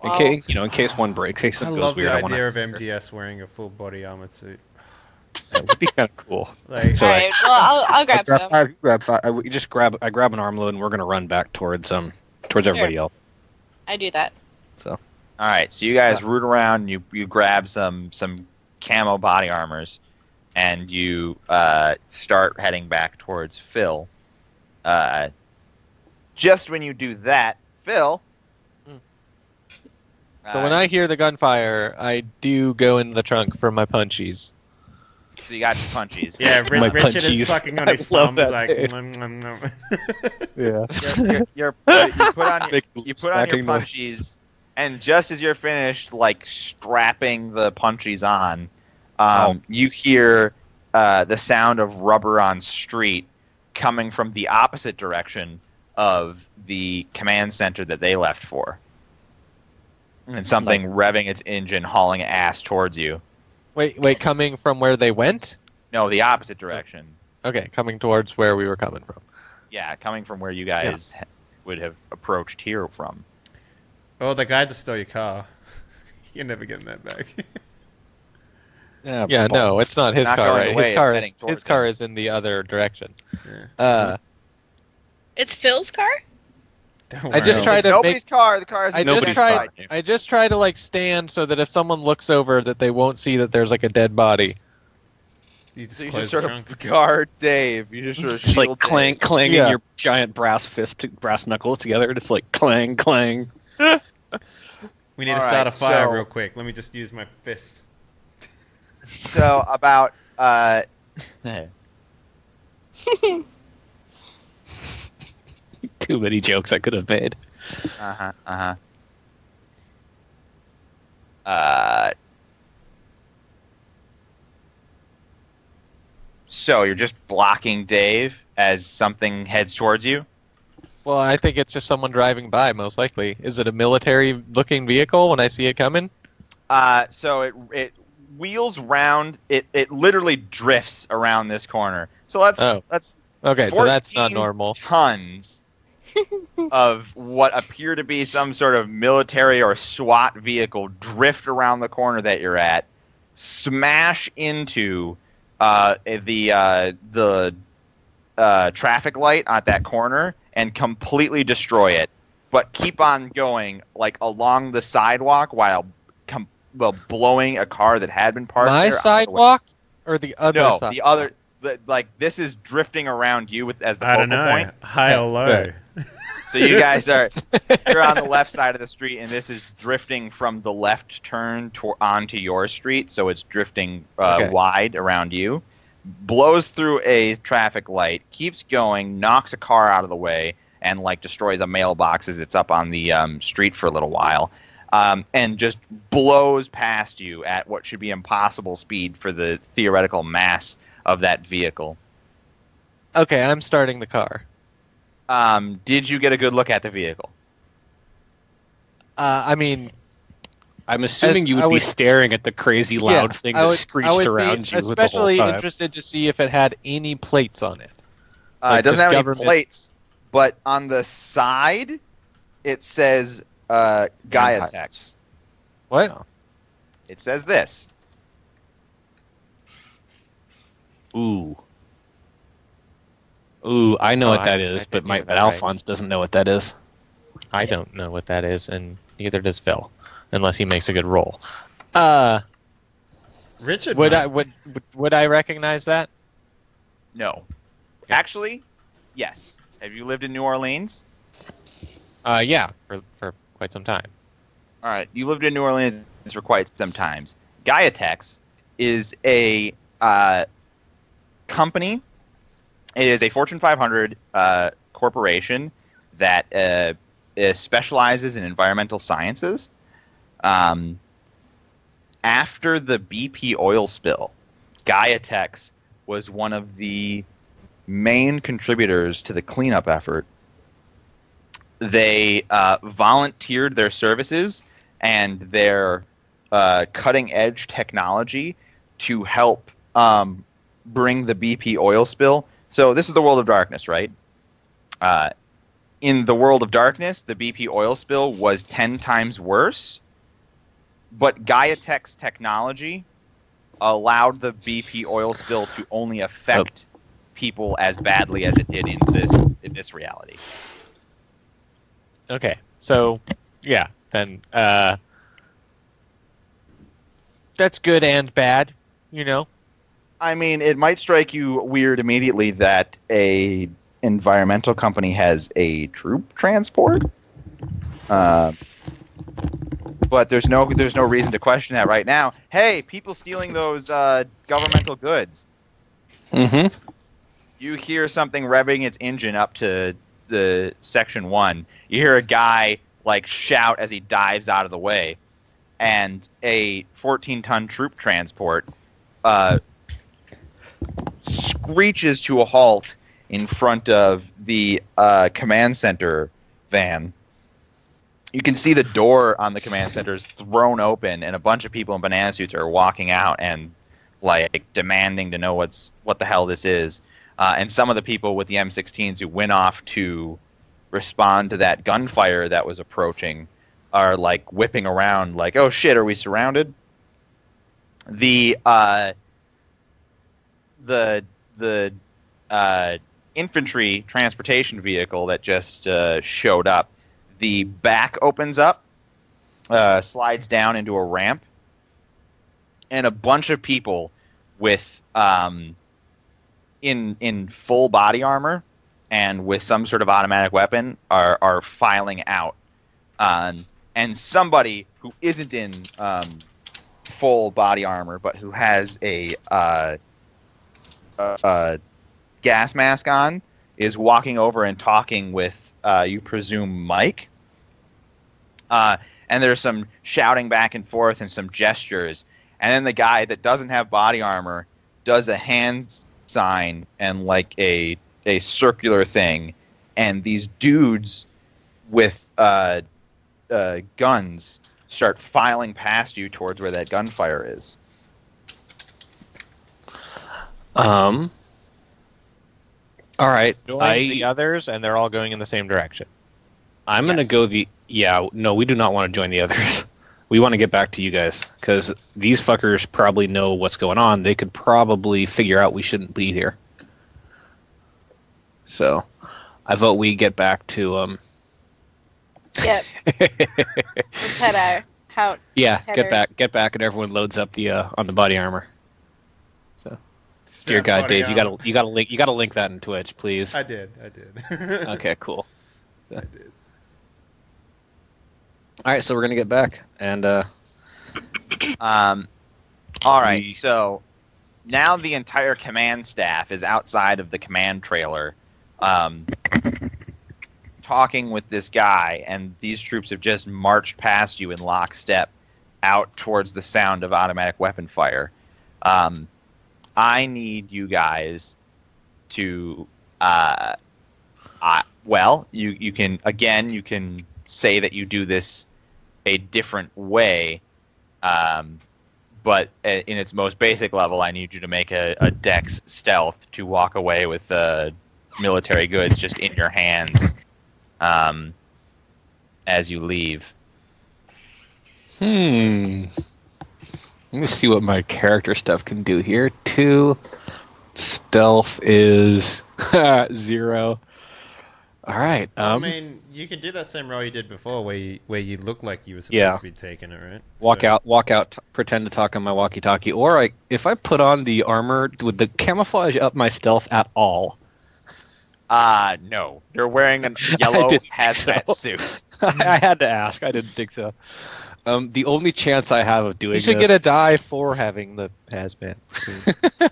Wow. In case one breaks, in case I something love goes the weird. idea of MTS wearing a full body armor suit. That would be kind of cool. Like, So All right, well, I'll grab I grabbed some. 5. You grabbed 5. I grab an armload and we're gonna run back towards everybody else. I do that. All right, so you guys root around. You grab some camo body armors, and you start heading back towards Phil. Just when you do that, Phil. So when I hear the gunfire, I do go in the trunk for my punchies. So you got your punchies. yeah, My Richard is punchies. sucking on I his love thumbs that like, name. nom, nom, nom. Yeah. You put on your Make punchies, smacking noises. and just as you're finished, like strapping the punchies on, you hear the sound of rubber on street coming from the opposite direction of the command center that they left for, and something revving its engine, hauling ass towards you. Wait, coming from where they went? No, the opposite direction. Okay, coming towards where we were coming from. Yeah, coming from where you guys would have approached here from. Oh, the guy just stole your car. You're never getting that back. Yeah, no, it's not his Not car, going right? away, His it's car heading is towards his car him. is in the other direction. Yeah. It's Phil's car? Don't I just worry. try to Nobody's make. car. The car is I just nobody's try. car. I just try to like stand so that if someone looks over, that they won't see that there's like a dead body. You just So you close just the sort trunk. of guard Dave. You just sort of Just like shield clang, Dave. clanging Yeah. your giant brass knuckles together. Just like clang, clang. We need to All start right, a fire so- real quick. Let me just use my fist. So about Too many jokes I could have made. So you're just blocking Dave as something heads towards you. Well, I think it's just someone driving by, most likely. Is it a military-looking vehicle when I see it coming? So it wheels round. It literally drifts around this corner. So let's Oh. Okay, so that's not 14 normal. Tons of what appear to be some sort of military or SWAT vehicle drift around the corner that you're at, smash into the traffic light at that corner, and completely destroy it. But keep on going like along the sidewalk while blowing a car that had been parked My there out of the way. sidewalk or the other No, side? the other. Like this is drifting around you as the I focal don't know. point. High or low. Good. So you guys you're on the left side of the street, and this is drifting from the left turn onto your street. So it's drifting wide around you, blows through a traffic light, keeps going, knocks a car out of the way, and like destroys a mailbox as it's up on the street for a little while, and just blows past you at what should be impossible speed for the theoretical mass of that vehicle. Okay, I'm starting the car. Did you get a good look at the vehicle? I mean, I'm assuming you I would be would- staring at the crazy loud thing I that would screeched be around you with the whole especially time. interested to see if it had any plates on it. It Like doesn't just have government- any plates, but on the side, it says Gaia Tex. What? It says this. Ooh, I know Oh, what I- that I is, didn't but get that right. Alphonse doesn't know what that is. I don't know what that is, and neither does Phil, unless he makes a good roll. Richard. Would might. I would I recognize that? No. Actually, yes. Have you lived in New Orleans? Yeah, for quite some time. All right, you lived in New Orleans for quite some time. Gaiatex is a company. It is a Fortune 500 corporation that specializes in environmental sciences. After the BP oil spill, Gaiatex was one of the main contributors to the cleanup effort. They volunteered their services and their cutting-edge technology to help bring the BP oil spill. So this is the world of darkness, right? In the world of darkness, the BP oil spill was 10 times worse, but Gaiatex technology allowed the BP oil spill to only affect people as badly as it did in this reality. Okay, so yeah, then that's good and bad, you know. I mean, it might strike you weird immediately that a environmental company has a troop transport, but there's no reason to question that right now. Hey, people stealing those governmental goods. Mm-hmm. You hear something revving its engine up to the section 1. You hear a guy like shout as he dives out of the way, and a 14-ton troop transport screeches to a halt in front of the command center van. You can see the door on the command center is thrown open, and a bunch of people in banana suits are walking out and like demanding to know what the hell this is. And some of the people with the M16s who went off to respond to that gunfire that was approaching are like whipping around like, oh shit, are we surrounded? The infantry transportation vehicle that just showed up, the back opens up, slides down into a ramp, and a bunch of people with in full body armor and with some sort of automatic weapon are filing out. And somebody who isn't in full body armor but who has a gas mask on is walking over and talking with, you presume, Mike. And there's some shouting back and forth and some gestures. And then the guy that doesn't have body armor does a hand sign and like a circular thing. And these dudes with guns start filing past you towards where that gunfire is. All right. Join the others, and they're all going in the same direction. I'm going to go no, we do not want to join the others. We want to get back to you guys, because these fuckers probably know what's going on. They could probably figure out we shouldn't be here. So, I vote we get back to, Yep. Let's head out. Yeah, get back, and everyone loads up the on the body armor. So, dear God, Dave, you gotta link that in Twitch, please. I did. Okay, cool. I did. All right, so we're gonna get back, and all right. So now the entire command staff is outside of the command trailer, talking with this guy, and these troops have just marched past you in lockstep, out towards the sound of automatic weapon fire. I need you guys to, you can say that you do this a different way, but in its most basic level, I need you to make a dex stealth to walk away with military goods just in your hands as you leave. Let me see what my character stuff can do here. 2 stealth is 0. All right. I mean, you could do that same role you did before, where you look like you were supposed to be taking it, right? Walk out, pretend to talk on my walkie-talkie, or if I put on the armor, would the camouflage up my stealth at all? No. You're wearing a yellow didn't think hazmat so. suit. I had to ask. I didn't think so. The only chance I have of doing You should this, get a die for having the hazmat.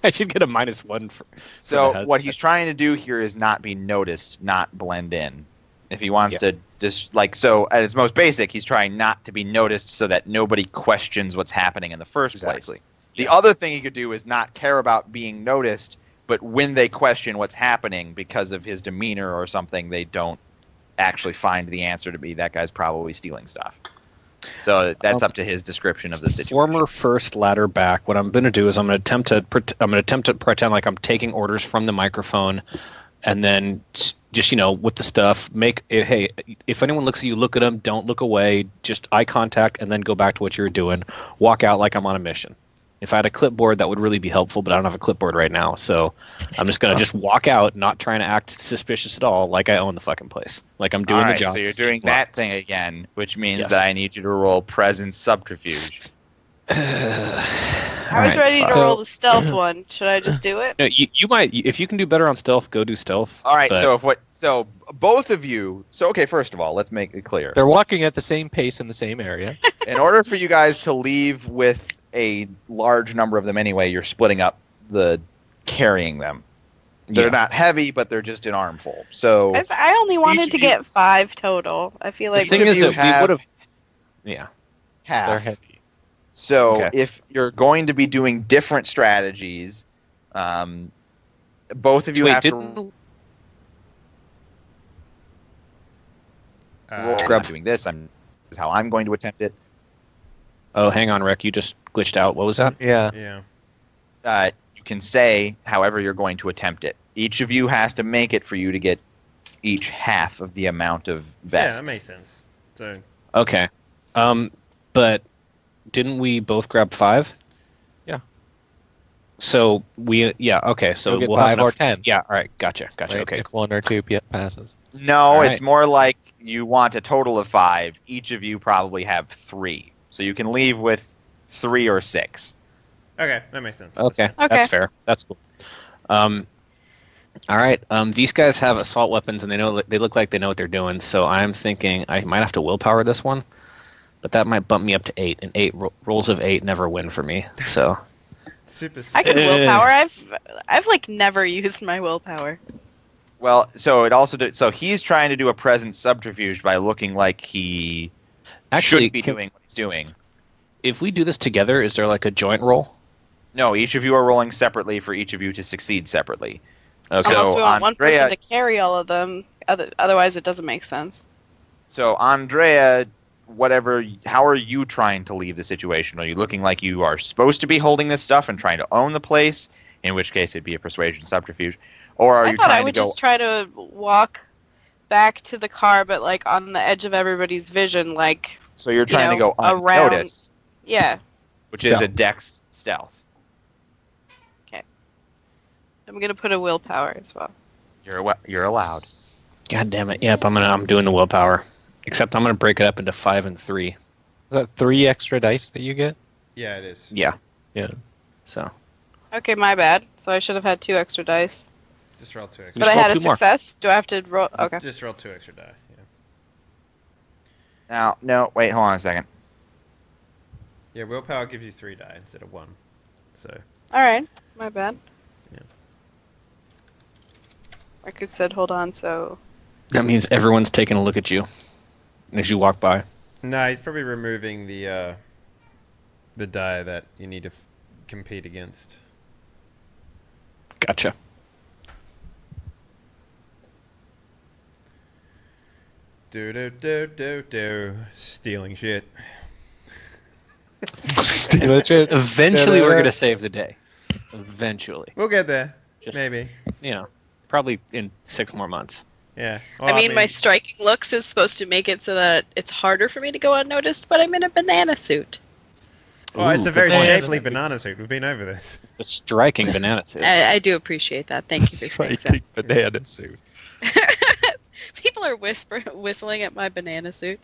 I should get a -1 for So the what he's trying to do here is not be noticed, not blend in. If he wants to just so at its most basic, he's trying not to be noticed so that nobody questions what's happening in the first place. The other thing he could do is not care about being noticed, but when they question what's happening because of his demeanor or something, they don't actually find the answer to be that guy's probably stealing stuff. So that's up to his description of the situation. Former first ladder back. What I'm going to do is I'm going to attempt to pretend like I'm taking orders from the microphone, and then just with the stuff, make it. Hey, if anyone looks at you, look at them. Don't look away. Just eye contact, and then go back to what you were doing. Walk out like I'm on a mission. If I had a clipboard, that would really be helpful, but I don't have a clipboard right now, so I'm just going to just walk out, not trying to act suspicious at all, like I own the fucking place. Like I'm doing the job. So you're doing that thing again, which means that I need you to roll presence subterfuge. I was ready to roll the stealth one. Should I just do it? No, you might, if you can do better on stealth, go do stealth. All right, but- so both of you, okay, first of all, let's make it clear. They're walking at the same pace in the same area. In order for you guys to leave with a large number of them anyway, you're splitting up the carrying them. They're not heavy, but they're just an armful. So I only wanted to get 5 total. I feel like the thing is that we would have. half. They're heavy. So if you're going to be doing different strategies, both of you have to roll. I'm doing this. This is how I'm going to attempt it. Oh, hang on, Rick. You just glitched out. What was that? Yeah. You can say however you're going to attempt it. Each of you has to make it for you to get each half of the amount of vests. Yeah, that makes sense. So Okay. But didn't we both grab 5? Yeah. So okay. So You'll get we'll 5 have or enough. 10. Yeah. All right. Gotcha. Right? Okay. If 1 or 2 passes. No, All it's right. more like you want a total of 5. Each of you probably have 3. So you can leave with 3 or 6. okay, that makes sense. Okay. That's fair. That's cool. All right. These guys have assault weapons, and they look like they know what they're doing. So I'm thinking I might have to willpower this one, but that might bump me up to 8. And 8 rolls of 8 never win for me. So Super. I can willpower. I've like never used my willpower. Well, so it also so he's trying to do a present subterfuge by looking like he should be doing what he's doing. If we do this together, is there like a joint roll? No, each of you are rolling separately for each of you to succeed separately. Unless So we want one person Andrea, to carry all of them. Otherwise, it doesn't make sense. so Andrea, how are you trying to leave the situation? Are you looking like you are supposed to be holding this stuff and trying to own the place? In which case, it'd be a persuasion subterfuge. Or are I you thought I trying to would go? just try to walk back to the car, but like on the edge of everybody's vision, like. So you're trying to go around. unnoticed, Yeah. which is a dex stealth. I'm gonna put a willpower as well. You're allowed. God damn it! Yep, I'm doing the willpower. Except I'm gonna break it up into 5 and 3. Is that 3 extra dice that you get? Yeah, it is. Yeah. Yeah. So. Okay, my bad. So I should have had 2 extra dice. Just roll 2 extra. But I had a success. Do I have to roll? Okay. Just roll 2 extra die. Yeah. Now, no, wait, hold on a second. Yeah, willpower gives you 3 die instead of 1. So. All right. My bad. Yeah. Marcus said, "Hold on." So. That means everyone's taking a look at you as you walk by. No, he's probably removing the die that you need to compete against. Gotcha. Stealing shit. Steal shit. Eventually, we're gonna save the day. Eventually. We'll get there. Just, Maybe. Probably in 6 more months. Yeah. Well, I mean, my striking looks is supposed to make it so that it's harder for me to go unnoticed, but I'm in a banana suit. Well, it's a very banana shapely banana suit. We've been over this. The striking banana suit. I do appreciate that. Thank you for saying so. Striking banana suit. People are whistling at my banana suit.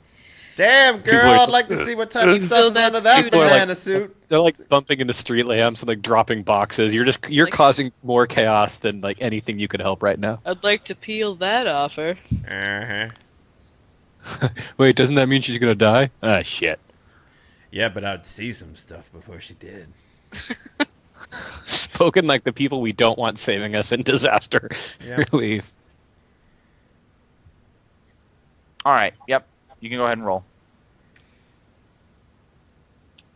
Damn, People girl, are- I'd like to see what type of stuff Fill is that under that suit up. banana suit. They're like bumping into street lamps and like dropping boxes. You're causing more chaos than like anything you could help right now. I'd like to peel that offer. Uh-huh. Wait, doesn't that mean she's gonna die? Ah, shit. Yeah, but I'd see some stuff before she did. Spoken like the people we don't want saving us in disaster Yeah. relief. All right. Yep. You can go ahead and roll.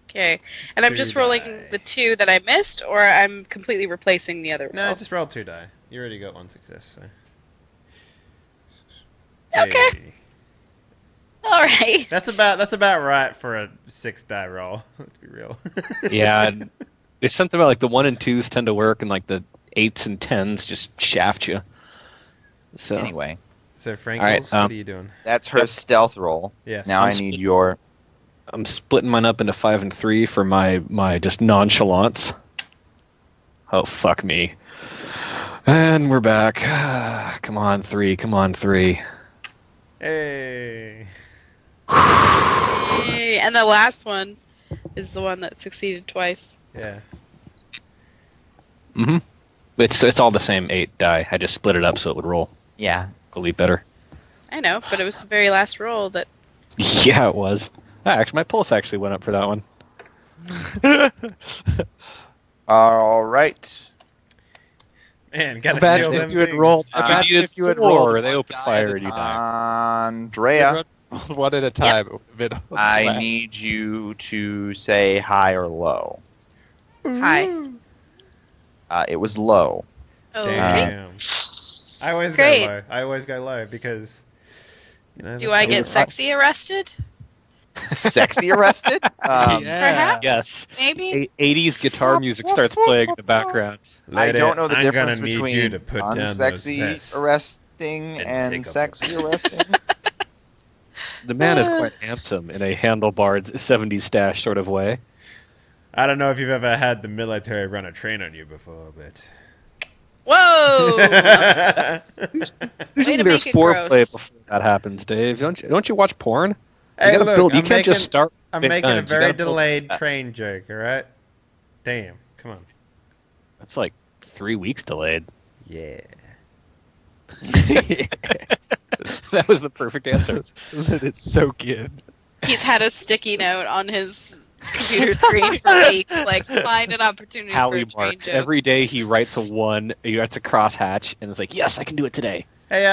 Okay, and I'm just Two rolling die. the 2 that I missed, or I'm completely replacing the other No, roll? just roll 2 die. You already got 1 success, so. Okay. Hey. All right. That's about right for a 6 die roll. Let's be real. Yeah, and there's something about like the 1 and 2s tend to work, and like the 8s and 10s just shaft you. So Anyway, So Frankles, All right, what are you doing? that's her stealth roll. Yes. Now I need your. I'm splitting mine up into 5 and 3 for my just nonchalance. Oh fuck me. And we're back. Come on, 3. Come on, 3. Hey. Yay. And the last one is the one that succeeded twice. Yeah. Mm-hmm. It's all the same 8 die. I just split it up so it would roll Yeah. a little better. I know, but it was the very last roll that. Yeah, it was. Actually, my pulse actually went up for that one. All right. Man, gotta Imagine steal if them you had things. rolled. You Imagine needed if you had 4, rolled. They one open die fire at a and you time. die. Andrea, One at a time. I need you to say high or low. Hi. It was low. Okay. Damn. I always Great. go low. I always go low because. You know, Do that's I how get it sexy arrested? Sexy arrested? Perhaps? Yes. Maybe? 80s guitar music starts playing in the background. I Lady, don't know the I'm difference gonna need between you to put down those unsexy vests. arresting and take and off sexy your- arresting. The man is quite handsome in a handlebarred 70s stash sort of way. I don't know if you've ever had the military run a train on you before, but. Whoa! Usually to there's make it foreplay gross. before that happens, Dave. Don't you watch porn? Hey, you gotta look, build. You I'm can't just making- start. I'm with making a guns. You very gotta build- delayed train joke, alright? Damn, come on. That's like 3 weeks delayed. Yeah. That was the perfect answer. It's so good. He's had a sticky note on his computer screen for weeks, like, find an opportunity Howie for a train marks. joke. Every day he writes a 1. He writes a crosshatch, and it's like, yes, I can do it today. Hey,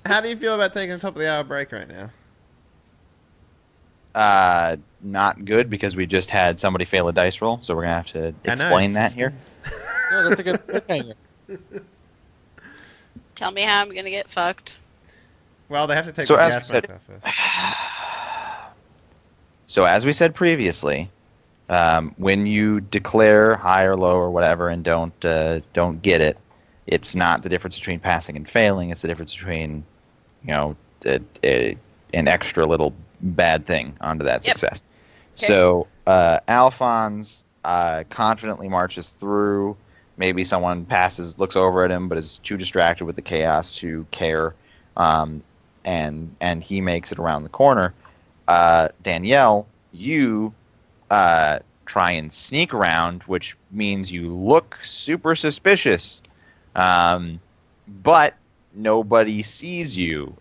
how do you feel about taking a top of the hour break right now? Not good because we just had somebody fail a dice roll, so we're gonna have to I know, explain it's that here. suspense. No, that's a good cliffhanger. Tell me how I'm gonna get fucked. Well, they have to take So the as gas we said- mask off first. So as we said previously, when you declare high or low or whatever and don't get it, it's not the difference between passing and failing. It's the difference between, an extra little bad thing onto that Yep. success. Okay. So Alphonse confidently marches through. Maybe someone passes, looks over at him, but is too distracted with the chaos to care, and he makes it around the corner. Danielle, you try and sneak around, which means you look super suspicious, but nobody sees you.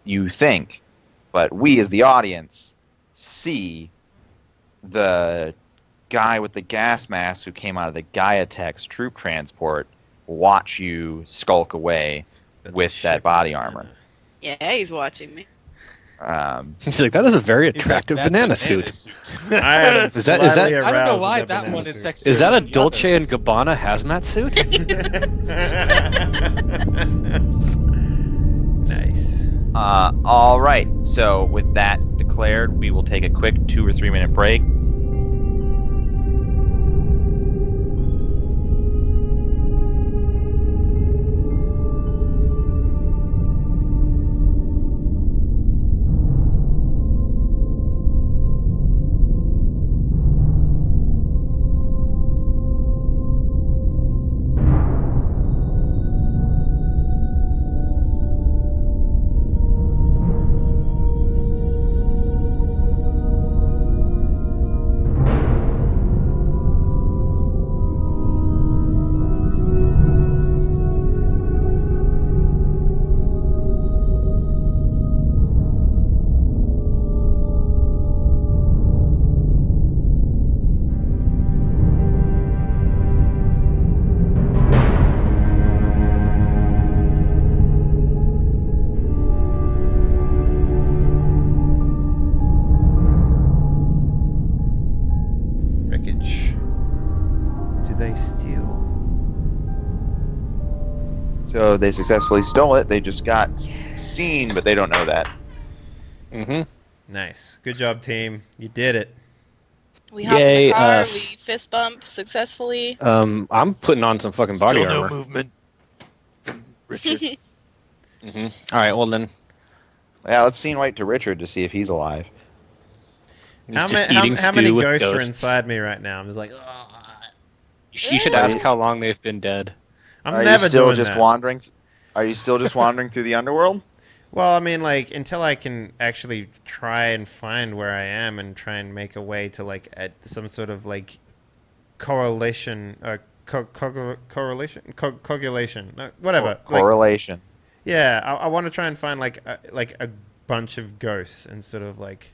You think, but we as the audience see the guy with the gas mask who came out of the Gaiatex troop transport watch you skulk away That's with a that ship. body armor. Yeah, he's watching me. He's like, that is a very attractive banana suit. I am Is that- slightly I don't know aroused why at that banana one is suit. sexy. Is that a Dolce and Gabbana hazmat suit? Nice. All right. So with that declared, we will take a quick 2 or 3 minute break. do they steal? So they successfully stole it. They just got seen, but they don't know that. Mm-hmm. Nice. Good job, team. You did it. We hop in Yay, the car, us. we fist bump successfully. I'm putting on some fucking body Still no armor. movement. Richard. Mm-hmm. All right, well then. Yeah, let's scene white to Richard to see if he's alive. He's How, just ma- eating how stew many with ghosts are ghosts. inside me right now? I'm just like, "Ugh." You should ask how long they've been dead. I'm Are never you still doing just that. wandering? Are you still just wandering through the underworld? Well, I mean, like, until I can actually try and find where I am and try and make a way to, like, at some sort of, like, correlation, coagulation, no, whatever. Like, Correlation. yeah, I want to try and find, like a bunch of ghosts and sort of, like,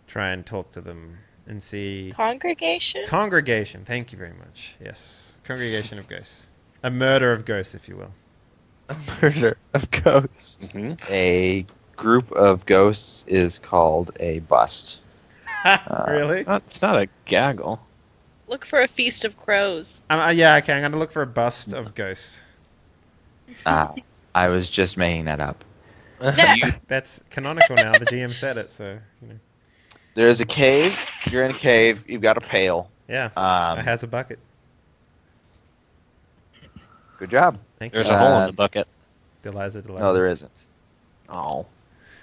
try and talk to them and see... Congregation? Congregation, thank you very much. Yes, congregation of ghosts. A murder of ghosts, if you will. A murder of ghosts. Mm-hmm. A group of ghosts is called a bust. Really? It's not a gaggle. Look for a feast of crows. Yeah, okay, I'm going to look for a bust of ghosts. I was just making that up. That's canonical now. The GM said it, so, you know. There's a cave. You're in a cave. You've got a pail. Yeah, it has a bucket. Good job. Thank you. There's a hole in the bucket. Deliza. No, there isn't. Oh.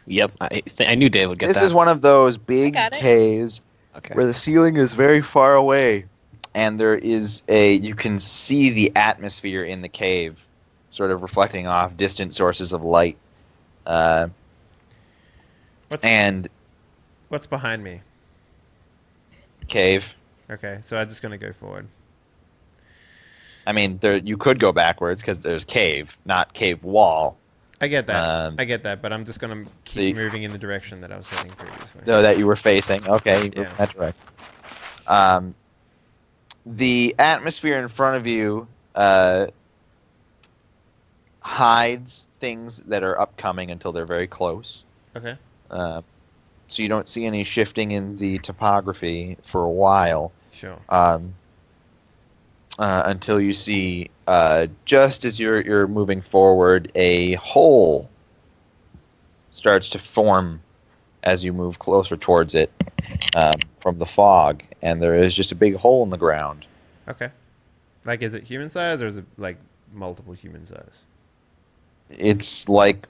Yep, I knew Dave would get This that. is one of those big got it. caves Okay. where the ceiling is very far away, and there is you can see the atmosphere in the cave, sort of reflecting off distant sources of light. What's behind me? Cave. Okay, so I'm just gonna go forward. I mean, you could go backwards because there's cave, not cave wall. I get that. But I'm just gonna keep moving in the direction that I was heading previously. No, that you were facing. Okay, you moved Yeah. in that direction. The atmosphere in front of you hides things that are upcoming until they're very close. Okay. So you don't see any shifting in the topography for a while. Sure. Until you see, just as you're moving forward, a hole starts to form as you move closer towards it from the fog, and there is just a big hole in the ground. Okay. Like, is it human size or is it like multiple human size? It's like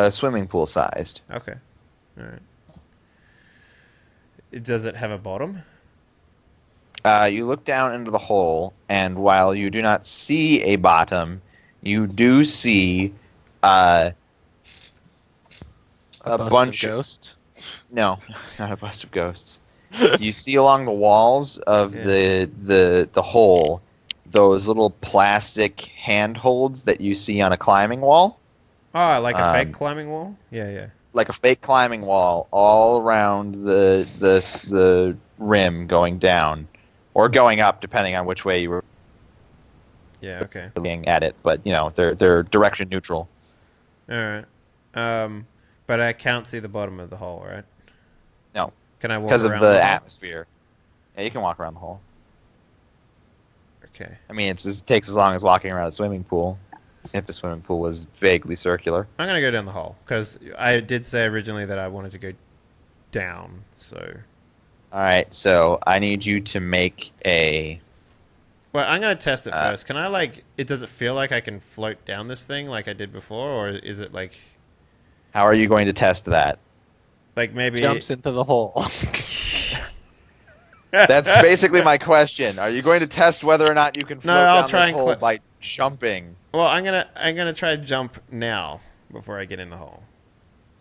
swimming pool sized. Okay. All right. Does it have a bottom? You look down into the hole, and while you do not see a bottom, you do see a bunch of ghosts. No, not a bust of ghosts. You see along the walls of the hole those little plastic handholds that you see on a climbing wall. Oh, like a fake climbing wall? Yeah, yeah. Like a fake climbing wall all around the rim going down. Or going up, depending on which way you were Yeah, okay. looking at it. But, you know, they're direction neutral. All right. But I can't see the bottom of the hole, right? No. Can I walk Because around of the hole? atmosphere. Yeah, you can walk around the hole. Okay. I mean, it takes as long as walking around a swimming pool. If a swimming pool was vaguely circular. I'm going to go down the hole. Because I did say originally that I wanted to go down, so... Alright, so I need you to make a... Well, I'm going to test it first. Can I, like... Does it feel like I can float down this thing like I did before? Or is it, like... How are you going to test that? Like, maybe... Jumps into the hole. That's basically my question. Are you going to test whether or not you can float I'll down try this and hole by jumping? Well, I'm gonna try to jump now before I get in the hole.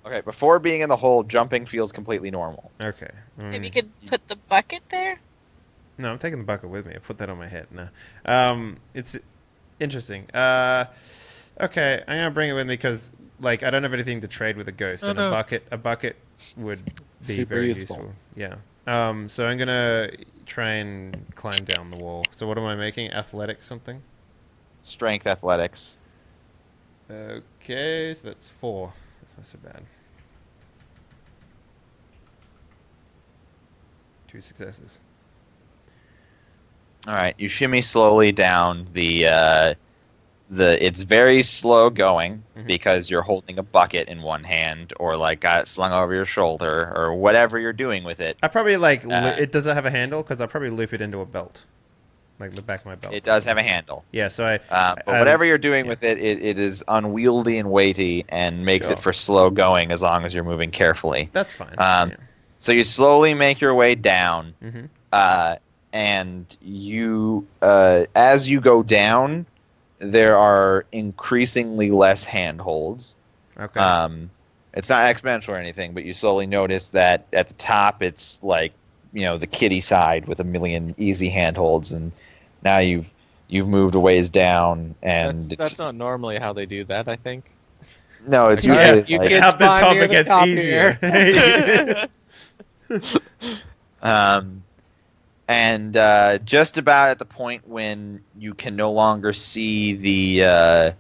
Okay, before being in the hole, jumping feels completely normal. Okay. Maybe you could put the bucket there? No, I'm taking the bucket with me. I put that on my head. No. It's interesting. Okay, I'm gonna bring it with me because, like, I don't have anything to trade with a ghost, and a bucket would be Super very useful. Yeah. So I'm gonna try and climb down the wall. So what am I making? Athletics something? Strength athletics. Okay, so that's 4. That's not so bad. 2 successes. All right, you shimmy slowly down the. It's very slow going because you're holding a bucket in one hand, or like got it slung over your shoulder, or whatever you're doing with it. I probably like it doesn't have a handle because I'll probably loop it into a belt, like the back of my belt. It does have a handle. Yeah, so but whatever you're doing with it, it is unwieldy and weighty, and makes it for slow going as long as you're moving carefully. That's fine. So you slowly make your way down, and you, as you go down, there are increasingly less handholds. Okay. It's not exponential or anything, but you slowly notice that at the top it's like, the kiddie side with a million easy handholds, and now you've moved a ways down, and that's not normally how they do that, I think. No, it's you usually you like, kids Up the climb top near it the gets top easier. here. And just about at the point when you can no longer see the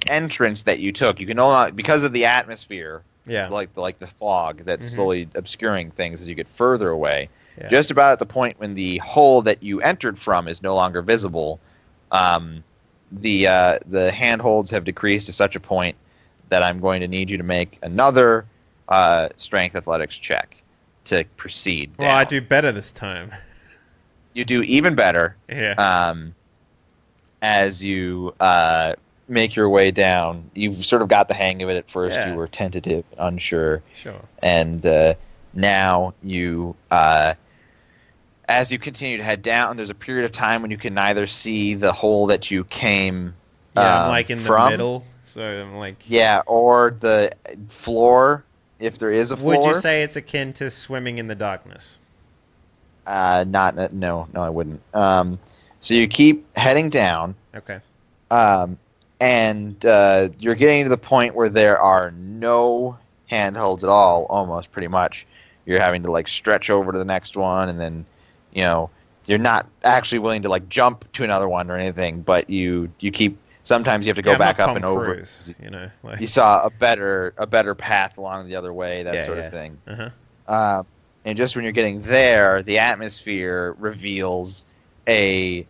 entrance that you took, you can no longer, because of the atmosphere, like the fog that's slowly obscuring things as you get further away. Yeah. Just about at the point when the hole that you entered from is no longer visible, the handholds have decreased to such a point that I'm going to need you to make another strength athletics check to proceed. Well, I do better this time. You do even better. Yeah. As you make your way down, you've sort of got the hang of it. At first, you were tentative, unsure. Sure. And now you, as you continue to head down, there's a period of time when you can neither see the hole that you came I'm like in from, the middle, so I'm like... Yeah, or the floor, if there is a floor. Would you say it's akin to swimming in the darkness? No, I wouldn't. So you keep heading down. Okay. And you're getting to the point where there are no handholds at all, almost, pretty much. You're having to, like, stretch over to the next one, and then, you're not actually willing to, like, jump to another one or anything, but you keep... Sometimes you have to go back up and over. Cruise, like... You saw a better path along the other way, that sort of thing. And just when you're getting there, the atmosphere reveals a...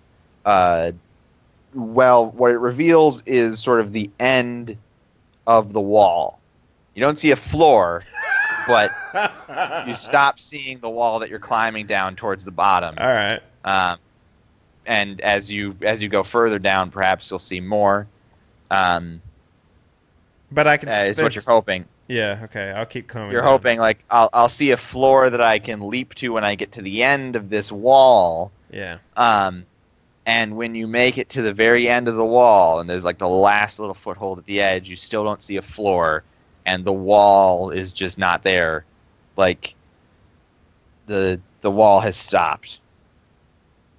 what it reveals is sort of the end of the wall. You don't see a floor, but you stop seeing the wall that you're climbing down towards the bottom. All right. And as you go further down, perhaps you'll see more. But I can. Is what you're hoping. Yeah. Okay. I'll keep coming. You're down. hoping, like, I'll see a floor that I can leap to when I get to the end of this wall. Yeah. And when you make it to the very end of the wall, and there's like the last little foothold at the edge, you still don't see a floor, and the wall is just not there. Like, the wall has stopped.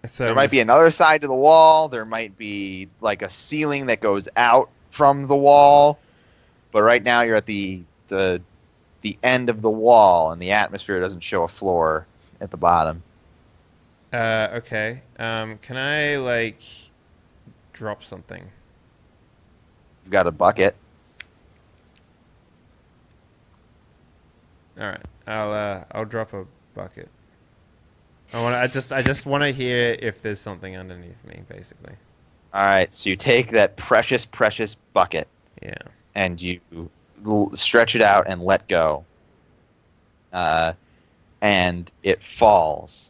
So there might be another side to the wall. There might be like a ceiling that goes out from the wall, but right now you're at the end of the wall, and the atmosphere doesn't show a floor at the bottom. Okay. Can I, like, drop something? You've got a bucket. All right. I'll drop a bucket. I just want to hear if there's something underneath me, basically. All right. So you take that precious bucket. Yeah. And you stretch it out and let go. And it falls.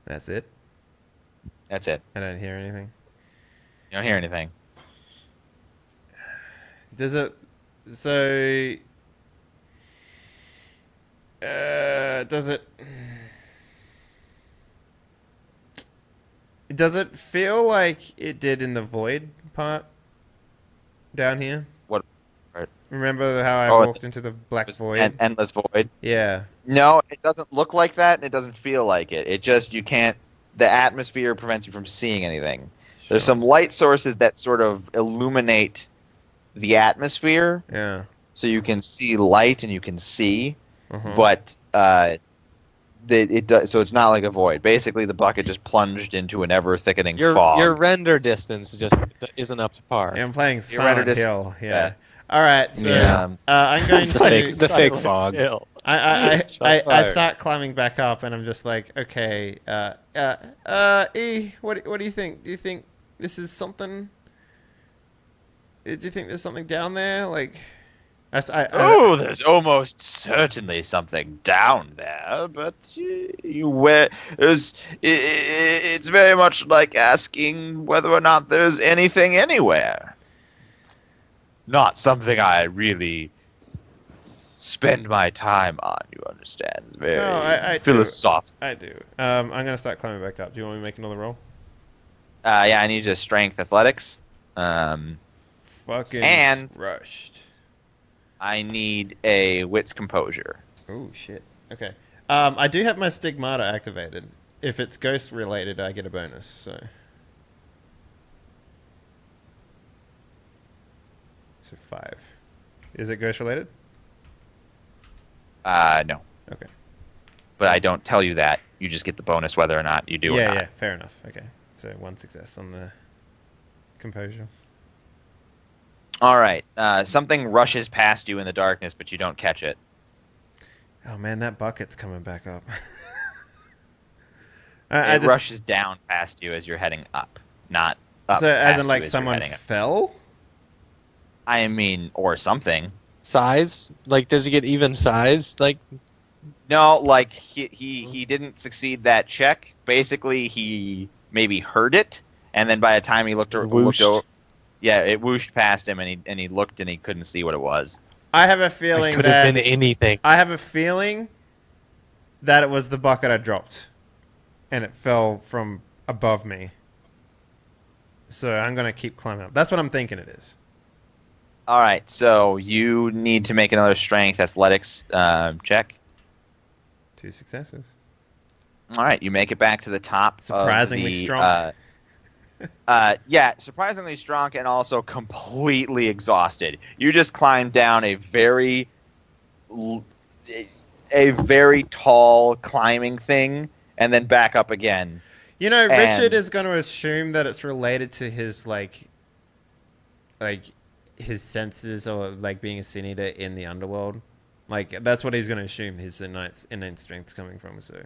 That's it? That's it. I don't hear anything? You don't hear anything. Does it... So... does it... Does it feel like it did in the void part? Down here? What part? Remember how I walked into the black void? Endless void? Yeah. No, it doesn't look like that, and it doesn't feel like it. It just, you can't... The atmosphere prevents you from seeing anything. Sure. There's some light sources that sort of illuminate the atmosphere. Yeah. So you can see light and you can see. But it does. So it's not like a void. Basically, the bucket just plunged into an ever-thickening fog. Your render distance just isn't up to par. Yeah, I'm playing Your render Silent distance- Hill. Yeah. yeah. All right. So Yeah. I'm going The to. fake fog. I Shots fired. start climbing back up, and I'm just like, okay, what do you think? Do you think this is something? Do you think there's something down there? Like, Oh, there's almost certainly something down there, but it's very much like asking whether or not there's anything anywhere. Not something I really spend my time on. You understand? It's very I do. philosophical. I do. I'm gonna start climbing back up. Do you want me to make another roll? Yeah, I need just strength athletics. Fucking And- rushed. I need a wits composure. Oh shit. Okay. I do have my stigmata activated. If it's ghost related, I get a bonus. So 5. Is it ghost related? No. Okay. But I don't tell you that. You just get the bonus whether or not you do or Yeah, not. yeah. Fair enough. Okay. So 1 success on the composure. All right. Something rushes past you in the darkness, but you don't catch it. Oh man, that bucket's coming back up. It rushes down past you as you're heading up, not up. So as past in you like as you're someone heading up. fell? I mean, or something. Size? Like, does he get even size? Like, No, like he didn't succeed that check. Basically, he maybe heard it, and then by the time he looked over, yeah, it whooshed past him, and he looked and he couldn't see what it was. I have a feeling it could have that been anything. I have a feeling that it was the bucket I dropped, and it fell from above me. So I'm gonna keep climbing up. That's what I'm thinking it is. All right, so you need to make another strength athletics check. 2 successes. All right, you make it back to the top. Surprisingly strong. Yeah, surprisingly strong and also completely exhausted. You just climbed down a very tall climbing thing and then back up again. You know, And- Richard is going to assume that it's related to his like his senses or like being a sin eater in the underworld. Like that's what he's going to assume his innate strength's coming from. So,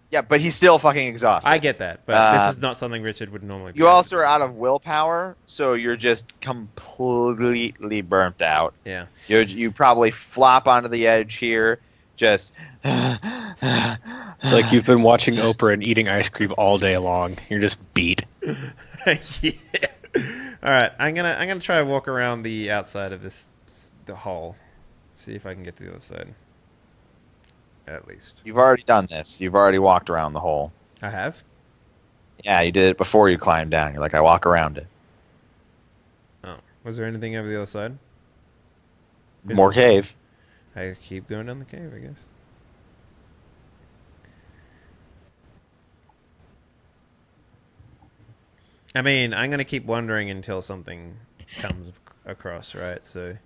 Yeah, but he's still fucking exhausted. I get that, but this is not something Richard would normally. You also are out of willpower, so you're just completely burnt out. Yeah. You probably flop onto the edge here, just. It's like you've been watching Oprah and eating ice cream all day long. You're just beat. Yeah. All right, I'm gonna try to walk around the outside of the hole, see if I can get to the other side. At least. You've already done this. You've already walked around the hole. I have. Yeah, you did it before you climbed down. You're like, I walk around it. Oh, was there anything over the other side? More cave. I keep going down the cave, I guess. I mean, I'm gonna keep wandering until something comes across, right? So.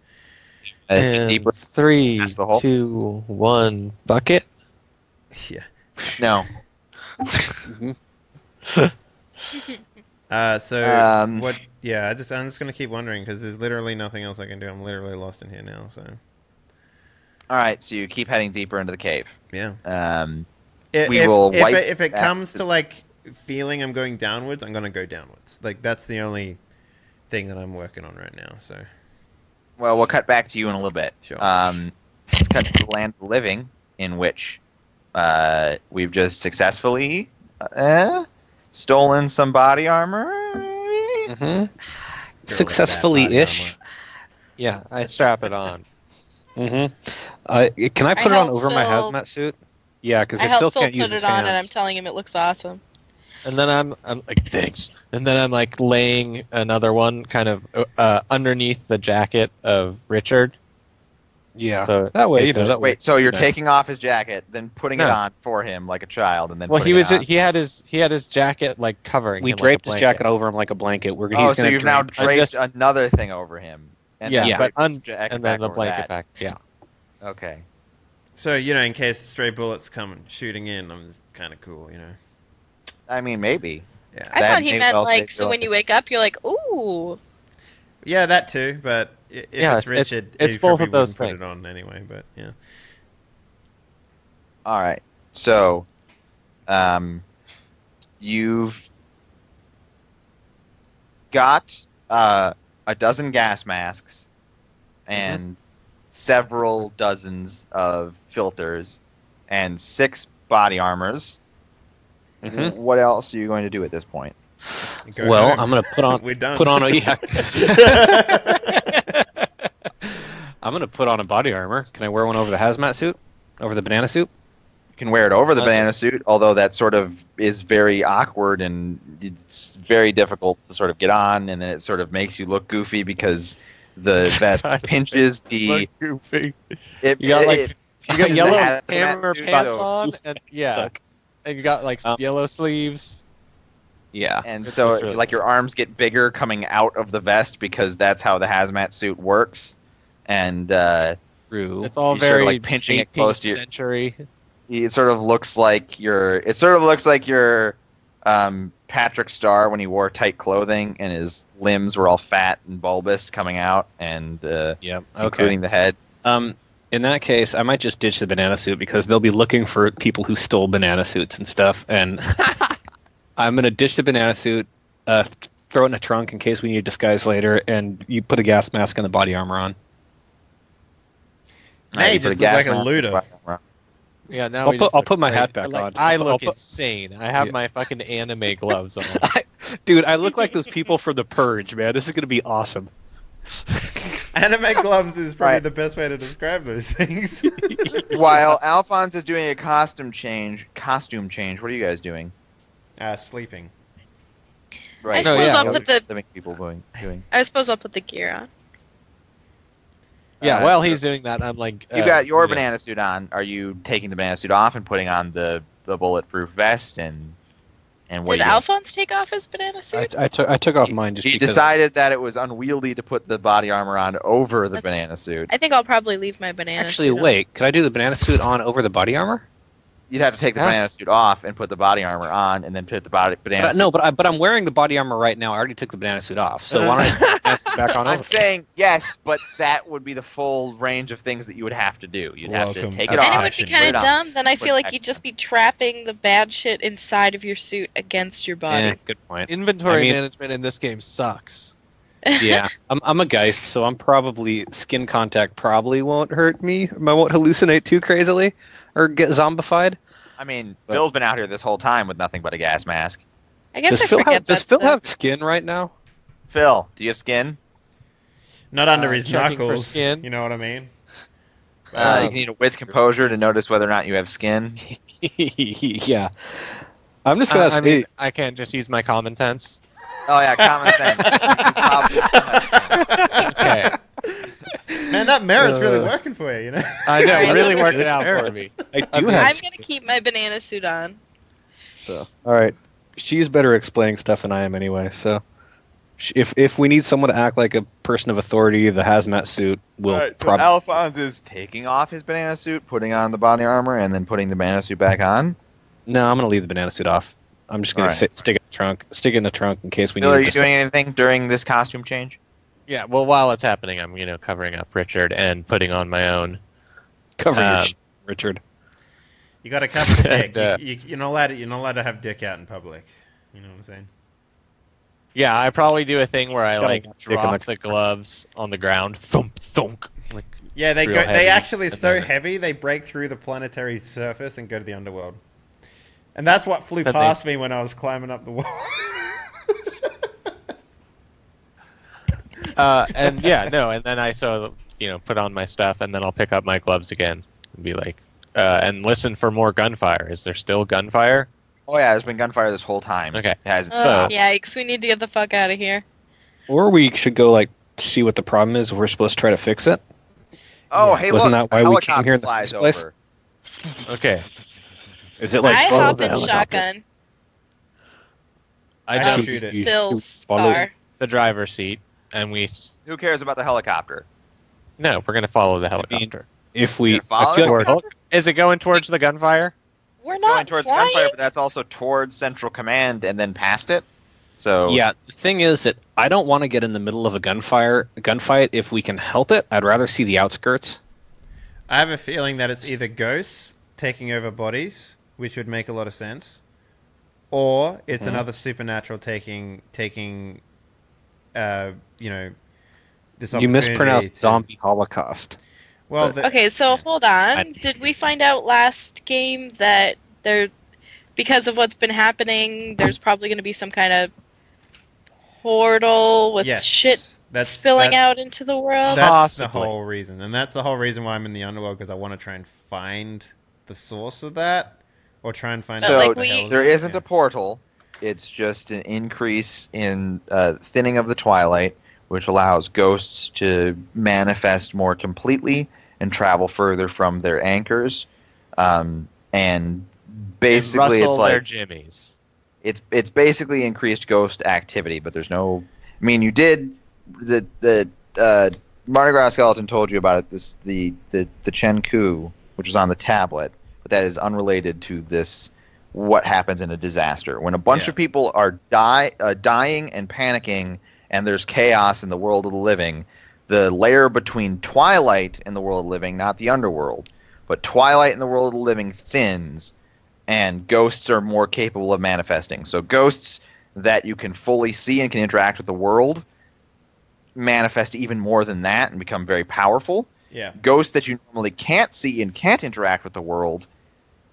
And Deeper 3, past the hole? 2, 1, bucket. Yeah. No. So what? Yeah, I'm just gonna keep wondering because there's literally nothing else I can do. I'm literally lost in here now. So. All right, so you keep heading deeper into the cave. Yeah. If it comes to like feeling I'm going downwards, I'm gonna go downwards. Like that's the only thing that I'm working on right now. So. Well, we'll cut back to you in a little bit. Sure. Let's cut to the land of the living, in which we've just successfully stolen some body armor. Maybe? Mm-hmm. Successfully-ish. Yeah, I strap it on. Mm-hmm. Can I put it on help over my Phil- hazmat suit? Yeah, because I I still helped Phil can't use put his it on, and I'm hands. telling him it looks awesome. And then I'm like, thanks. And then I'm like laying another one kind of underneath the jacket of Richard. Yeah. So that way, it's just- that way. Wait, so you're No. taking off his jacket, then putting it No. on for him like a child, and then Well, putting it on. he had his jacket like covering. We him draped like his a blanket. jacket over him like a blanket. Oh, He's so gonna you've now drape- draped just- another thing over him. And Yeah, then but draped the jacket and then back the over blanket that. back. Yeah. Okay. So, in case stray bullets come shooting in, I'm just kind of cool, I mean, maybe. Yeah. I thought he meant so when you wake up, you're like, ooh. Yeah, that too. But if it's Richard, it's he both probably of those wouldn't put things. it on anyway. But yeah. All right. So, you've got a dozen gas masks and several dozens of filters and 6 body armors. Mhm. What else are you going to do at this point? Go Well, home. I'm gonna put on We're done. put on a I'm gonna put on a body armor. Can I wear one over the hazmat suit? Over the banana suit? You can wear it over the banana suit, although that sort of is very awkward and it's very difficult to sort of get on, and then it sort of makes you look goofy because the vest pinches the. Look goofy. It, You got it- like it- you got pinches the yellow hazmat hammer suit, pants so- on, and and you got like yellow sleeves. Yeah. And It so, looks really like, your arms get bigger coming out of the vest because that's how the hazmat suit works. And True. It's all You sort of, very like, pinching it close to 18th your- century. it sort of looks like your. It sort of looks like your Patrick Star when he wore tight clothing and his limbs were all fat and bulbous coming out, and Yep. Okay. including the head. In that case, I might just ditch the banana suit because they'll be looking for people who stole banana suits and stuff. And I'm gonna ditch the banana suit, throw it in a trunk in case we need a disguise later, and you put a gas mask and the body armor on. Now you put just a look like gas a mask looter. on. Yeah, now I'll we put- just I'll look put my great. hat back Like, on. I I'll look put- insane. I have Yeah. my fucking anime gloves on. Dude, I look like those people from The Purge, man. This is gonna be awesome. Anime gloves is probably Right. the best way to describe those things. While Alphonse is doing a costume change, what are you guys doing? Sleeping. Right. suppose yeah. I'll put the living people doing. I suppose I'll put the gear on. Yeah, while he's doing that, I'm like, You got your yeah. banana suit on. Are you taking the banana suit off and putting on the bulletproof vest and what? Did are you Alphonse take off his banana suit? I took off mine just He because. decided that it was unwieldy to put the body armor on over the That's- banana suit. I think I'll probably leave my banana Actually, suit on. wait. Could I do the banana suit on over the body armor? You'd have to take the Huh? banana suit off and put the body armor on, and then put the banana But, suit. no, but I'm wearing the body armor right now. I already took the banana suit off. So why don't I put the banana suit back on I'm over? saying yes, but that would be the full range of things that you would have to do. You'd have to Welcome take to it And off. it would be Option. kind put it of on, dumb. Then I put feel it like back you'd just be trapping the bad shit inside of your suit against your body. Yeah, good point. Inventory I mean- management in this game sucks. Yeah, I'm a geist, so I'm probably skin contact probably won't hurt me. I won't hallucinate too crazily or get zombified. I mean, But- Phil's been out here this whole time with nothing but a gas mask. I guess Does I Phil forget have Does that Phil stuff. have skin right now? Phil, do you have skin? Not under his Checking for knuckles. skin. You know what I mean? You need a wit's composure to notice whether or not you have skin. Yeah. I'm just gonna I say. mean, I can't just use my common sense. Oh yeah, common sense. You probably- Okay, Man, that merit's really working for you, I know, Alright. really working out for me. I do I'm have. I'm gonna keep my banana suit on. So, all right, she's better at explaining stuff than I am anyway. So, if we need someone to act like a person of authority, the hazmat suit will Alright, so probably. Alphonse is taking off his banana suit, putting on the body armor, and then putting the banana suit back on. No, I'm gonna leave the banana suit off. I'm just gonna Alright. stick it in the trunk. Stick it in the trunk in case we Phil, need are to you doing anything during this costume change? Yeah, well, while it's happening, I'm covering up Richard and putting on my own. cover your um, shit, Richard. You got to cover the dick. And, You're not allowed to have dick out in public. You know what I'm saying? Yeah, I probably do a thing where I Gotta like stick 'em drop next the to the gloves on the ground, thump thunk. Like, Yeah, they Real go. heavy, They actually and so then- heavy they break through the planetary surface and go to the underworld. And that's what flew But they- past me when I was climbing up the wall. and yeah, no, and then I put on my stuff, and then I'll pick up my gloves again and be like, and listen for more gunfire. Is there still gunfire? Oh yeah, there's been gunfire this whole time. Okay. It hasn't Oh, stopped. yikes! We need to get the fuck out of here. Or we should go see what the problem is. We're supposed to try to fix it. Oh, Yeah. hey, Wasn't look, that why a we came helicopter here in the flies first place? over. Okay. Is it I follow hop the in helicopter? shotgun. I I jump shoot it. Phil's follow- car. the driver's seat, and we. Who cares about the helicopter? No, we're gonna follow the helicopter. If we, You're gonna I feel follow like it? Is it going towards the gunfire? We're It's not going towards flying. gunfire, but that's also towards Central Command and then past it. So yeah. The thing is that I don't want to get in the middle of a gunfight if we can help it. I'd rather see the outskirts. I have a feeling that it's either ghosts taking over bodies, which would make a lot of sense, or it's another supernatural taking you know, this You opportunity mispronounced to- zombie holocaust. Well, Okay, so hold on. Did we find out last game that because of what's been happening, there's probably going to be some kind of portal with yes, shit that's spilling that's- out into the world? That's the Possibly. whole reason, and that's the whole reason why I'm in the underworld, because I want to try and find the source of that, or try and find But, out So what the hell there it isn't yeah. a portal. It's just an increase in thinning of the twilight, which allows ghosts to manifest more completely and travel further from their anchors. And basically, and it's rustle their like jimmies. it's basically increased ghost activity, but there's no. I mean, you did the Mardi Gras skeleton told you about it. The Chen Ku, which is on the tablet, but that is unrelated to this. What happens in a disaster when a bunch of people are dying and panicking, and there's chaos in the world of the living? The layer between twilight and the world of the living, not the underworld, but twilight in the world of the living thins, and ghosts are more capable of manifesting. So ghosts that you can fully see and can interact with the world manifest even more than that and become very powerful. Yeah. Ghosts that you normally can't see and can't interact with the world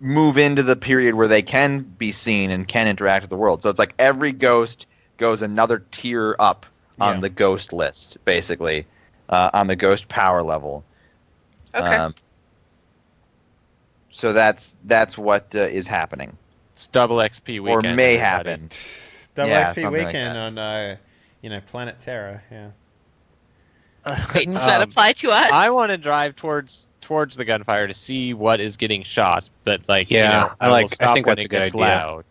move into the period where they can be seen and can interact with the world. So it's like every ghost goes another tier up on the ghost list, basically, on the ghost power level. Okay. So that's what is happening, It's double XP or weekend. may everybody. happen. Double Yeah, XP something like weekend that. on Planet Terra. Yeah. Wait, does that apply to us? I want to drive towards the gunfire to see what is getting shot, but Yeah, you know, I will like- I stop think when that's it a good gets idea. loud.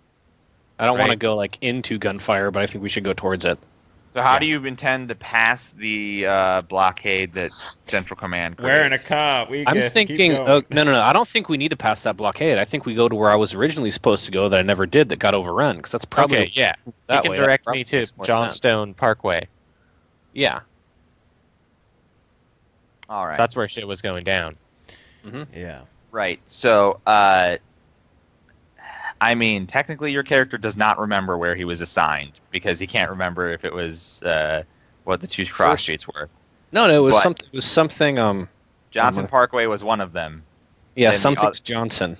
I don't want to Right. go like into gunfire, but I think we should go towards it. So how Yeah. do you intend to pass the blockade that Central Command creates? We're in a car. We I'm just keep thinking, going. no. I don't think we need to pass that blockade. I think we go to where I was originally supposed to go that I never did, that got overrun, because that's probably Okay, yeah. that You can way. direct That me probably to makes more sense. Johnstone Parkway. Yeah. All right. That's where shit was going down. Yeah. Right. So, I mean, technically, your character does not remember where he was assigned because he can't remember if it was what the two cross First- streets were. No, it was But- something. It was something. Johnson Parkway was one of them. Yeah, Then the something's Johnson.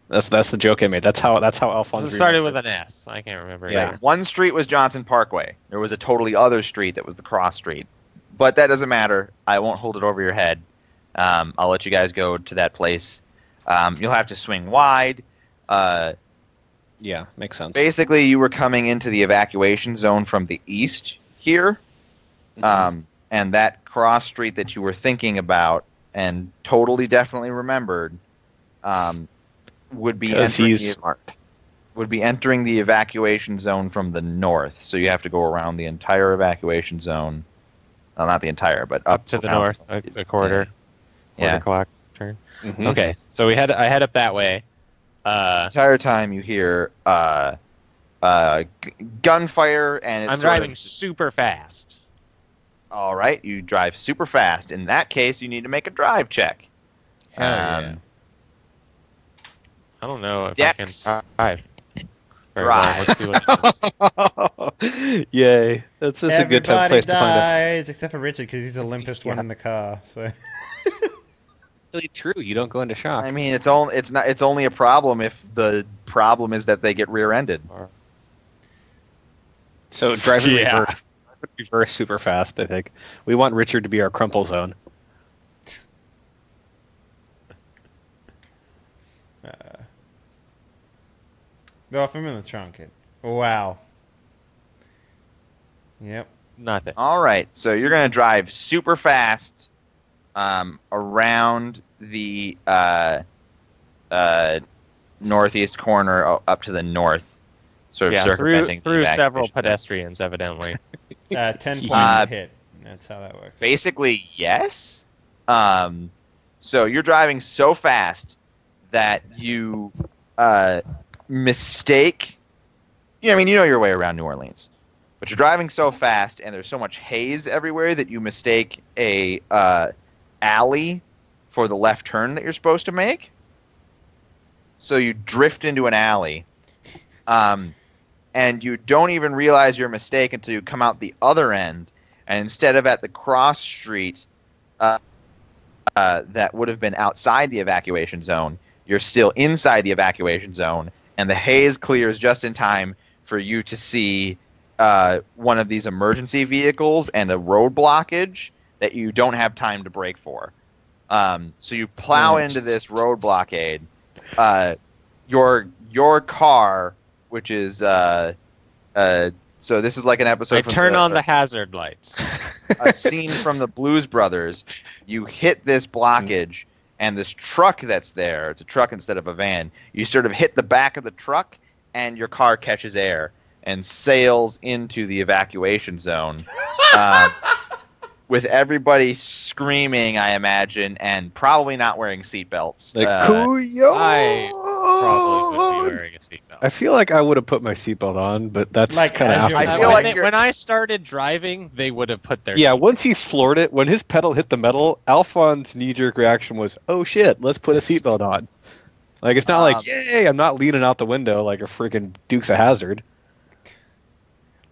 That's the joke I made. That's how Alphonse. It started remembered. with an S. I can't remember. Yeah. either. One street was Johnson Parkway. There was a totally other street that was the cross street. But that doesn't matter. I won't hold it over your head. I'll let you guys go to that place. You'll have to swing wide. Yeah, makes sense. Basically, you were coming into the evacuation zone from the east here. And that cross street that you were thinking about and totally definitely remembered would be entering the evacuation zone from the north. So you have to go around the entire evacuation zone. Well, not the entire, but Up to the around- north, a quarter. Yeah. Quarter clock turn. Mhm. Okay, so I head up that way. The entire time you hear gunfire, and it's I'm sort driving of- super fast. All right, you drive super fast. In that case, you need to make a drive check. Hell yeah. I don't know if Dex. I can drive. Very Drive. well. Let's see what it is. Yay! That's a good time Everybody place to find out. dies except for Richard because he's the limpest one in the car. So Really true. You don't go into shock. I mean, it's only a problem if the problem is that they get rear-ended. So driving Yeah. reverse super fast. I think we want Richard to be our crumple zone. go off him in the trunk. Wow. Yep. Nothing. All right, so you're gonna drive super fast around the northeast corner up to the north, sort of Yeah, circumventing through the several evacuation. pedestrians, evidently. 10 points a hit. That's how that works. Basically, yes. So you're driving so fast that you mistake. You know your way around New Orleans, but you're driving so fast, and there's so much haze everywhere that you mistake a alley for the left turn that you're supposed to make. So you drift into an alley, and you don't even realize your mistake until you come out the other end, and instead of at the cross street that would have been outside the evacuation zone, you're still inside the evacuation zone, and the haze clears just in time for you to see one of these emergency vehicles and a road blockage that you don't have time to brake for. So you plow into this road blockade. Your car, which is so this is like an episode. I turn on the hazard lights. A scene from the Blues Brothers. You hit this blockage, and this truck that's there, it's a truck instead of a van, you sort of hit the back of the truck, and your car catches air and sails into the evacuation zone. With everybody screaming, I imagine, and probably not wearing seatbelts. Like, Kuyo! I probably would be wearing a seatbelt. I feel like I would have put my seatbelt on, but that's Like, kind of as after. you're- I the feel fact. like when I started driving, they would have put their Yeah, once he floored it, when his pedal hit the metal, Alphonse's knee-jerk reaction was, "Oh shit, let's put a seatbelt on." Like, it's not like, "Yay, I'm not leaning out the window like a freaking Dukes of Hazzard."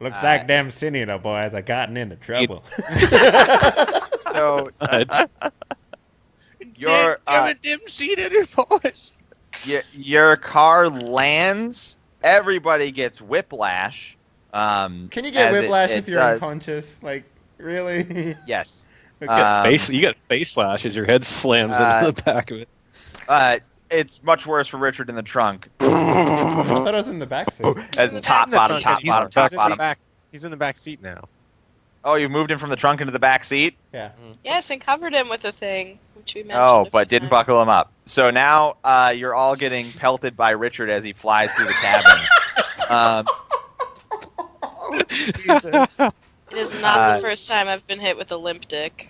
Looks like them senior boys are gotten into trouble. So your dim seat in your voice. your car lands. Everybody gets whiplash. Can you get as whiplash it if you're does. unconscious? Like, really? Yes. Okay. You get face slash as your head slams into the back of it. It's much worse for Richard in the trunk. I thought it was in the back seat. As top, bottom, top, bottom, top, bottom. He's in the back seat now. Oh, you moved him from the trunk into the back seat? Yeah. Yes, and covered him with a thing, which we mentioned. Oh, a but few didn't times. buckle him up. So now you're all getting pelted by Richard as he flies through the cabin. Jesus. It is not the first time I've been hit with a limp dick.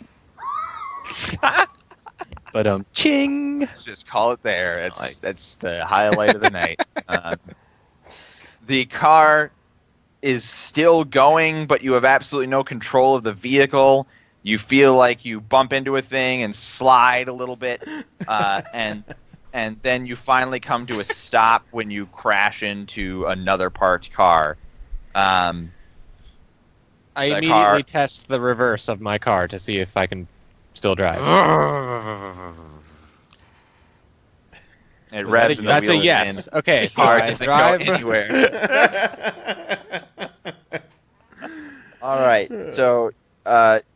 But ching. Let's just call it there. That's the highlight of the night. The car is still going, but you have absolutely no control of the vehicle. You feel like you bump into a thing and slide a little bit, and then you finally come to a stop when you crash into another parked car. I The immediately car- test the reverse of my car to see if I can still drive. It revs and the That's a wheels yes. in. Okay, The so car I doesn't drive. go anywhere. All right, so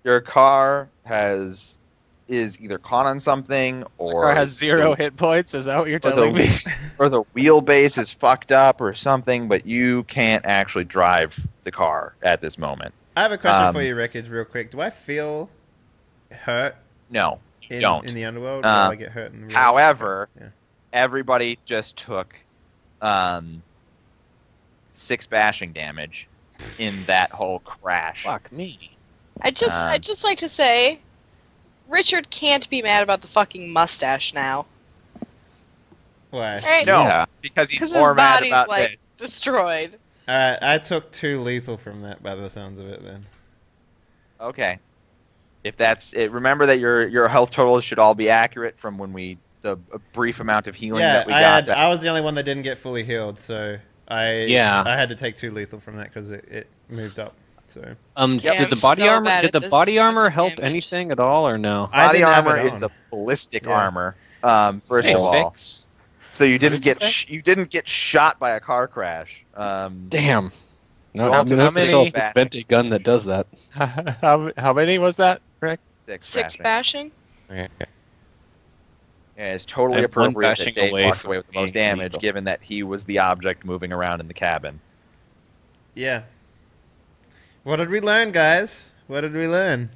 your car is either caught on something, or Car has 0 hit points. Is that what you're telling me? or the wheelbase is fucked up or something, but you can't actually drive the car at this moment. I have a question for you, Wreckage, real quick. Do I feel hurt No, you in, don't. in the underworld? Or do I get hurt in the real However, Yeah. everybody just took 6 bashing damage in that whole crash. Fuck me. I'd just like to say, Richard can't be mad about the fucking mustache now. Why? Right? No, Yeah. because he's Because his more mad body's about like this. destroyed. I took 2 lethal from that by the sounds of it then. Okay. If that's it, remember that your health totals should all be accurate from when the brief amount of healing Yeah, that we got. I was the only one that didn't get fully healed, so I had to take 2 lethal from that because it moved up. So Yeah, did the I'm body so armor bad did at the this body armor fucking help damage. anything at all or no? I Body didn't have armor it is on. a ballistic Yeah. armor. First Say of all, 6. so you didn't What'd get you you didn't get shot by a car crash. Damn. No, Well, I mean, how that's a many- self-invented gun that does that. How many was that, Rick? 6 6 bashing. bashing? Okay. Yeah, it's totally And one appropriate that bashing Dave away walked from away with the most being damage, lethal. given that he was the object moving around in the cabin. yeah. What did we learn, guys? What did we learn?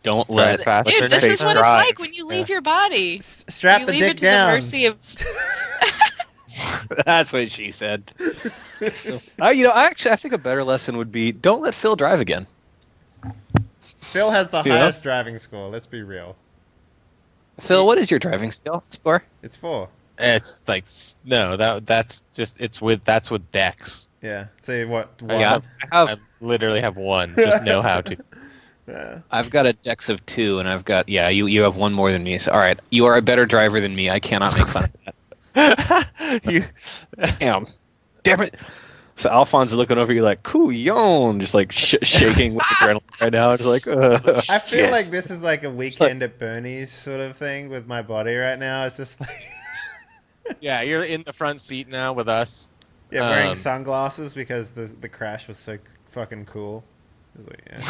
Don't Drive let fast. Dude, Turn this your is face what drive. it's like when you leave your body. Strap you the leave dick it to down. the mercy of. That's what she said. I think a better lesson would be don't let Phil drive again. Phil has the Yeah. highest driving score. Let's be real. Phil, what is your driving skill score? It's 4. It's like no, that's just that's with Dex. Yeah. So what? Yeah, I literally have 1. Just know how to. Yeah. I've got a Dex of 2, and I've got you have 1 more than me. So all right, you are a better driver than me. I cannot make fun of that. Damn it. So Alphonse is looking over you like, cool, yon, just like shaking with adrenaline right now. Just like, I feel like this is like a weekend at Bernie's sort of thing with my body right now. It's just like, Yeah, you're in the front seat now with us. yeah, wearing sunglasses because the crash was so fucking cool. It was like, yeah.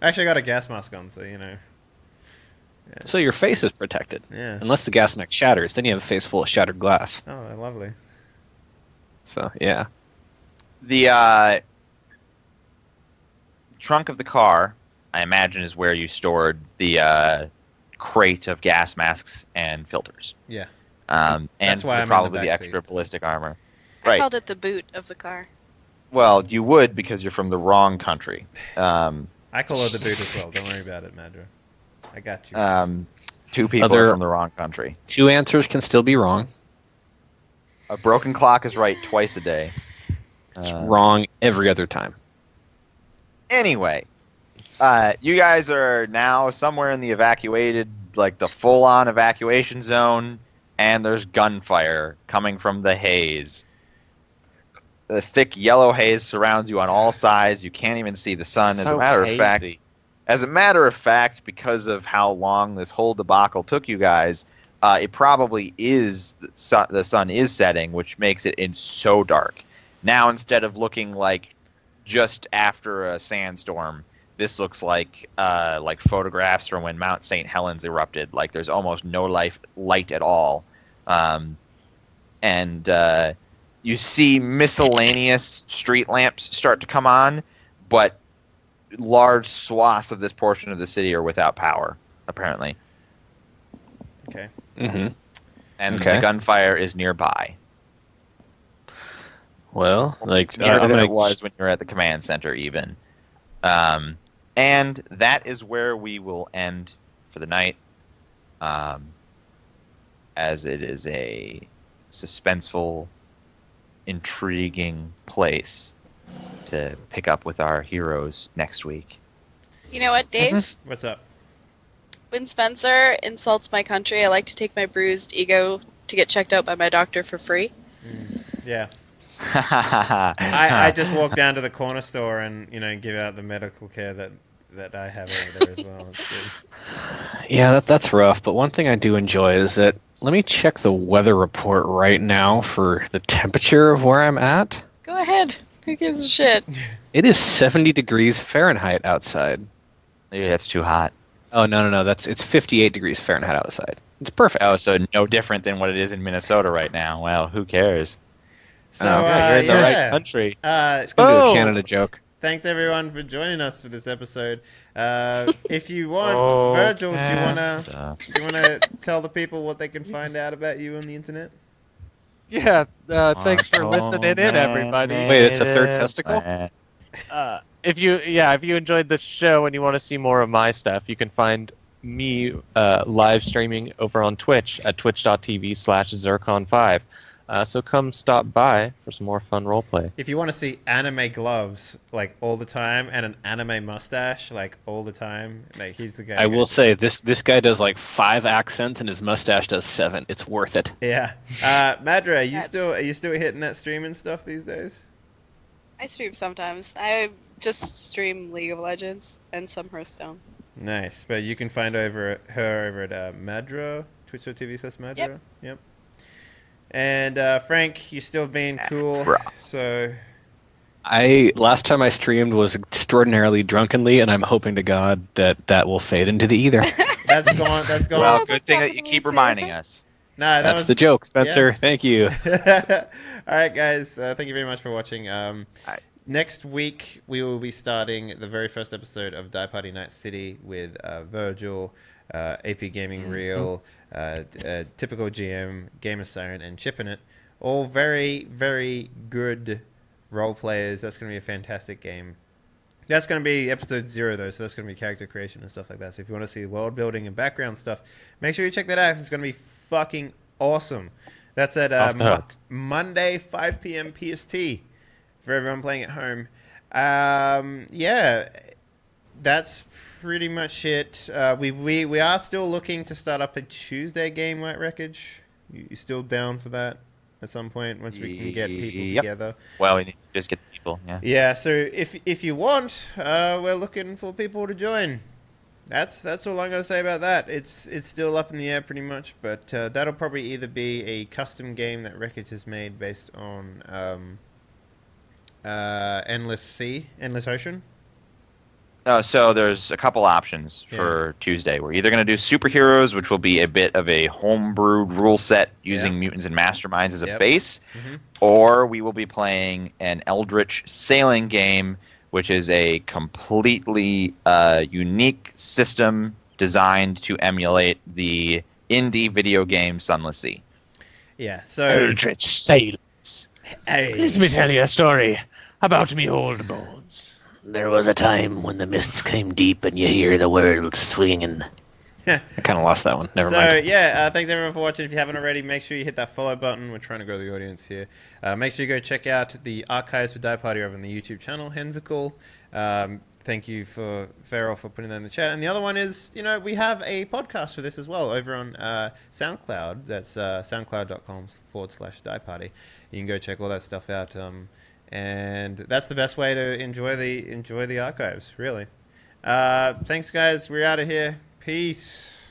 Actually, I got a gas mask on, so you know. Yeah. So your face is protected. Yeah. Unless the gas mask shatters, then you have a face full of shattered glass. Oh, lovely. So yeah. The trunk of the car, I imagine, is where you stored the crate of gas masks and filters. Yeah. And why I'm in probably the the back extra seat. ballistic armor. I Right. called it the boot of the car. Well, you would because you're from the wrong country. I call it the boot as well. Don't worry about it, Madura. I got you. 2 people are from the wrong country. 2 answers can still be wrong. A broken clock is right twice a day. It's wrong every other time. Anyway, you guys are now somewhere in the evacuated, like the full-on evacuation zone, and there's gunfire coming from the haze. The thick yellow haze surrounds you on all sides. You can't even see the sun. As a matter of fact, because of how long this whole debacle took you guys, it probably is the sun is setting, which makes it so dark. Now, instead of looking like just after a sandstorm, this looks like photographs from when Mount St. Helens erupted. Like there's almost no light at all, and you see miscellaneous street lamps start to come on, but large swaths of this portion of the city are without power, apparently. Okay. Mm-hmm. And the gunfire is nearby. Well, like Nearer than it was when you were at the command center, even. And that is where we will end for the night, as it is a suspenseful, intriguing place to pick up with our heroes next week. You know what, Dave? What's up? When Spencer insults my country, I like to take my bruised ego to get checked out by my doctor for free. Yeah. I just walk down to the corner store and give out the medical care that I have over there as well. It's good. Yeah, that's rough. But one thing I do enjoy is that let me check the weather report right now for the temperature of where I'm at. Go ahead. Who gives a shit? It is 70 degrees Fahrenheit outside. Maybe that's too hot. Oh no! It's 58 degrees Fahrenheit outside. It's perfect. Oh, so no different than what it is in Minnesota right now. Well, who cares? So you're in the right country. It's gonna be a Canada joke. Thanks everyone for joining us for this episode. If you want, Virgil, do you wanna tell the people what they can find out about you on the internet? Yeah, thanks for listening in, everybody. Wait, it's a third testicle? If you enjoyed the show and you want to see more of my stuff, you can find me live streaming over on Twitch at twitch.tv/Zircon5. So come stop by for some more fun roleplay. If you want to see anime gloves like all the time and an anime mustache like all the time, like he's the guy. I will say this guy does like 5 accents and his mustache does 7. It's worth it. Yeah. Madra, are you still hitting that streaming stuff these days? I stream sometimes. I just stream League of Legends and some Hearthstone. Nice. But you can find her over at Madra, twitch.tv/Madra. Yep. And Frank, you still being cool. So last time I streamed was extraordinarily drunkenly, and I'm hoping to God that will fade into the ether. That's gone. Well, good thing that you keep reminding us. No, that's the joke, Spencer. Yeah. Thank you. All right, guys. Thank you very much for watching. Next week, we will be starting the very first episode of Die Party Night City with Virgil, AP Gaming Reel, Typical GM, Gamer Siren, and Chippin' It. All very, very good role players. That's going to be a fantastic game. That's going to be episode 0, though, so that's going to be character creation and stuff like that. So if you want to see world building and background stuff, make sure you check that out. It's going to be fucking awesome. That's at Monday, 5 p.m. PST for everyone playing at home. Yeah, that's pretty much it. We are still looking to start up a Tuesday game, right, Wreckage? You still down for that at some point once we can get people together? Well, we need to just get people, yeah. Yeah, so if you want, we're looking for people to join. That's all I'm gonna say about that. It's still up in the air pretty much, but that'll probably either be a custom game that Wreckage has made based on Endless Ocean. So there's a couple options for Tuesday. We're either going to do superheroes, which will be a bit of a homebrewed rule set using mutants and masterminds as a base, or we will be playing an Eldritch sailing game, which is a completely unique system designed to emulate the indie video game Sunless Sea. Yeah, so... Eldritch sailors. Hey. Let me tell you a story about me old bones. There was a time when the mists came deep and you hear the world swinging. I kind of lost that one. Never so, mind. yeah, thanks everyone for watching. If you haven't already, make sure you hit that follow button. We're trying to grow the audience here. Make sure you go check out the archives for Die Party over on the YouTube channel, Hensicle. Thank you for Farrell for putting that in the chat. And the other one is, we have a podcast for this as well over on SoundCloud. That's soundcloud.com/Die Party. You can go check all that stuff out. And that's the best way to enjoy the archives, really. Thanks, guys. We're out of here. Peace.